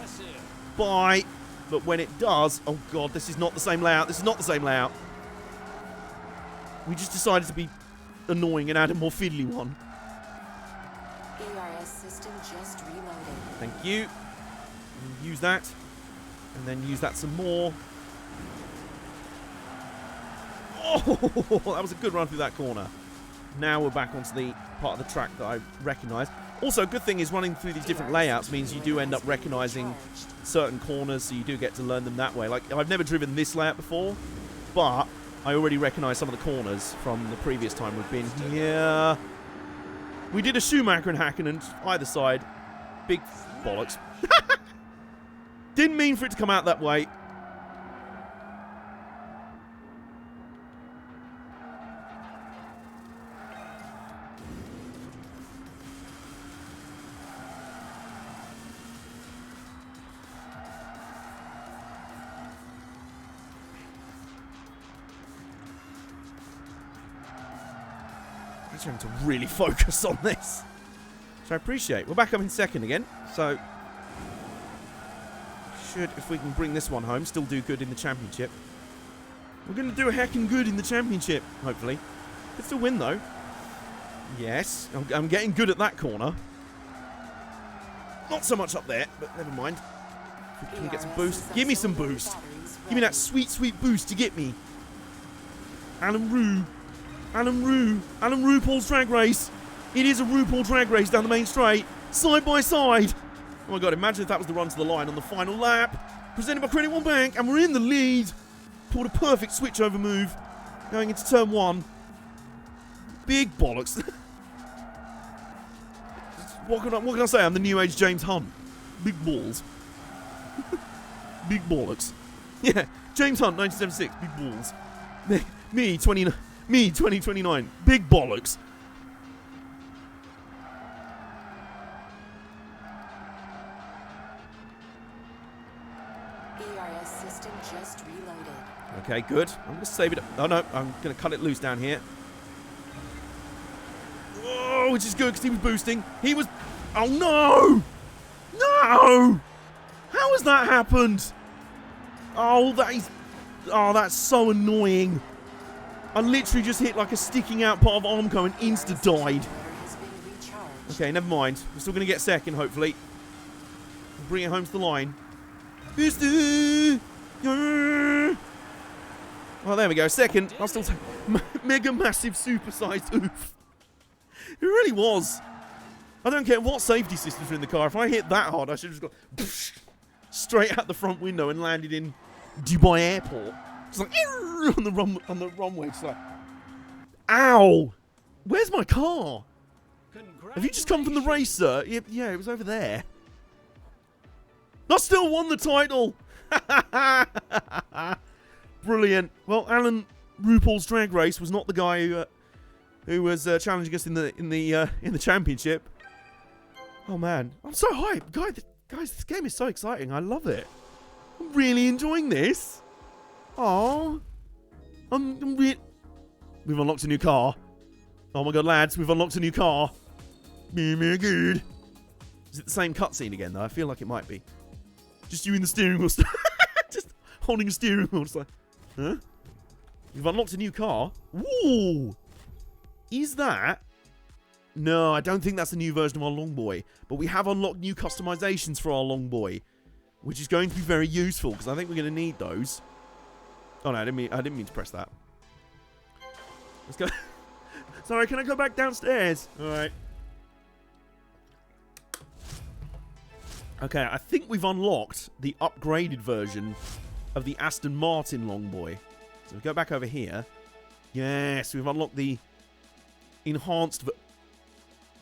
Bye! But when it does, oh god, this is not the same layout. This is not the same layout. We just decided to be annoying and add a more fiddly one. ERS system just reloaded. Thank you. Use that. And then use that some more. Oh, that was a good run through that corner. Now we're back onto the part of the track that I recognise. Also, a good thing is running through these different layouts means you do end up recognising certain corners, so you do get to learn them that way. Like, I've never driven this layout before, but I already recognise some of the corners from the previous time we've been here. We did a Schumacher and Hakkinen either side. Big bollocks. Didn't mean for it to come out that way. I'm trying to really focus on this, which I appreciate. We're back up in second again, so should, if we can bring this one home, still do good in the championship. We're going to do a heckin' good in the championship, hopefully. Could still win, though. Yes, I'm getting good at that corner. Not so much up there, but never mind. If we can get some boost. Give me some boost. Give me that sweet, sweet boost to get me. Alan Rue. RuPaul's Drag Race. It is a RuPaul Drag Race down the main straight. Side by side. Oh my god, imagine if that was the run to the line on the final lap. Presented by Credit One Bank, and we're in the lead. Pulled a perfect switchover move. Going into turn one. Big bollocks. What can I say? I'm the new age James Hunt. Big balls. Big bollocks. Yeah, James Hunt, 1976. Big balls. Me, 2029. Big bollocks. ERS system just reloaded. Okay, good. I'm going to save it. Oh no, I'm going to cut it loose down here. Oh, which is good because he was boosting. He was... Oh no! No! How has that happened? Oh, that is... Oh, that's so annoying. I literally just hit like a sticking out part of Armco and insta-died. Okay, never mind. We're still going to get second, hopefully. We'll bring it home to the line. Booster! Yeah. Well, there we go. Second. I'll still take mega massive supersized oof. It really was. I don't care what safety systems are in the car. If I hit that hard, I should have just gone... straight out the front window and landed in Dubai Airport. Just like on the runway. Just like, ow! Where's my car? Have you just come from the racer? Yeah, it was over there. I still won the title. Brilliant. Well, Alan RuPaul's Drag Race was not the guy who was challenging us in the championship. Oh man, I'm so hyped, guys! This game is so exciting. I love it. I'm really enjoying this. Oh, we've unlocked a new car. Oh my god, lads, we've unlocked a new car. Me good. Is it the same cutscene again though? I feel like it might be. Just you in the steering wheel, just holding a steering wheel. Just like, huh? You've unlocked a new car. Ooh, is that? No, I don't think that's a new version of our Long Boy. But we have unlocked new customizations for our Long Boy, which is going to be very useful because I think we're going to need those. Oh no, I didn't mean to press that. Let's go. Sorry, can I go back downstairs? All right. Okay, I think we've unlocked the upgraded version of the Aston Martin Long Boy. So we go back over here. Yes, we've unlocked the enhanced.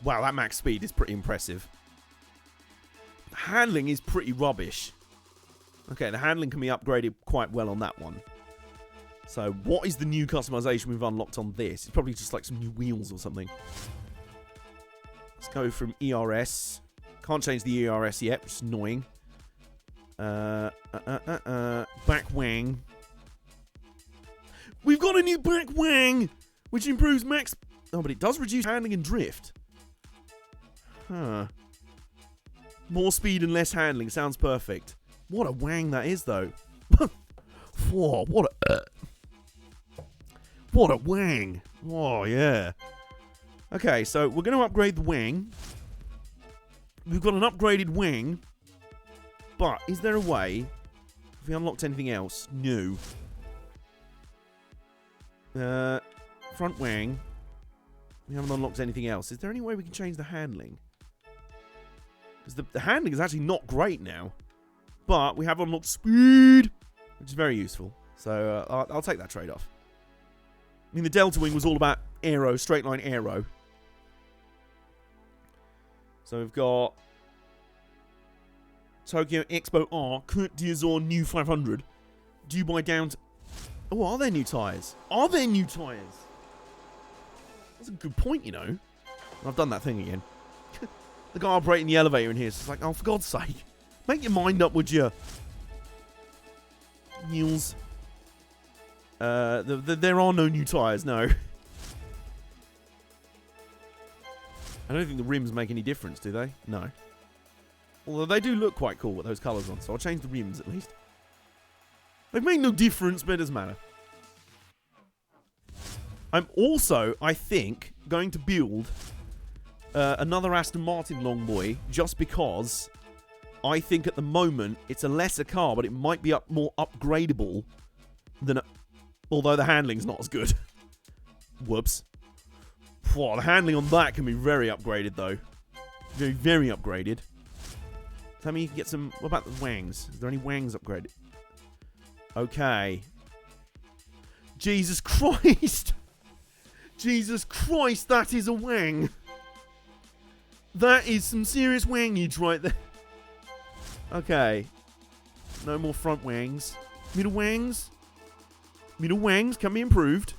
Wow, that max speed is pretty impressive. The handling is pretty rubbish. Okay, the handling can be upgraded quite well on that one. So, what is the new customization we've unlocked on this? It's probably just like some new wheels or something. Let's go from ERS. Can't change the ERS yet, which is annoying. Back wing. We've got a new back wing, which improves max. Oh, but it does reduce handling and drift. Huh. More speed and less handling. Sounds perfect. What a wang that is, though. Whoa, what a wang. Oh, yeah. Okay, so we're going to upgrade the wing. We've got an upgraded wing. But is there a way? Have we unlocked anything else? No. Front wing. We haven't unlocked anything else. Is there any way we can change the handling? Because the handling is actually not great now. But we have unlocked speed, which is very useful. So I'll take that trade-off. I mean, the Delta Wing was all about aero, straight line aero. So we've got Tokyo Expo R, Côte d'Azur New 500. Dubai down to... Oh, are there new tyres? Are there new tyres? That's a good point, you know. I've done that thing again. The guy operating the elevator in here is just like, oh, for God's sake. Make your mind up, would you? Mules. There are no new tyres, no. I don't think the rims make any difference, do they? No. Although they do look quite cool with those colours on, so I'll change the rims at least. They make no difference, but it doesn't matter. I'm also, I think, going to build another Aston Martin Long Boy just because I think at the moment it's a lesser car, but it might be more upgradable than... although the handling's not as good. Whoops. Whoa, the handling on that can be very upgraded, though. Very, very upgraded. Tell me you can get some... What about the wangs? Is there any wangs upgraded? Okay. Jesus Christ! Jesus Christ, that is a wang! That is some serious wangage right there. Okay. No more front wangs. Middle wangs? Middle wangs can be improved.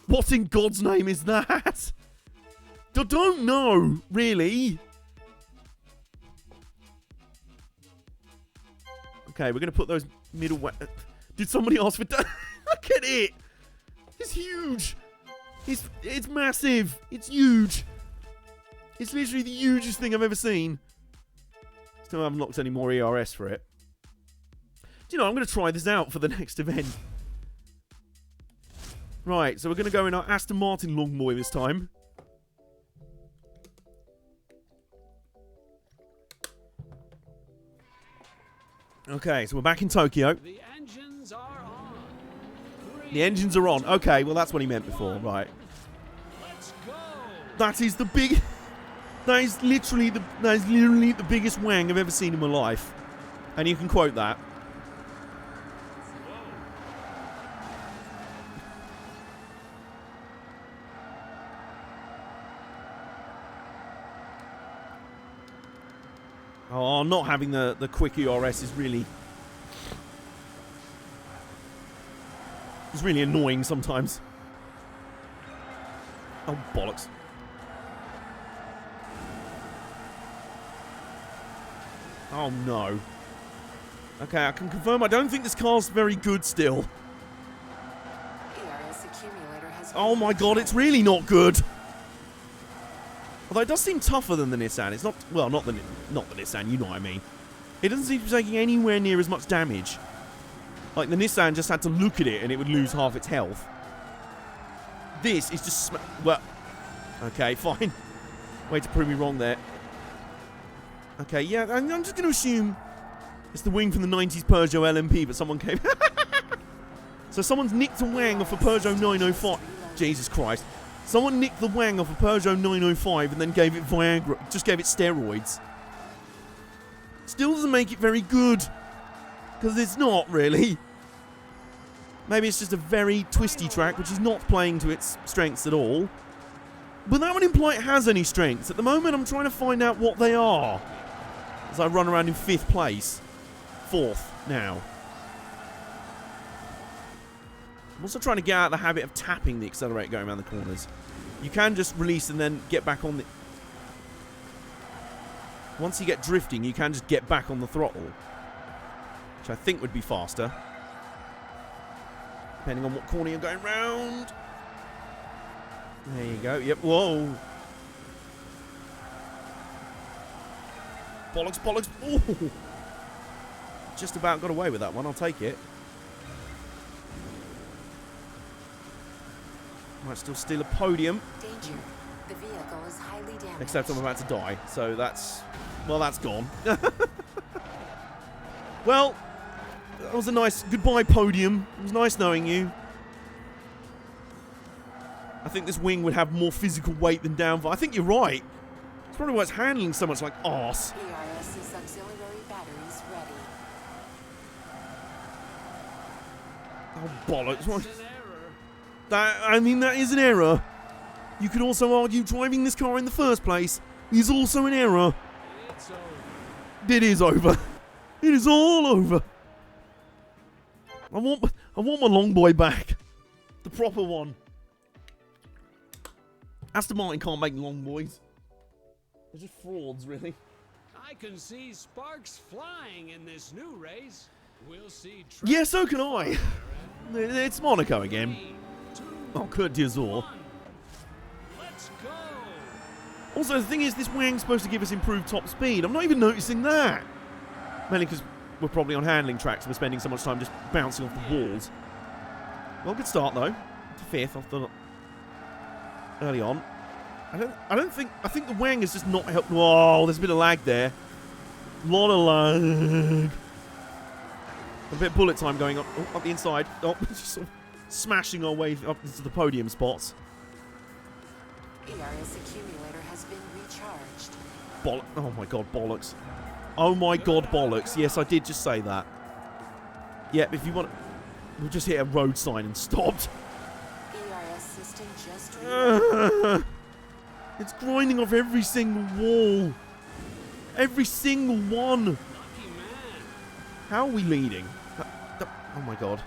What in God's name is that? I don't know, really. Okay, we're going to put those middle wangs... Did somebody ask for... Look at it! It's huge! It's massive! It's huge! It's literally the hugest thing I've ever seen. Still haven't unlocked any more ERS for it. Do you know, I'm going to try this out for the next event. Right, so we're going to go in our Aston Martin Long Boy this time. Okay, so we're back in Tokyo. The engines are on. The engines are on. Okay, well that's what he meant before, right. Let's go. That is the literally the biggest wang I've ever seen in my life. And you can quote that. Oh, not having the quick ERS is really... It's really annoying sometimes. Oh, bollocks. Oh, no. Okay, I can confirm I don't think this car's very good still. Oh my god, it's really not good. Although it does seem tougher than the Nissan. It's not... Well, not the Nissan, you know what I mean. It doesn't seem to be taking anywhere near as much damage. Like, the Nissan just had to look at it and it would lose half its health. This is just... Well... Okay, fine. Way to prove me wrong there. Okay, yeah, I'm just going to assume it's the wing from the 90s Peugeot LMP, but someone came... So someone's nicked a wang off a Peugeot 905. Jesus Christ. Someone nicked the wang off a Peugeot 905 and then gave it Viagra, just gave it steroids. Still doesn't make it very good. Because it's not, really. Maybe it's just a very twisty track, which is not playing to its strengths at all. But that would imply it has any strengths. At the moment, I'm trying to find out what they are. As I run around in 5th place. 4th, now. I'm also trying to get out of the habit of tapping the accelerator going around the corners. You can just release and then get back on the... Once you get drifting, you can just get back on the throttle. Which I think would be faster. Depending on what corner you're going round. There you go. Yep. Whoa. Bollocks, bollocks. Ooh. Just about got away with that one. I'll take it. Might still steal a podium. Danger. The vehicle is highly damaged. Except I'm about to die. So that's... Well, that's gone. Well, that was a nice goodbye podium. It was nice knowing you. I think this wing would have more physical weight than downforce. I think you're right. It's probably why it's handling so much like arse. ERS's auxiliary batteries ready. Oh, bollocks. I mean, that is an error. You could also argue driving this car in the first place is also an error. It's over. It is over. It is all over. I want my long boy back. The proper one. Aston Martin can't make long boys. They're just frauds, really. I can see sparks flying in this new race. We'll see. Yeah, so can I. It's Monaco again. 3, 2, Oh, Kurt d'Azur. 1. Let's go. Also, the thing is, this wang's supposed to give us improved top speed. I'm not even noticing that. Mainly because we're probably on handling tracks and we're spending so much time just bouncing off the walls. Well, good start, though. To 5th off the... Early on. I think the wang has just not helped. Whoa, there's a bit of lag there. A lot of lag. A bit of bullet time going on. Oh, up the inside. Oh, just sort of smashing our way up into the podium spots. ERS accumulator has been recharged. Oh my god, bollocks. Oh my god, bollocks. Yes, I did just say that. Yep, if you want... We'll just hit a road sign and stopped. ERS system just It's grinding off every single wall. Every single one. Lucky man. How are we leading? Oh my god.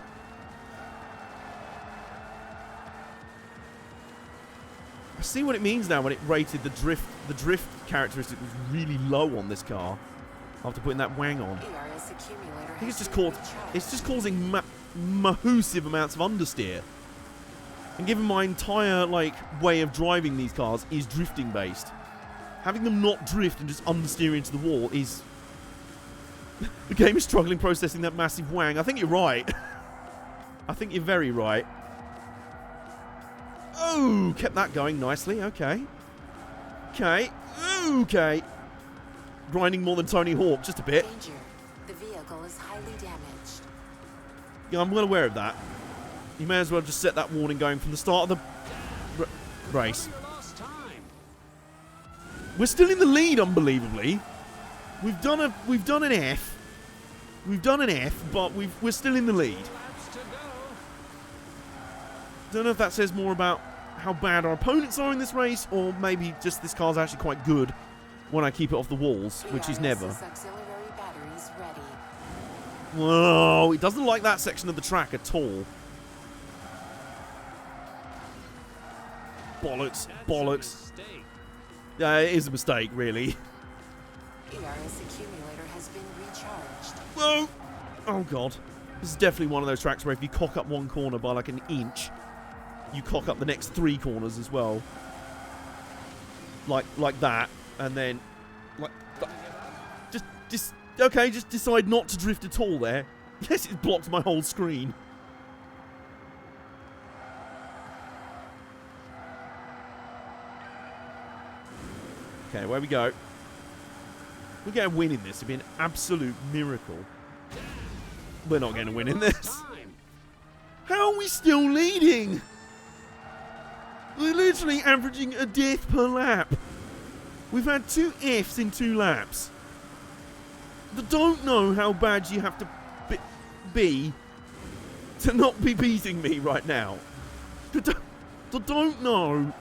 I see what it means now when it rated the drift characteristic was really low on this car after putting that wang on. ERS accumulator I think has it's just causing massive amounts of understeer. And given my entire way of driving these cars is drifting based, having them not drift and just understeer into the wall is... The game is struggling processing that massive wang. I think you're right. I think you're very right. Oh, kept that going nicely. Okay. Okay. Okay. Grinding more than Tony Hawk, just a bit. Danger. The vehicle is highly damaged. Yeah, I'm well aware of that. You may as well just set that warning going from the start of the race. You lost time. We're still in the lead, unbelievably. We've done an F. We've done an F, but we're still in the lead. Laps to go. Don't know if that says more about how bad our opponents are in this race, or maybe just this car's actually quite good when I keep it off the walls, which is never. Auxiliary batteries ready. Whoa, it doesn't like that section of the track at all. Bollocks, That's bollocks. a mistake. Yeah, it is a mistake, really. ERS accumulator has been recharged. Whoa! Oh, God. This is definitely one of those tracks where if you cock up one corner by like an inch, you cock up the next 3 corners as well. Like that. And then, like, just okay, just decide not to drift at all there. Yes, it blocked my whole screen. Okay, where we go. We get a win in this. It'd be an absolute miracle. We're not going to win in this. Time. How are we still leading? We're literally averaging a death per lap. We've had 2 Fs in 2 laps. I don't know how bad you have to be to not be beating me right now. I don't know.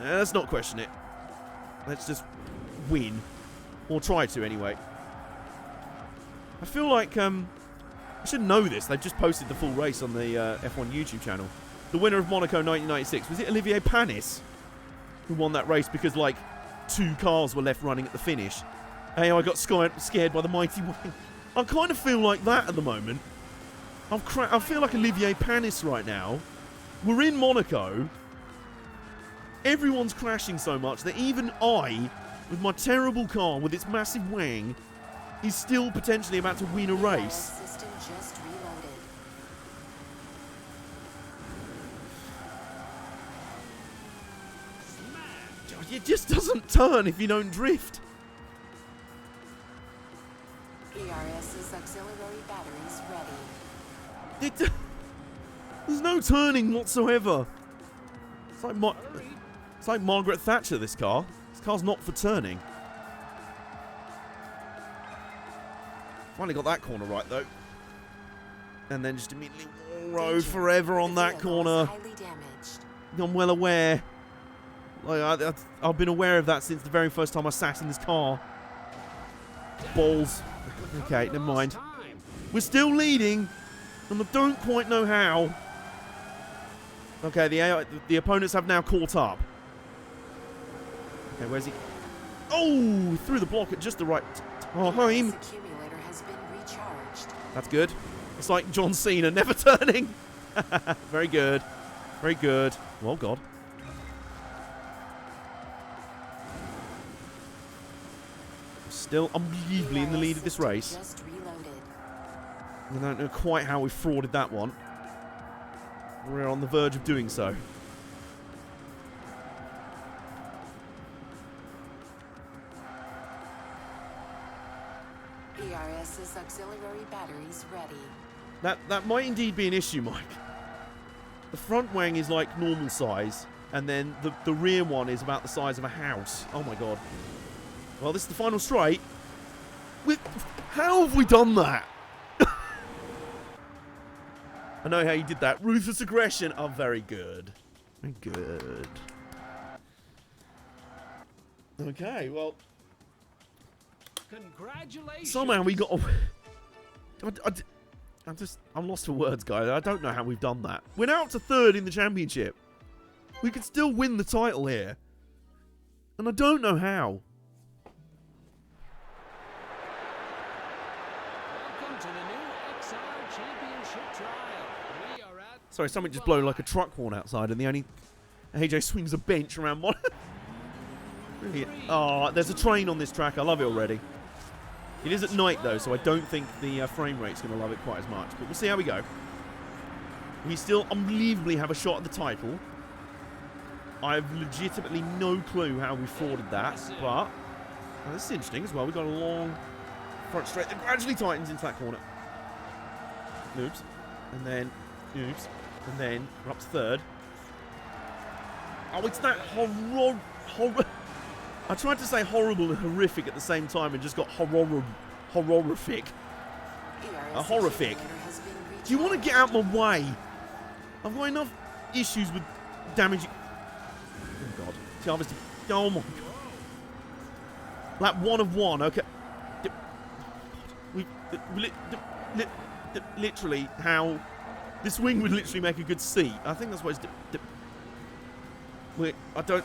Let's not question it. Let's just win. Or try to, anyway. I feel like, I should know this. They've just posted the full race on the F1 YouTube channel. The winner of Monaco 1996. Was it Olivier Panis who won that race because, like, 2 cars were left running at the finish? Hey, I got scared by the mighty wing. I kind of feel like that at the moment. I feel like Olivier Panis right now. We're in Monaco. Everyone's crashing so much that even I, with my terrible car, with its massive wing, is still potentially about to win a race. System just reloaded. Smash. It just doesn't turn if you don't drift. ERS's auxiliary batteries ready. There's no turning whatsoever. It's like Hurry. It's like Margaret Thatcher, this car. This car's not for turning. Finally got that corner right, though. And then just immediately road Danger. forever on The that vehicle is corner. highly damaged. I'm well aware. Like, I've been aware of that since the very first time I sat in this car. Balls. Okay, never mind. Time. We're still leading, and I don't quite know how. Okay, the opponents have now caught up. Okay, where's he? Oh, through the block at just the right time. ERS accumulator has been recharged. That's good. It's like John Cena, never turning. Very good. Very good. Oh, God. Still unbelievably in the lead of this race. Just reloaded. I don't know quite how we frauded that one. We're on the verge of doing so. ERS's auxiliary batteries ready. That might indeed be an issue, Mike. The front wing is like normal size, and then the rear one is about the size of a house. Oh my God. Well, this is the final straight. How have we done that? I know how you did that. Ruthless aggression. Oh, very good. Very good. Okay, well, Congratulations. somehow we got away. I'm lost for words, guys. I don't know how we've done that. We're now up to 3rd in the championship. We could still win the title here. And I don't know how. Welcome to the new XR Championship trial. We are at Sorry, something just blew like a truck horn outside, and the only AJ swings a bench around one. Brilliant. Oh, there's a train on this track. I love it already. It is at night though, so I don't think the frame rate's going to love it quite as much. But we'll see how we go. We still unbelievably have a shot at the title. I have legitimately no clue how we frauded that, but this is interesting as well. We've got a long front straight that gradually tightens into that corner. Oops. And then, oops. And then we're up to 3rd. Oh, it's that horrible. I tried to say horrible and horrific at the same time and just got horrible. horrific. Horrific. Do you want to get out my way? I've got enough issues with damaging. Oh god. See, obviously. Oh my god. Lap 1 of 1. Okay. Literally, how this wing would literally make a good seat. I think that's what it's. Wait, I don't.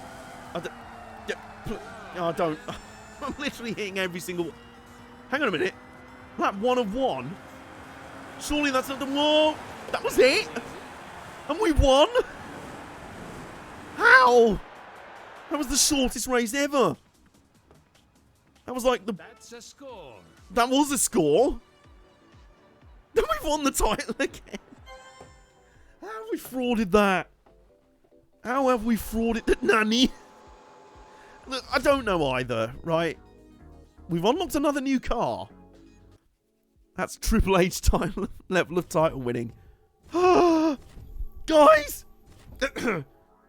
I'm literally hitting every single. Hang on a minute. Lap 1 of 1. Surely that's not the. Whoa! That was it. And we won. How? That was the shortest race ever. That was like the. That's a score. That was a score. Then we've won the title again. How have we frauded that? How have we frauded that, Nanny? Look, I don't know either, right? We've unlocked another new car. That's Triple H title level of title winning. Guys!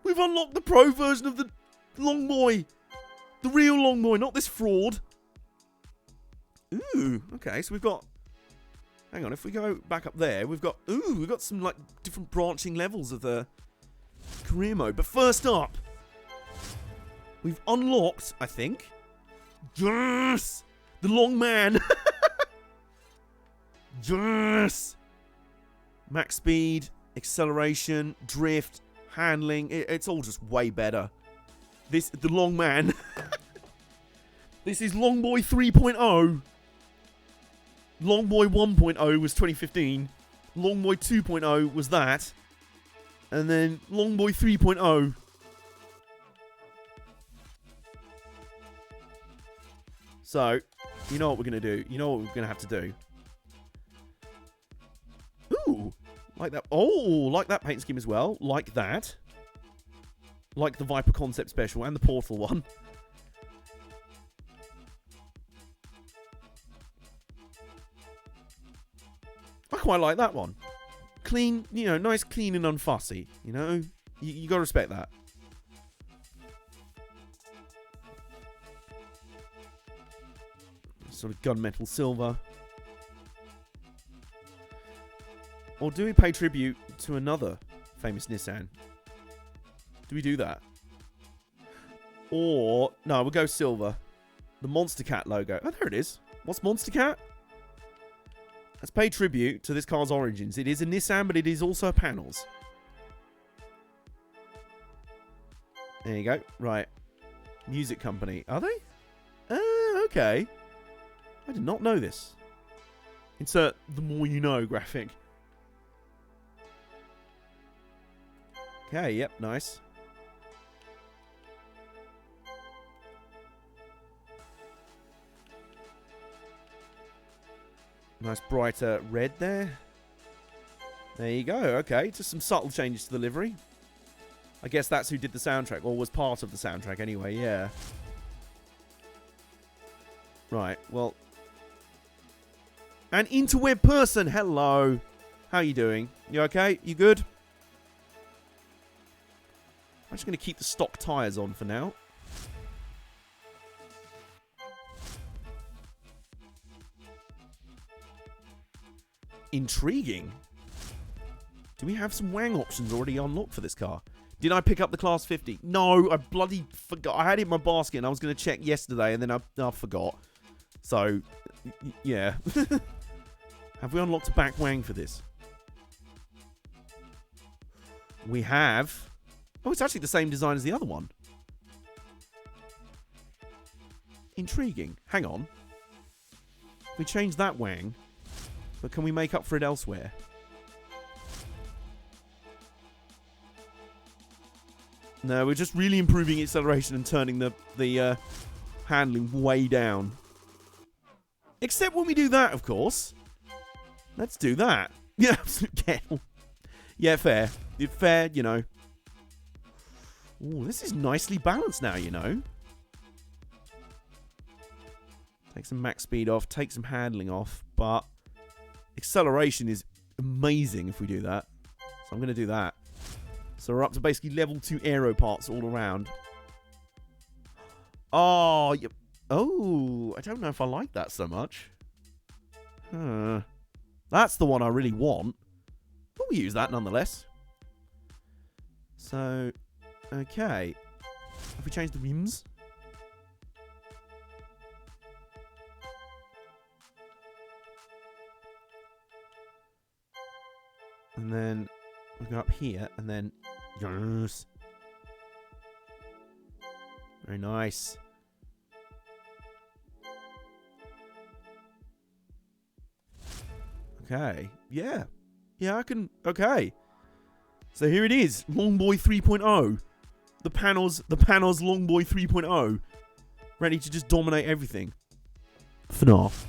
We've unlocked the pro version of the Long Boy. The real Long Boy, not this fraud. Ooh, okay, so we've got... Hang on, if we go back up there, we've got... Ooh, we've got some, like, different branching levels of the career mode. But first up, we've unlocked, I think... Yes! The Long Man! Yes! Max speed, acceleration, drift, handling. It's all just way better. The Long Man. This is Long Boy 3.0. Long Boy 1.0 was 2015. Long Boy 2.0 was that. And then Long Boy 3.0. So, you know what we're going to do. You know what we're going to have to do. Ooh, like that. Oh, like that paint scheme as well. Like that. Like the Viper Concept Special and the Portal one. I quite like that one. Clean, you know, nice, clean and unfussy. You know, you gotta respect that. Sort of gunmetal silver. Or do we pay tribute to another famous Nissan? Do we do that? Or, no, we'll go silver. The Monster Cat logo. Oh, there it is. What's Monster Cat? Let's pay tribute to this car's origins. It is a Nissan, but it is also panels. There you go. Right. Music company. Are they? Okay. I did not know this. Insert the more you know graphic. Okay, yep, nice. Nice brighter red there. There you go, okay. Just some subtle changes to the livery. I guess that's who did the soundtrack, or was part of the soundtrack anyway, yeah. Right, well. An interweb person, hello. How you doing? You okay? You good? I'm just going to keep the stock tyres on for now. Intriguing. Do we have some Wang options already unlocked for this car? Did I pick up the Class 50? No, I bloody forgot. I had it in my basket and I was going to check yesterday and then I forgot. So, yeah. Have we unlocked a back Wang for this? We have. Oh, it's actually the same design as the other one. Intriguing. Hang on. We changed that Wang, but can we make up for it elsewhere? No, we're just really improving acceleration and turning the handling way down. Except when we do that, of course. Let's do that. Yeah, absolute kettle. Yeah, fair. Fair, you know. Ooh, this is nicely balanced now, you know. Take some max speed off, take some handling off, but acceleration is amazing if we do that. So I'm going to do that. So we're up to basically level 2 aero parts all around. Oh, yep. Oh, I don't know if I like that so much. That's the one I really want. But we'll use that nonetheless. So, okay. Have we changed the rims? And then we go up here, and then yes, very nice. Okay, yeah, I can. Okay, so here it is, Longboy 3.0. The panels Longboy 3.0, ready to just dominate everything. FNAF.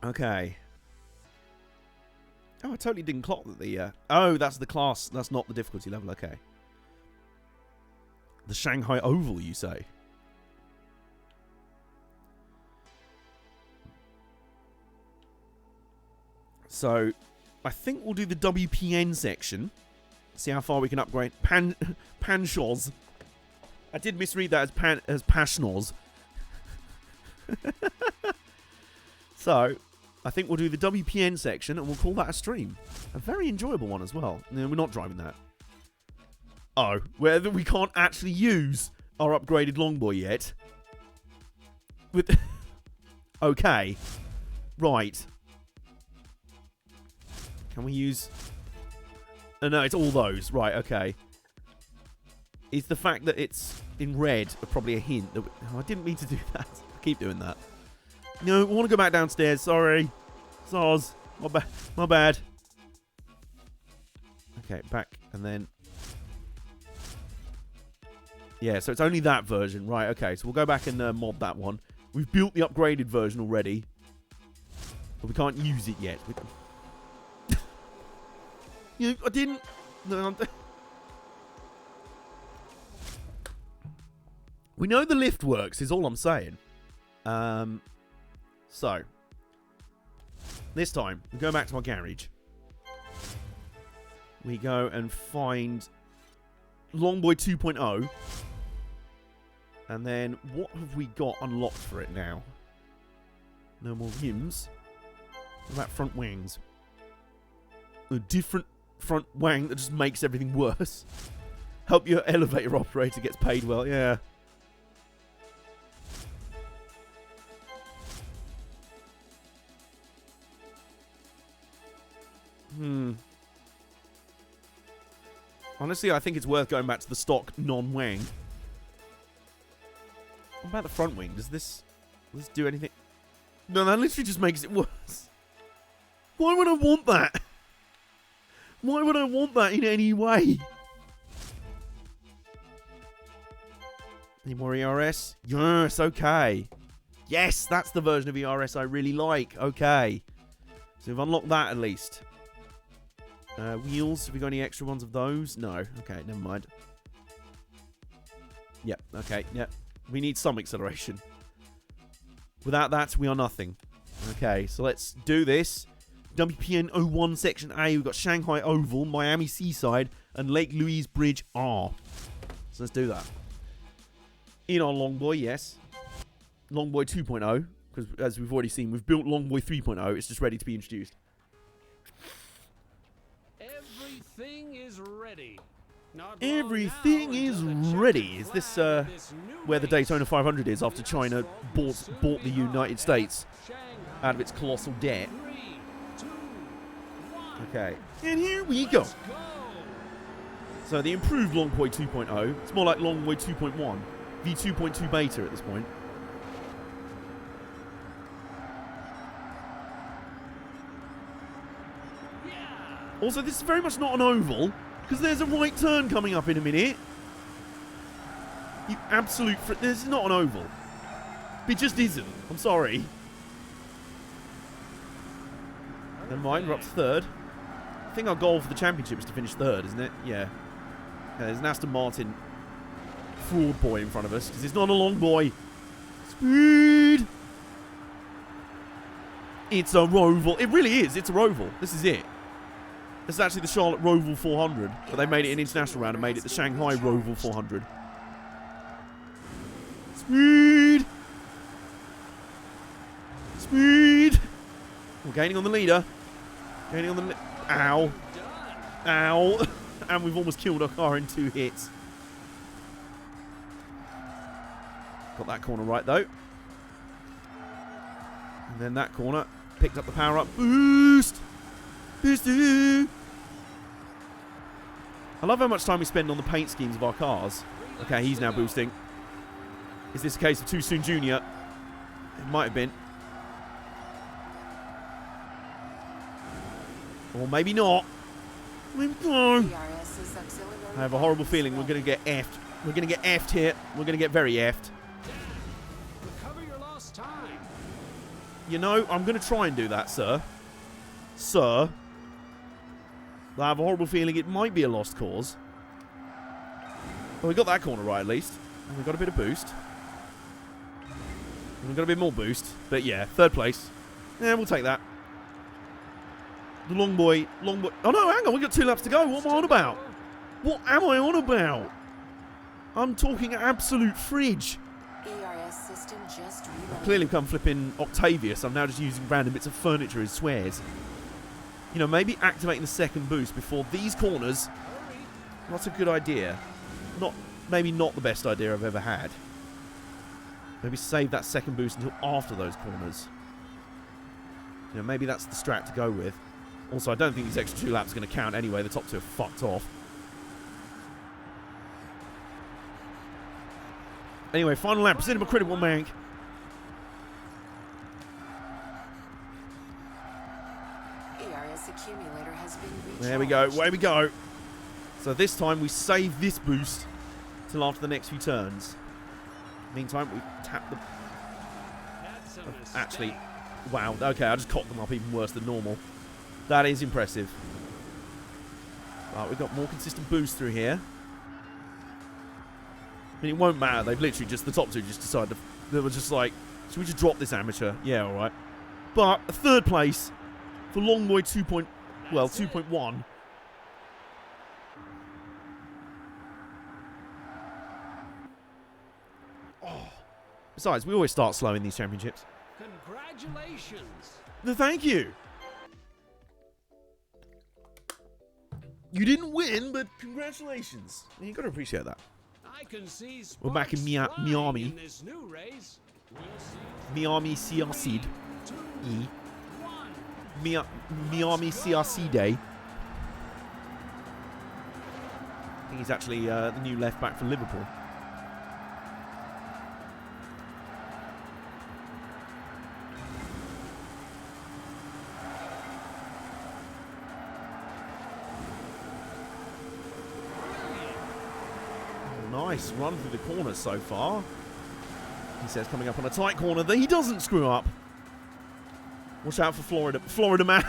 Okay. Oh, I totally didn't clock that the... oh, that's the class. That's not the difficulty level. Okay. The Shanghai Oval, you say? So, I think we'll do the WPN section. See how far we can upgrade. Panshoz. I did misread that as Pashnoz. So... I think we'll do the WPN section and we'll call that a stream. A very enjoyable one as well. No, we're not driving that. Oh, where we can't actually use our upgraded Longboy yet. With okay. Right. Can we use... Oh, no, it's all those. Right, okay. Is the fact that it's in red probably a hint that... Oh, I didn't mean to do that. I keep doing that. No, I want to go back downstairs. Sorry. Soz. My bad. Okay, back. And then... Yeah, so it's only that version. Right, okay. So we'll go back and mod that one. We've built the upgraded version already. But we can't use it yet. You know, I didn't... No, we know the lift works, is all I'm saying. So, this time, we go back to our garage. We go and find Longboy 2.0. And then, what have we got unlocked for it now? No more rims. What about front wings? A different front wang that just makes everything worse. Help your elevator operator gets paid well, yeah. Honestly, I think it's worth going back to the stock non-wang. What about the front wing? Does this do anything? No, that literally just makes it worse. Why would I want that? Why would I want that in any way? Any more ERS? Yes, okay. Yes, that's the version of ERS I really like. Okay. So we've unlocked that at least. Wheels, have we got any extra ones of those? No. Okay, never mind. Yep, okay, yep. We need some acceleration. Without that, we are nothing. Okay, so let's do this. WPN 01 Section A, we've got Shanghai Oval, Miami Seaside, and Lake Louise Bridge R. So let's do that. In our Longboy, yes. Longboy 2.0, because as we've already seen, we've built Longboy 3.0. It's just ready to be introduced. Everything is ready. Everything is ready. Is this where the Daytona 500 is after China bought the United States out of its colossal debt? 3, 2, 1. Okay, and here we go. So the improved Longboy 2.0. It's more like Longboy 2.1, V2.2 beta at this point. Also, this is very much not an oval, because there's a right turn coming up in a minute. You absolute this is not an oval. It just isn't. I'm sorry. Never mind, we're up to third. I think our goal for the championship is to finish third, isn't it? Yeah. There's an Aston Martin fraud boy in front of us, because it's not a long boy. Speed! It's a Roval. It really is. It's a Roval. This is it. This is actually the Charlotte Roval 400, but they made it an international round and made it the Shanghai Roval 400. Speed! Speed! We're gaining on the leader. Gaining on the... Ow. Ow. And we've almost killed our car in 2 hits. Got that corner right, though. And then that corner. Picked up the power up. Boost! Boost-oo! I love how much time we spend on the paint schemes of our cars. Okay, he's now boosting. Is this a case of too soon, Junior? It might have been. Or maybe not. I have a horrible feeling we're going to get effed. We're going to get effed here. We're going to get very effed. Recover your lost time. You know, I'm going to try and do that, sir. Sir. I have a horrible feeling it might be a lost cause. Well, we got that corner right, at least. And we got a bit of boost. And we got a bit more boost. But yeah, 3rd place. Yeah, we'll take that. The long boy. Oh no, hang on, we got 2 laps to go. What am I on about? What am I on about? I'm talking absolute fridge. ERS system just reloaded. Clearly become flipping Octavius. I'm now just using random bits of furniture as swears. You know, maybe activating the 2nd boost before these corners. That's a good idea. Maybe not the best idea I've ever had. Maybe save that 2nd boost until after those corners. You know, maybe that's the strat to go with. Also, I don't think these extra 2 laps are going to count anyway. The top 2 are fucked off. Anyway, final lap. Cinema critical mank. ERS accumulator has been recharged. There we go. Away we go. So this time we save this boost till after the next few turns. Meantime, we tap the... That's a mistake. Actually, wow. Okay, I just cocked them up even worse than normal. That is impressive. Right, we've got more consistent boost through here. I mean, it won't matter. They've literally just... The top 2 just decided... They were just like, should we just drop this amateur? Yeah, alright. But a 3rd place for Longboy 2.1. Besides, we always start slow in these championships. Congratulations. No, thank you. You didn't win, but congratulations. You got to appreciate that. I can see We're back in sparks flying Miami. in this new race. We'll see. Miami CRC. 2, E. 1. Miami CRC Day. I think he's actually the new left back for Liverpool. Nice run through the corner so far. He says coming up on a tight corner that he doesn't screw up. Watch out for Florida man.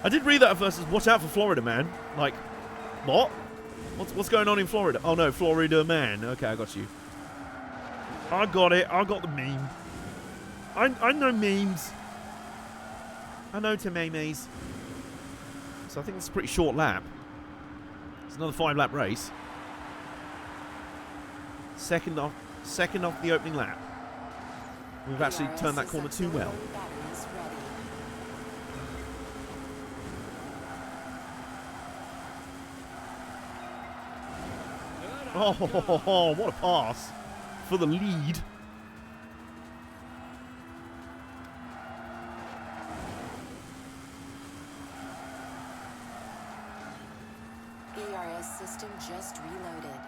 I did read that at first as watch out for Florida man. Like, what? What's going on in Florida? Oh no, Florida man. Okay, I got you. I got it. I got the meme. I know memes. I know to memes. So I think it's a pretty short lap. It's another 5-lap race. Second off the opening lap. We've actually turned that corner too well. Oh, what a pass for the lead. ERS system just reloaded.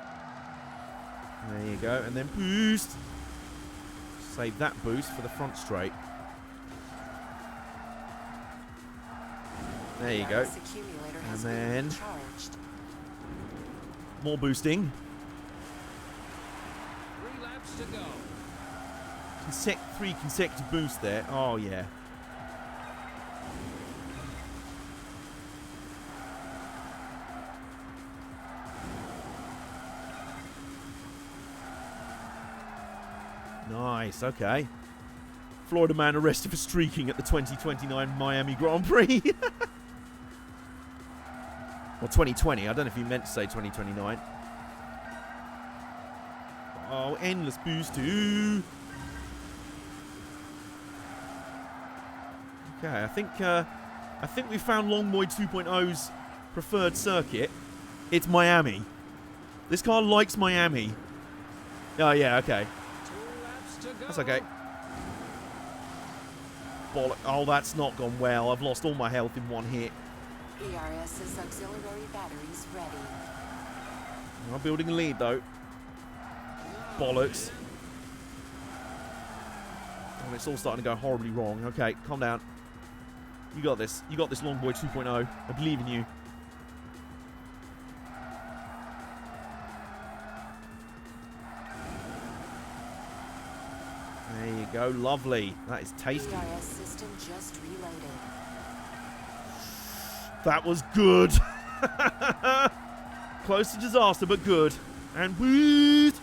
There you go, and then boost. Save that boost for the front straight. There you go. ERS accumulator And has then been recharged. more boosting. 3 laps to go. 3 consecutive boosts there. Oh yeah. Nice, okay. Florida man arrested for streaking at the 2029 Miami Grand Prix. Or 2020, I don't know if you meant to say 2029. Oh, endless boost too. Okay, I think we found Longboy 2.0's preferred circuit. It's Miami. This car likes Miami. Oh, yeah, okay. 2 laps to go. That's okay. Oh, that's not gone well. I've lost all my health in one hit. ERS's auxiliary batteries ready. I'm building a lead, though. Bollocks. Oh, it's all starting to go horribly wrong. Okay, calm down. You got this. You got this, Longboy 2.0. I believe in you. There you go. Lovely. That is tasty. ERS system just reloaded. That was good. Close to disaster, but good. And woot!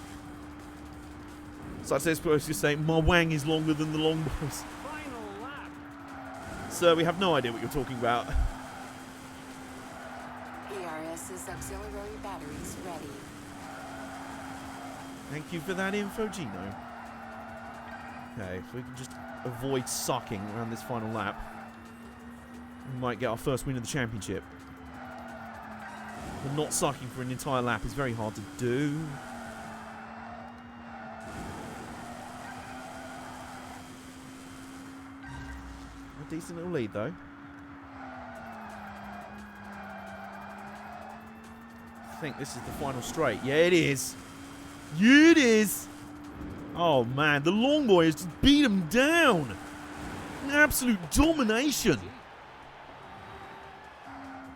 So I say supposed to say, my wang is longer than the long boys. Final lap. Sir, we have no idea what you're talking about. ERS's auxiliary batteries ready. Thank you for that info, Gino. Okay, if we can just avoid sucking around this final lap, we might get our first win of the championship. But not sucking for an entire lap is very hard to do. A decent little lead, though. I think this is the final straight. Yeah, it is. Yeah, it is. Oh, man. The long boy has just beat him down. An absolute domination.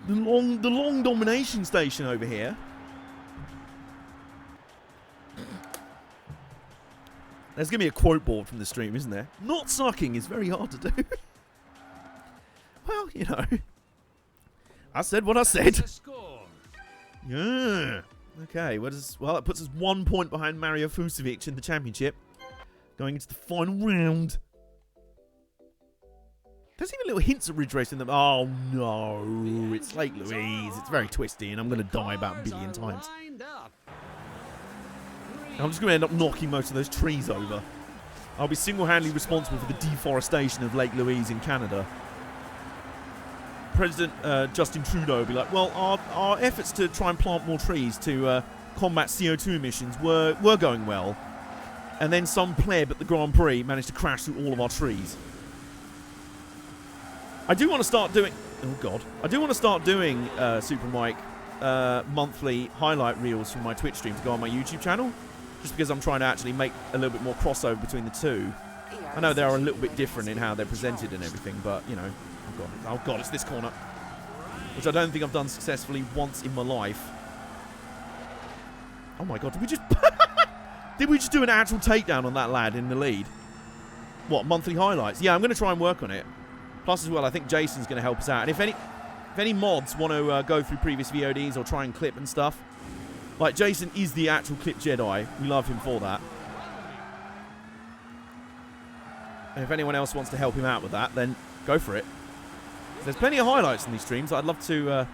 The long domination station over here. There's going to be a quote board from the stream, isn't there? Not sucking is very hard to do. Well, you know. I said what I said. The score. Yeah. Okay, well, it puts us 1 point behind Mario Fusovic in the championship. Going into the final round. There's even little hints of Ridge Race in them. Oh, no. It's Lake Louise. It's very twisty, and I'm going to die about a billion times. Lined up. I'm just going to end up knocking most of those trees over. I'll be single-handedly responsible for the deforestation of Lake Louise in Canada. President Justin Trudeau will be like, well, our efforts to try and plant more trees to combat CO2 emissions were going well. And then some pleb at the Grand Prix managed to crash through all of our trees. I do want to start doing... Oh, God. I do want to start doing, Super Mike, monthly highlight reels from my Twitch stream to go on my YouTube channel. Just because I'm trying to actually make a little bit more crossover between the two. I know they are a little bit different in how they're presented and everything, but, you know... Oh God, it's this corner. Which I don't think I've done successfully once in my life. Oh my God, did we just... did we just do an actual takedown on that lad in the lead? What, monthly highlights? Yeah, I'm going to try and work on it. Plus as well, I think Jason's going to help us out. And if any mods want to go through previous VODs or try and clip and stuff, like, Jason is the actual clip Jedi. We love him for that. And if anyone else wants to help him out with that, then go for it. There's plenty of highlights in these streams. I'd love to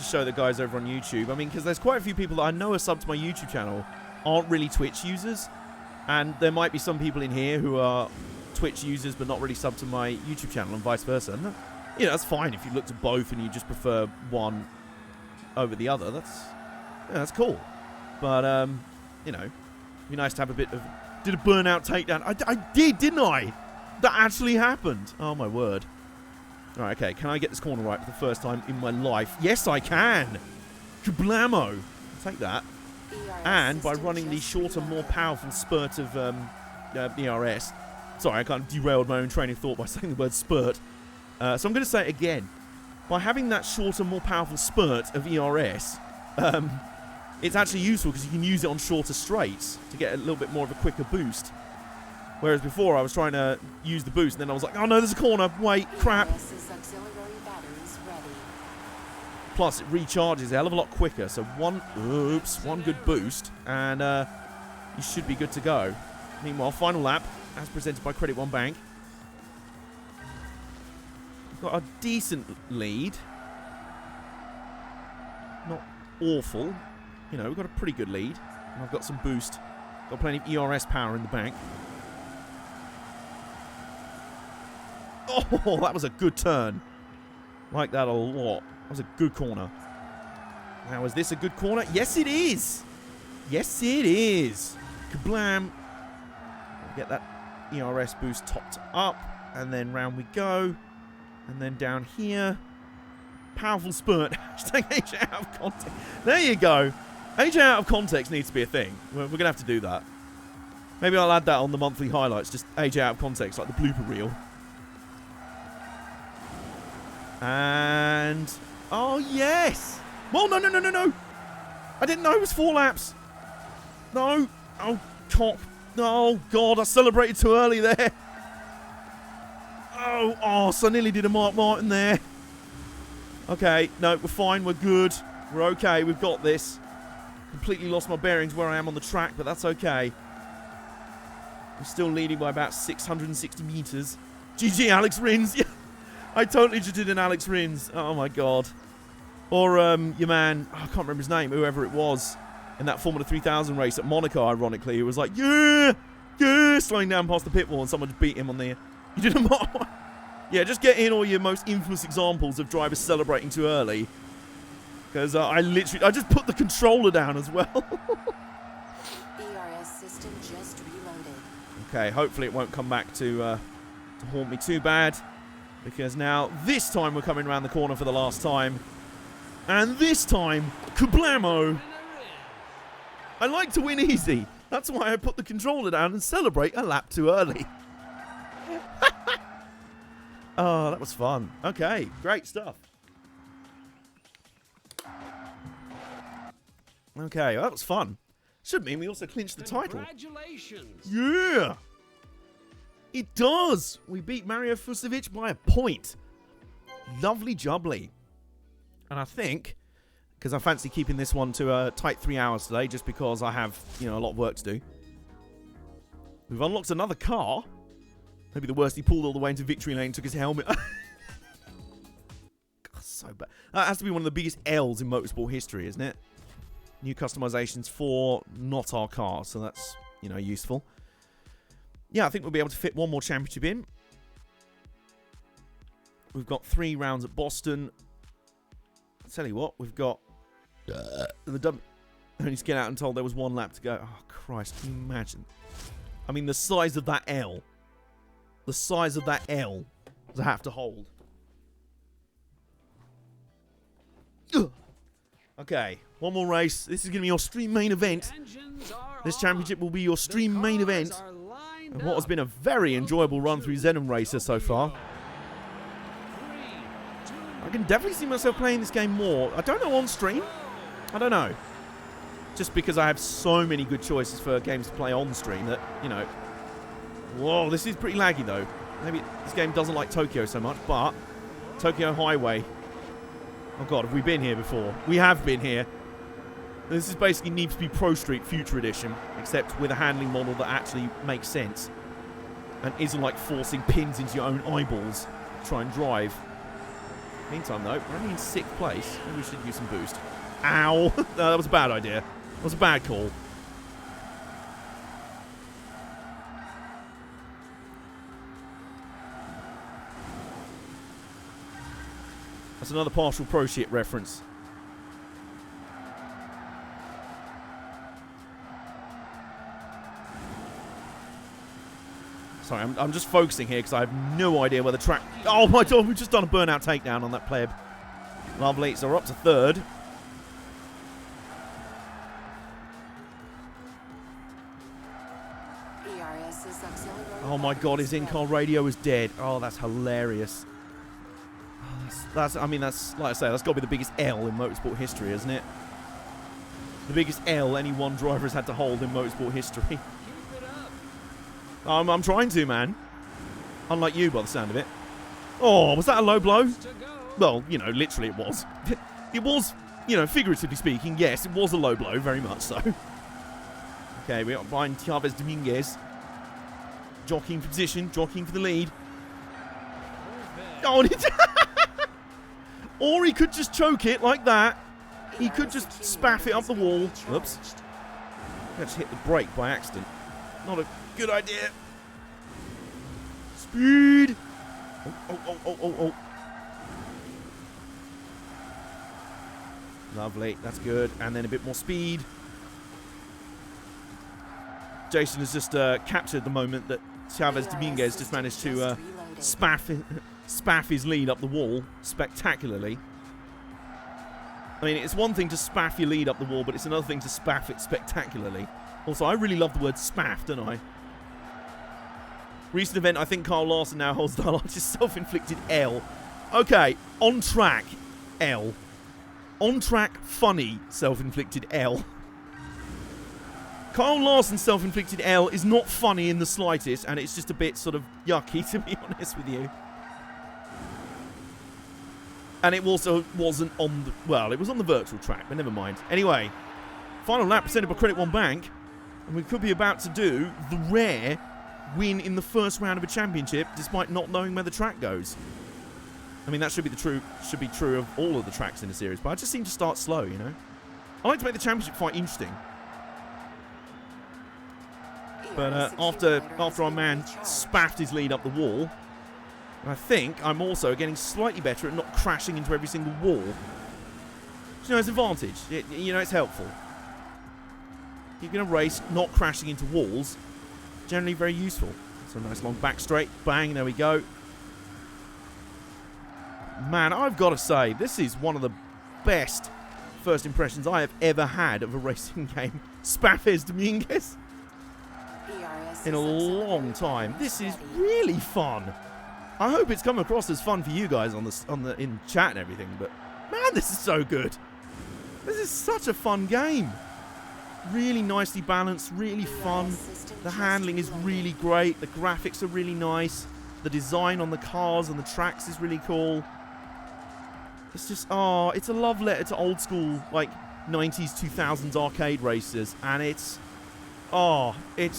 show the guys over on YouTube. I mean, because there's quite a few people that I know are subbed to my YouTube channel aren't really Twitch users. And there might be some people in here who are Twitch users but not really subbed to my YouTube channel and vice versa. And, you know, that's fine if you look to both and you just prefer one over the other. That's cool. But, you know, it'd be nice to have a bit of... Did a burnout takedown. I did, didn't I? That actually happened. Oh, my word. All right, okay. Can I get this corner right for the first time in my life? Yes, I can. Kablamo. I'll take that. And by running the shorter, more powerful spurt of ERS. Sorry, I kind of derailed my own train of thought by saying the word spurt. So I'm going to say it again. By having that shorter, more powerful spurt of ERS, it's actually useful because you can use it on shorter straights to get a little bit more of a quicker boost. Whereas before, I was trying to use the boost, and then I was like, oh no, there's a corner. Wait, crap. Plus, it recharges a hell of a lot quicker. So one good boost, and you should be good to go. Meanwhile, final lap, as presented by Credit One Bank. We've got a decent lead. Not awful. You know, we've got a pretty good lead. And I've got some boost. Got plenty of ERS power in the bank. Oh, that was a good turn. Like that a lot. That was a good corner. Now, is this a good corner? Yes, it is. Yes, it is. Kablam. Get that ERS boost topped up. And then round we go. And then down here. Powerful spurt. Hashtag AJ out of context. There you go. AJ out of context needs to be a thing. We're going to have to do that. Maybe I'll add that on the monthly highlights. Just AJ out of context, like the blooper reel. And... oh, yes! Well, no, no, no, no, no! I didn't know it was 4 laps. No. Oh, top. Oh, God, I celebrated too early there. Oh, so I nearly did a Mark Martin there. Okay, no, we're fine, we're good. We're okay, we've got this. Completely lost my bearings where I am on the track, but that's okay. I'm still leading by about 660 meters. GG, Alex Rins. Yeah, I totally just did an Alex Rins. Oh, my God. Or your man, I can't remember his name, whoever it was, in that Formula 3000 race at Monaco, ironically, who was like, yeah, yeah, slowing down past the pit wall, and someone just beat him on there. You did a Mark. Yeah, just get in all your most infamous examples of drivers celebrating too early. Because I just put the controller down as well. ERS system just reloaded. Okay, hopefully it won't come back to haunt me too bad. Because now, this time we're coming around the corner for the last time. And this time, kablamo! I like to win easy. That's why I put the controller down and celebrate a lap too early. Oh, that was fun. Okay, great stuff. Okay, well, that was fun. Should mean we also clinched the title. Congratulations! Yeah! It does! We beat Mario Fusovic by a point. Lovely jubbly. And I think, because I fancy keeping this one to a tight 3 hours today, just because I have, a lot of work to do. We've unlocked another car. Maybe the worst, he pulled all the way into victory lane and took his helmet. God, so bad. That has to be one of the biggest L's in motorsport history, isn't it? New customizations for not our cars, so that's, useful. Yeah, I think we'll be able to fit one more championship in. We've got 3 rounds at Boston. I'll tell you what, we've got... I only to get out and told there was 1 lap to go. Oh, Christ, can you imagine? I mean, the size of that L. The size of that L does I have to hold. Ugh. Okay, one more race. This is going to be your stream main event. This championship will be your stream main event. And what has been a very enjoyable run through Xenon Racer so far. I can definitely see myself playing this game more. I don't know on stream. I don't know. Just because I have so many good choices for games to play on stream that, Whoa, this is pretty laggy though. Maybe this game doesn't like Tokyo so much, but Tokyo Highway. Oh God, have we been here before? We have been here. This is basically Need to Be Pro Street Future Edition, except with a handling model that actually makes sense. And isn't like forcing pins into your own eyeballs to try and drive. Meantime though, we're only in 6th place. Maybe we should use some boost. Ow! No, that was a bad idea. That was a bad call. That's another partial pro shit reference. Sorry, I'm just focusing here because I have no idea where the track... Oh my God, we've just done a burnout takedown on that pleb. Lovely, so we're up to 3rd. Oh my God, his in-car radio is dead. Oh, that's hilarious. That's like I say, that's got to be the biggest L in motorsport history, isn't it? The biggest L any one driver has had to hold in motorsport history. I'm trying to, man. Unlike you, by the sound of it. Oh, was that a low blow? Well, literally it was. It was, figuratively speaking, yes, it was a low blow, very much so. Okay, we're behind Chavez Dominguez. Jockeying for position, jockeying for the lead. Oh, or he could just choke it like that. He could just spaff it up the wall. Oops. I just hit the brake by accident. Not a good idea. Speed. Oh. Lovely. That's good. And then a bit more speed. Jason has just captured the moment that Chavez Dominguez just managed to spaff his lead up the wall spectacularly. I mean, it's one thing to spaff your lead up the wall, but it's another thing to spaff it spectacularly. Also, I really love the word spaff, don't I? Recent event, I think Kyle Larson now holds the largest self-inflicted L. Okay, on track, L. On track, funny, self-inflicted L. Kyle Larson's self-inflicted L is not funny in the slightest, and it's just a bit sort of yucky, to be honest with you. And it also wasn't on the... Well, it was on the virtual track, but never mind. Anyway, final lap presented by Credit One Bank. And we could be about to do the rare win in the first round of a championship, despite not knowing where the track goes. I mean, that should be true of all of the tracks in the series, but I just seem to start slow, you know? I like to make the championship fight interesting. But after our man spaffed his lead up the wall, I think I'm also getting slightly better at not crashing into every single wall. You know, it's an advantage. You know, it's helpful. You're going to race, not crashing into walls. Generally very useful. So a nice long back straight. Bang, there we go. Man, I've got to say, this is one of the best first impressions I have ever had of a racing game. Spaffes Dominguez. In a long time. This is really fun. I hope it's come across as fun for you guys in chat and everything, but man, this is so good. This is such a fun game. Really nicely balanced, really fun. The handling is really great. The graphics are really nice. The design on the cars and the tracks is really cool. It's just, it's a love letter to old school, like 90s, 2000s arcade racers, and it's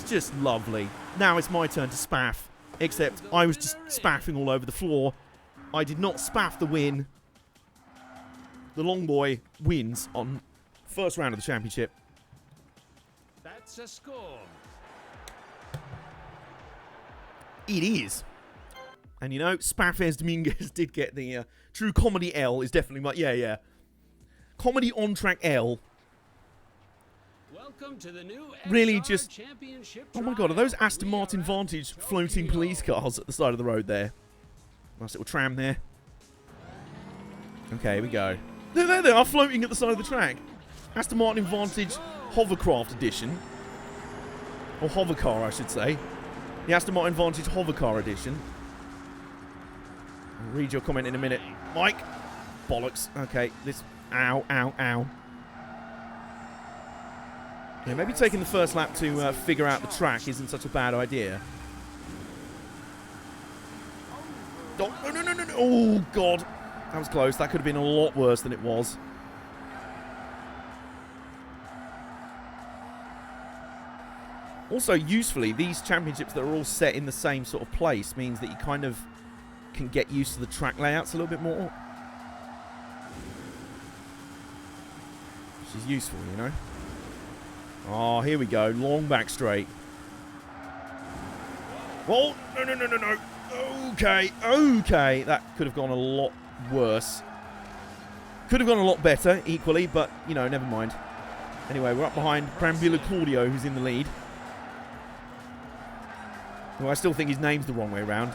just lovely. Now it's my turn to spaff. Except I was just spaffing all over the floor. I did not spaff the win. The long boy wins on first round of the championship. That's a score. It is. And you know, Spaffes Dominguez did get the true comedy L is definitely my... Yeah. Comedy on-track L. Welcome to the new really XR just... Championship Oh my god, are those Aston Martin Vantage floating police cars at the side of the road there? Nice little tram there. Okay, here we go. There they are, floating at the side of the track. Aston Martin Vantage Hovercraft Edition. Or Hovercar, I should say. The Aston Martin Vantage Hovercar Edition. I'll read your comment in a minute. Mike! Bollocks. Okay, this... Ow. Yeah, maybe taking the first lap to figure out the track isn't such a bad idea. Oh, no. Oh, God. That was close. That could have been a lot worse than it was. Also, usefully, these championships that are all set in the same sort of place means that you kind of can get used to the track layouts a little bit more. Which is useful, you know? Oh, here we go. Long back straight. Whoa! No. Okay. That could have gone a lot worse. Could have gone a lot better, equally, but, you know, never mind. Anyway, we're up behind Brambilla Claudio, who's in the lead. Well, I still think his name's the wrong way around.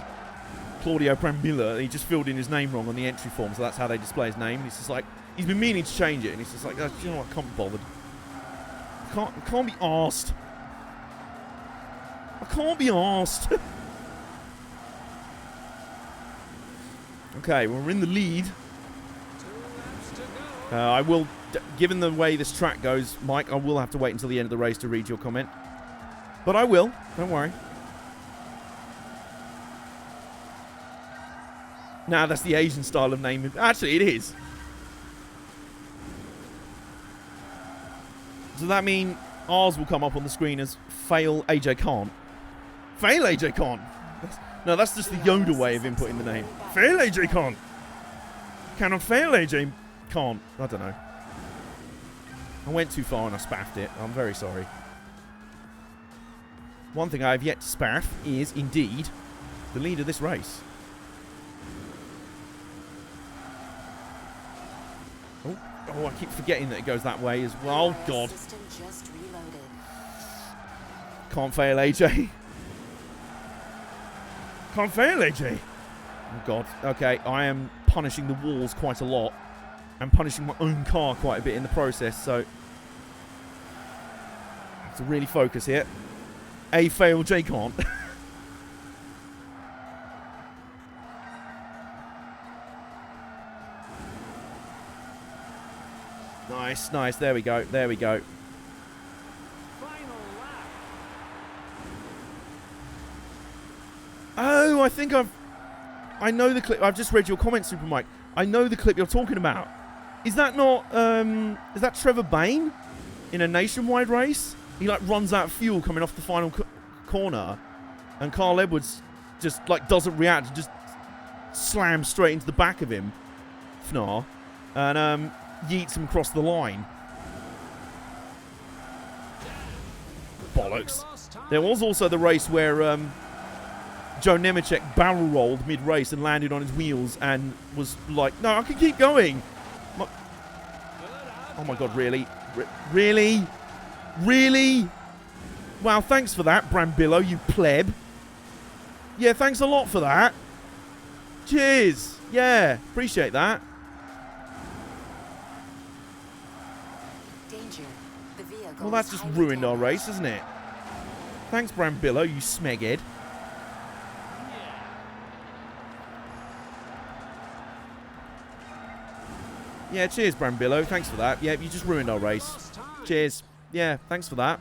Claudio Brambilla, he just filled in his name wrong on the entry form, so that's how they display his name. He's just like, he's been meaning to change it, and he's just like, oh, you know what, I can't be bothered. Can't be arsed. I can't be arsed. Okay, well, we're in the lead. I will, given the way this track goes, Mike, I will have to wait until the end of the race to read your comment. But I will, don't worry. Nah, that's the Asian style of name. Actually, it is. Does that mean ours will come up on the screen as fail AJ Khan? Fail AJ Khan? No, that's just the Yoda way of inputting the name. Fail AJ Khan. Cannot fail AJ Khan. I don't know. I went too far and I spaffed it. I'm very sorry. One thing I have yet to spaff is, indeed, the lead of this race. Oh, I keep forgetting that it goes that way as well. Oh, God. System just reloaded. Can't fail, AJ. Can't fail, AJ. Oh, God. Okay, I am punishing the walls quite a lot. I'm punishing my own car quite a bit in the process, so... I have to really focus here. A fail, J can't. Nice, nice. There we go. There we go. Oh, I think I know the clip. I've just read your comment, Super Mike. I know the clip you're talking about. Is that not, is that Trevor Bayne in a nationwide race? He, like, runs out of fuel coming off the final corner, and Carl Edwards just, like, doesn't react, just slams straight into the back of him, Fnar, and, yeets him across the line. Bollocks. There was also the race where, Joe Nemechek barrel rolled mid-race and landed on his wheels and was like, no, I can keep going. Oh my God, really? Really? Really? Wow, thanks for that, Brambillo, you pleb. Yeah, thanks a lot for that. Cheers. Yeah, appreciate that. Danger. The vehicle Well, that's just ruined our race, isn't it? Thanks, Brambillo, you smeghead. Yeah, cheers, Brambillo. Thanks for that. Yeah, you just ruined our race. Cheers. Yeah, thanks for that.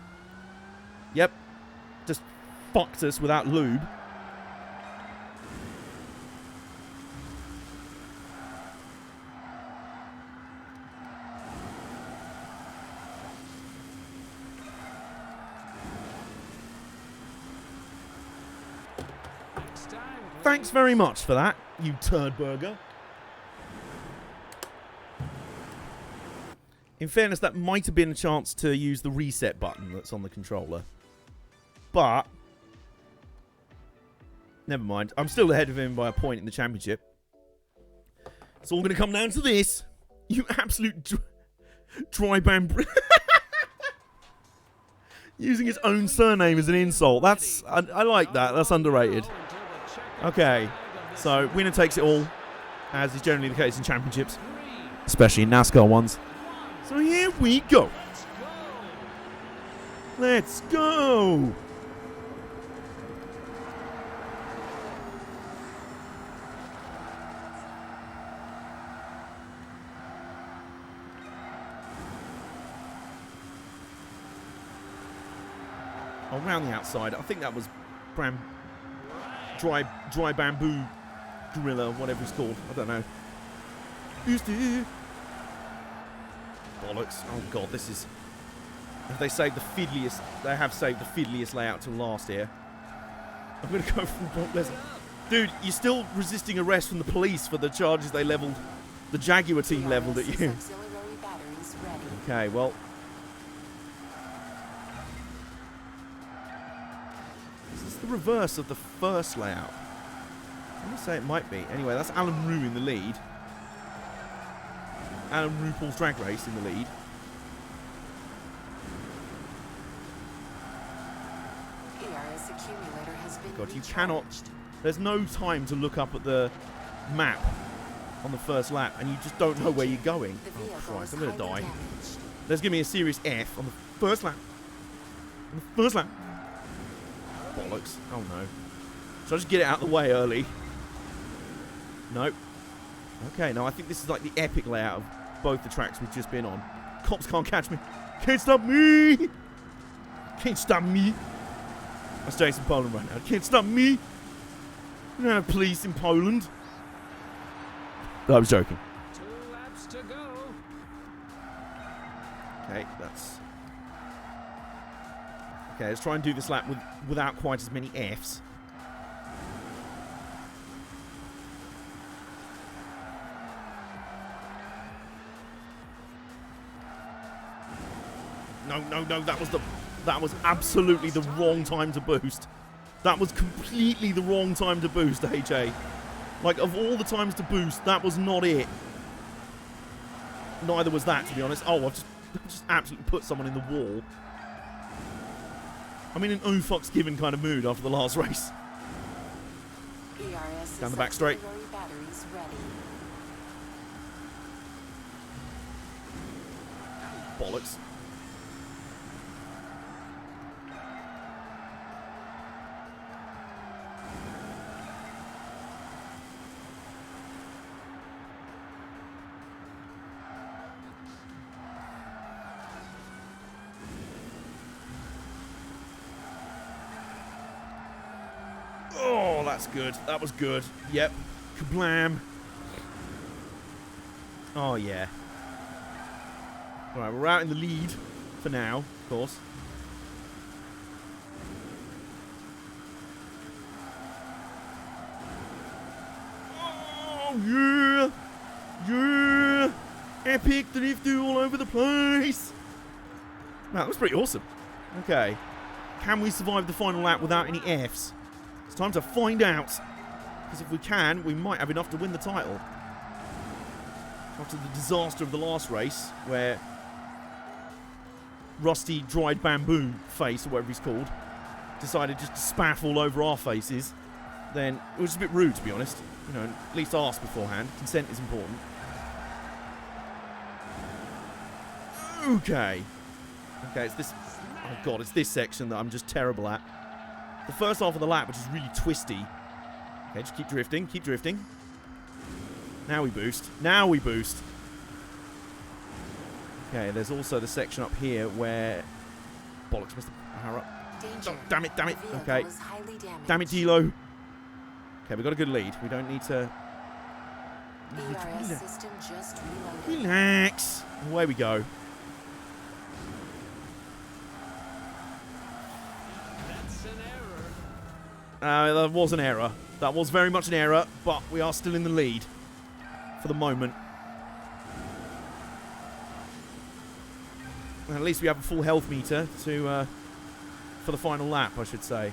Yep. Just fucked us without lube. Thanks very much for that, you turd burger. In fairness, that might have been a chance to use the reset button that's on the controller. But, never mind. I'm still ahead of him by a point in the championship. It's all going to come down to this. You absolute dry bamboo. Using his own surname as an insult. That's I like that. That's underrated. Okay, so winner takes it all, as is generally the case in championships, especially in NASCAR ones. So here we go. Let's go. Around the outside, I think that was dry bamboo gorilla, whatever it's called. I don't know. Bollocks. Oh God, this is... If they saved the fiddliest... They have saved the fiddliest layout till last here. I'm going to go for Brock Lesnar. Dude, you're still resisting arrest from the police for the charges they levelled... The Jaguar team levelled at you. Okay, well... Is this the reverse of the first layout? I'm going to say it might be. Anyway, that's Alan Rue in the lead. Alan RuPaul's Drag Race in the lead. ERS accumulator has been God, you recharged. cannot... There's no time to look up at the map on the first lap, and you just don't know where you're going. Oh, Christ, I'm going to die. Let's give me a serious F on the first lap. On the first lap. Bollocks. Oh, no. Should I just get it out of the way early? Nope. Okay, no, I think this is like the epic layout of both the tracks we've just been on. Cops can't catch me. Can't stop me. Can't stop me. That's Jason Poland right now. Can't stop me. We don't have police in Poland. No, I was joking. 2 laps to go. Okay, that's... Okay, let's try and do this lap without quite as many Fs. No, that was absolutely the wrong time to boost. That was completely the wrong time to boost, AJ. Like, of all the times to boost, that was not it. neither was that, to be honest. Oh, I've just absolutely put someone in the wall. I'm in an oh fucks given kind of mood after the last race. Down the back straight. Bollocks. Oh, that's good. That was good. Yep. Kablam. Oh, yeah. Alright, we're out in the lead for now, of course. Oh, yeah! Yeah! Epic drift all over the place! Wow, that was pretty awesome. Okay. Can we survive the final lap without any Fs? It's time to find out. Because if we can, we might have enough to win the title. After the disaster of the last race, where Rusty Dried Bamboo Face, or whatever he's called, decided just to spaff all over our faces, then it was a bit rude, to be honest. You know, at least ask beforehand. Consent is important. Okay. Okay, it's this... Oh, God, it's this section that I'm just terrible at. The first half of the lap, which is really twisty. Okay, just keep drifting, keep drifting. Now we boost. Now we boost. Okay, there's also the section up here where... Bollocks, missed the power up. Oh, damn it, damn it. Okay. Damn it, Dilo. Okay, we've got a good lead. We don't need to... Relax. Away we go. That was an error. That was very much an error, but we are still in the lead for the moment. And at least we have a full health meter to for the final lap, I should say.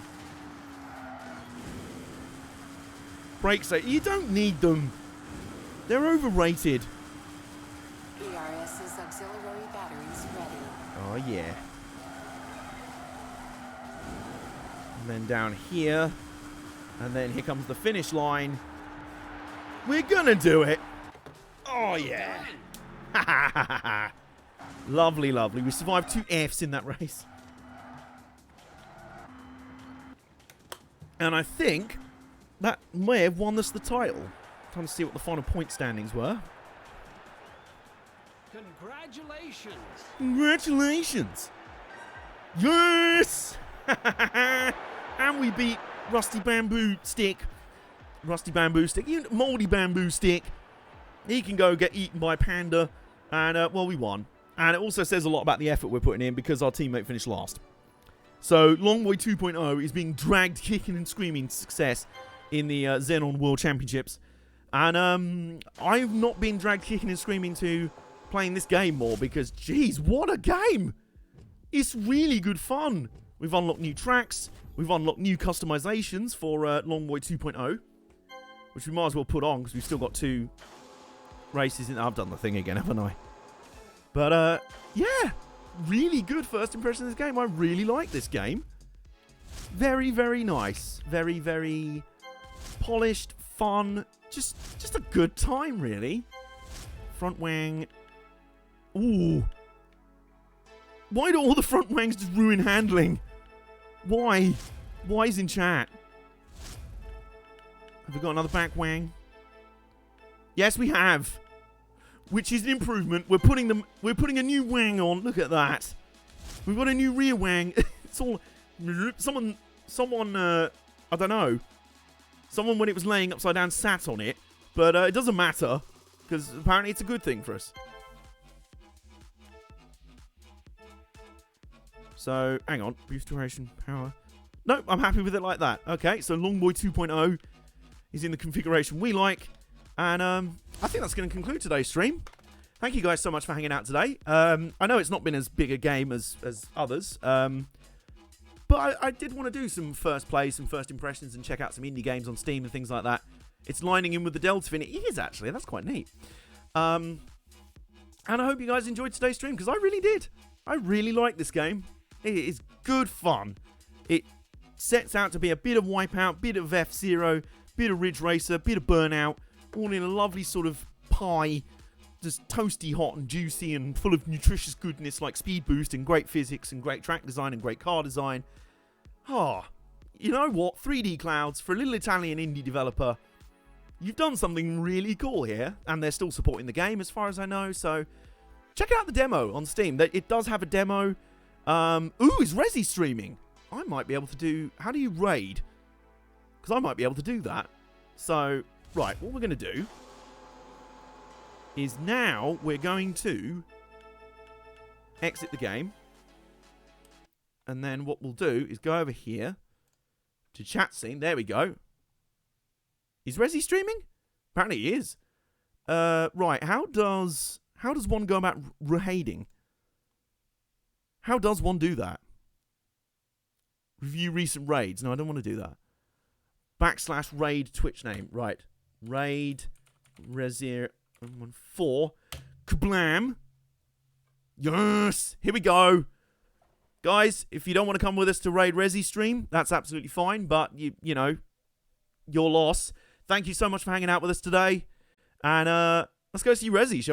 Brakes, you don't need them. They're overrated. ERS's auxiliary batteries ready. Oh yeah. And then down here. And then here comes the finish line. We're gonna do it. Oh yeah. Ha ha ha ha. Lovely, lovely. We survived 2 Fs in that race. And I think that may have won us the title. Time to see what the final point standings were. Congratulations. Congratulations. Yes. And we beat Rusty Bamboo Stick. Rusty Bamboo Stick. Even Moldy Bamboo Stick. He can go get eaten by Panda. And, well, we won. And it also says a lot about the effort we're putting in because our teammate finished last. So, Longboy 2.0 is being dragged kicking and screaming to success in the Xenon World Championships. And I've not been dragged kicking and screaming to playing this game more because, geez, what a game! It's really good fun. We've unlocked new tracks. We've unlocked new customizations for Longboy 2.0, which we might as well put on because we've still got 2 races in. I've done the thing again, haven't I? But, yeah, really good first impression of this game. I really like this game. Very, very nice. Very, very polished, fun. Just a good time, really. Front wang. Ooh. Why do all the front wangs just ruin handling? Why? Why's in chat? Have we got another back wang? Yes, we have. Which is an improvement. We're putting a new wang on. Look at that. We've got a new rear wang. It's all someone I don't know. Someone when it was laying upside down sat on it, but it doesn't matter because apparently it's a good thing for us. So, hang on. Boost duration, power. No, I'm happy with it like that. Okay, so Longboy 2.0 is in the configuration we like. And I think that's going to conclude today's stream. Thank you guys so much for hanging out today. I know it's not been as big a game as others. But I did want to do some first plays, some first impressions, and check out some indie games on Steam and things like that. It's lining in with the Delta Fin. It is, actually. That's quite neat. And I hope you guys enjoyed today's stream, because I really did. I really like this game. It is good fun. It sets out to be a bit of Wipeout, bit of F-Zero, bit of Ridge Racer, bit of Burnout, all in a lovely sort of pie, just toasty hot and juicy and full of nutritious goodness like speed boost and great physics and great track design and great car design. You know what? 3D Clouds, for a little Italian indie developer, you've done something really cool here, and they're still supporting the game as far as I know, so check out the demo on Steam. It does have a demo. Ooh, is Resi streaming? I might be able to do... How do you raid? Because I might be able to do that. So, right, what we're going to do is now we're going to exit the game. And then what we'll do is go over here to chat scene. There we go. Is Resi streaming? Apparently he is. Right, how does one go about raiding? How does one do that? Review recent raids. No, I don't want to do that. / raid Twitch name. Right. Raid RACER 4. Kablam. Yes. Here we go. Guys, if you don't want to come with us to raid Resi stream, that's absolutely fine. But, you know, your loss. Thank you so much for hanging out with us today. And let's go see Resi, shall we?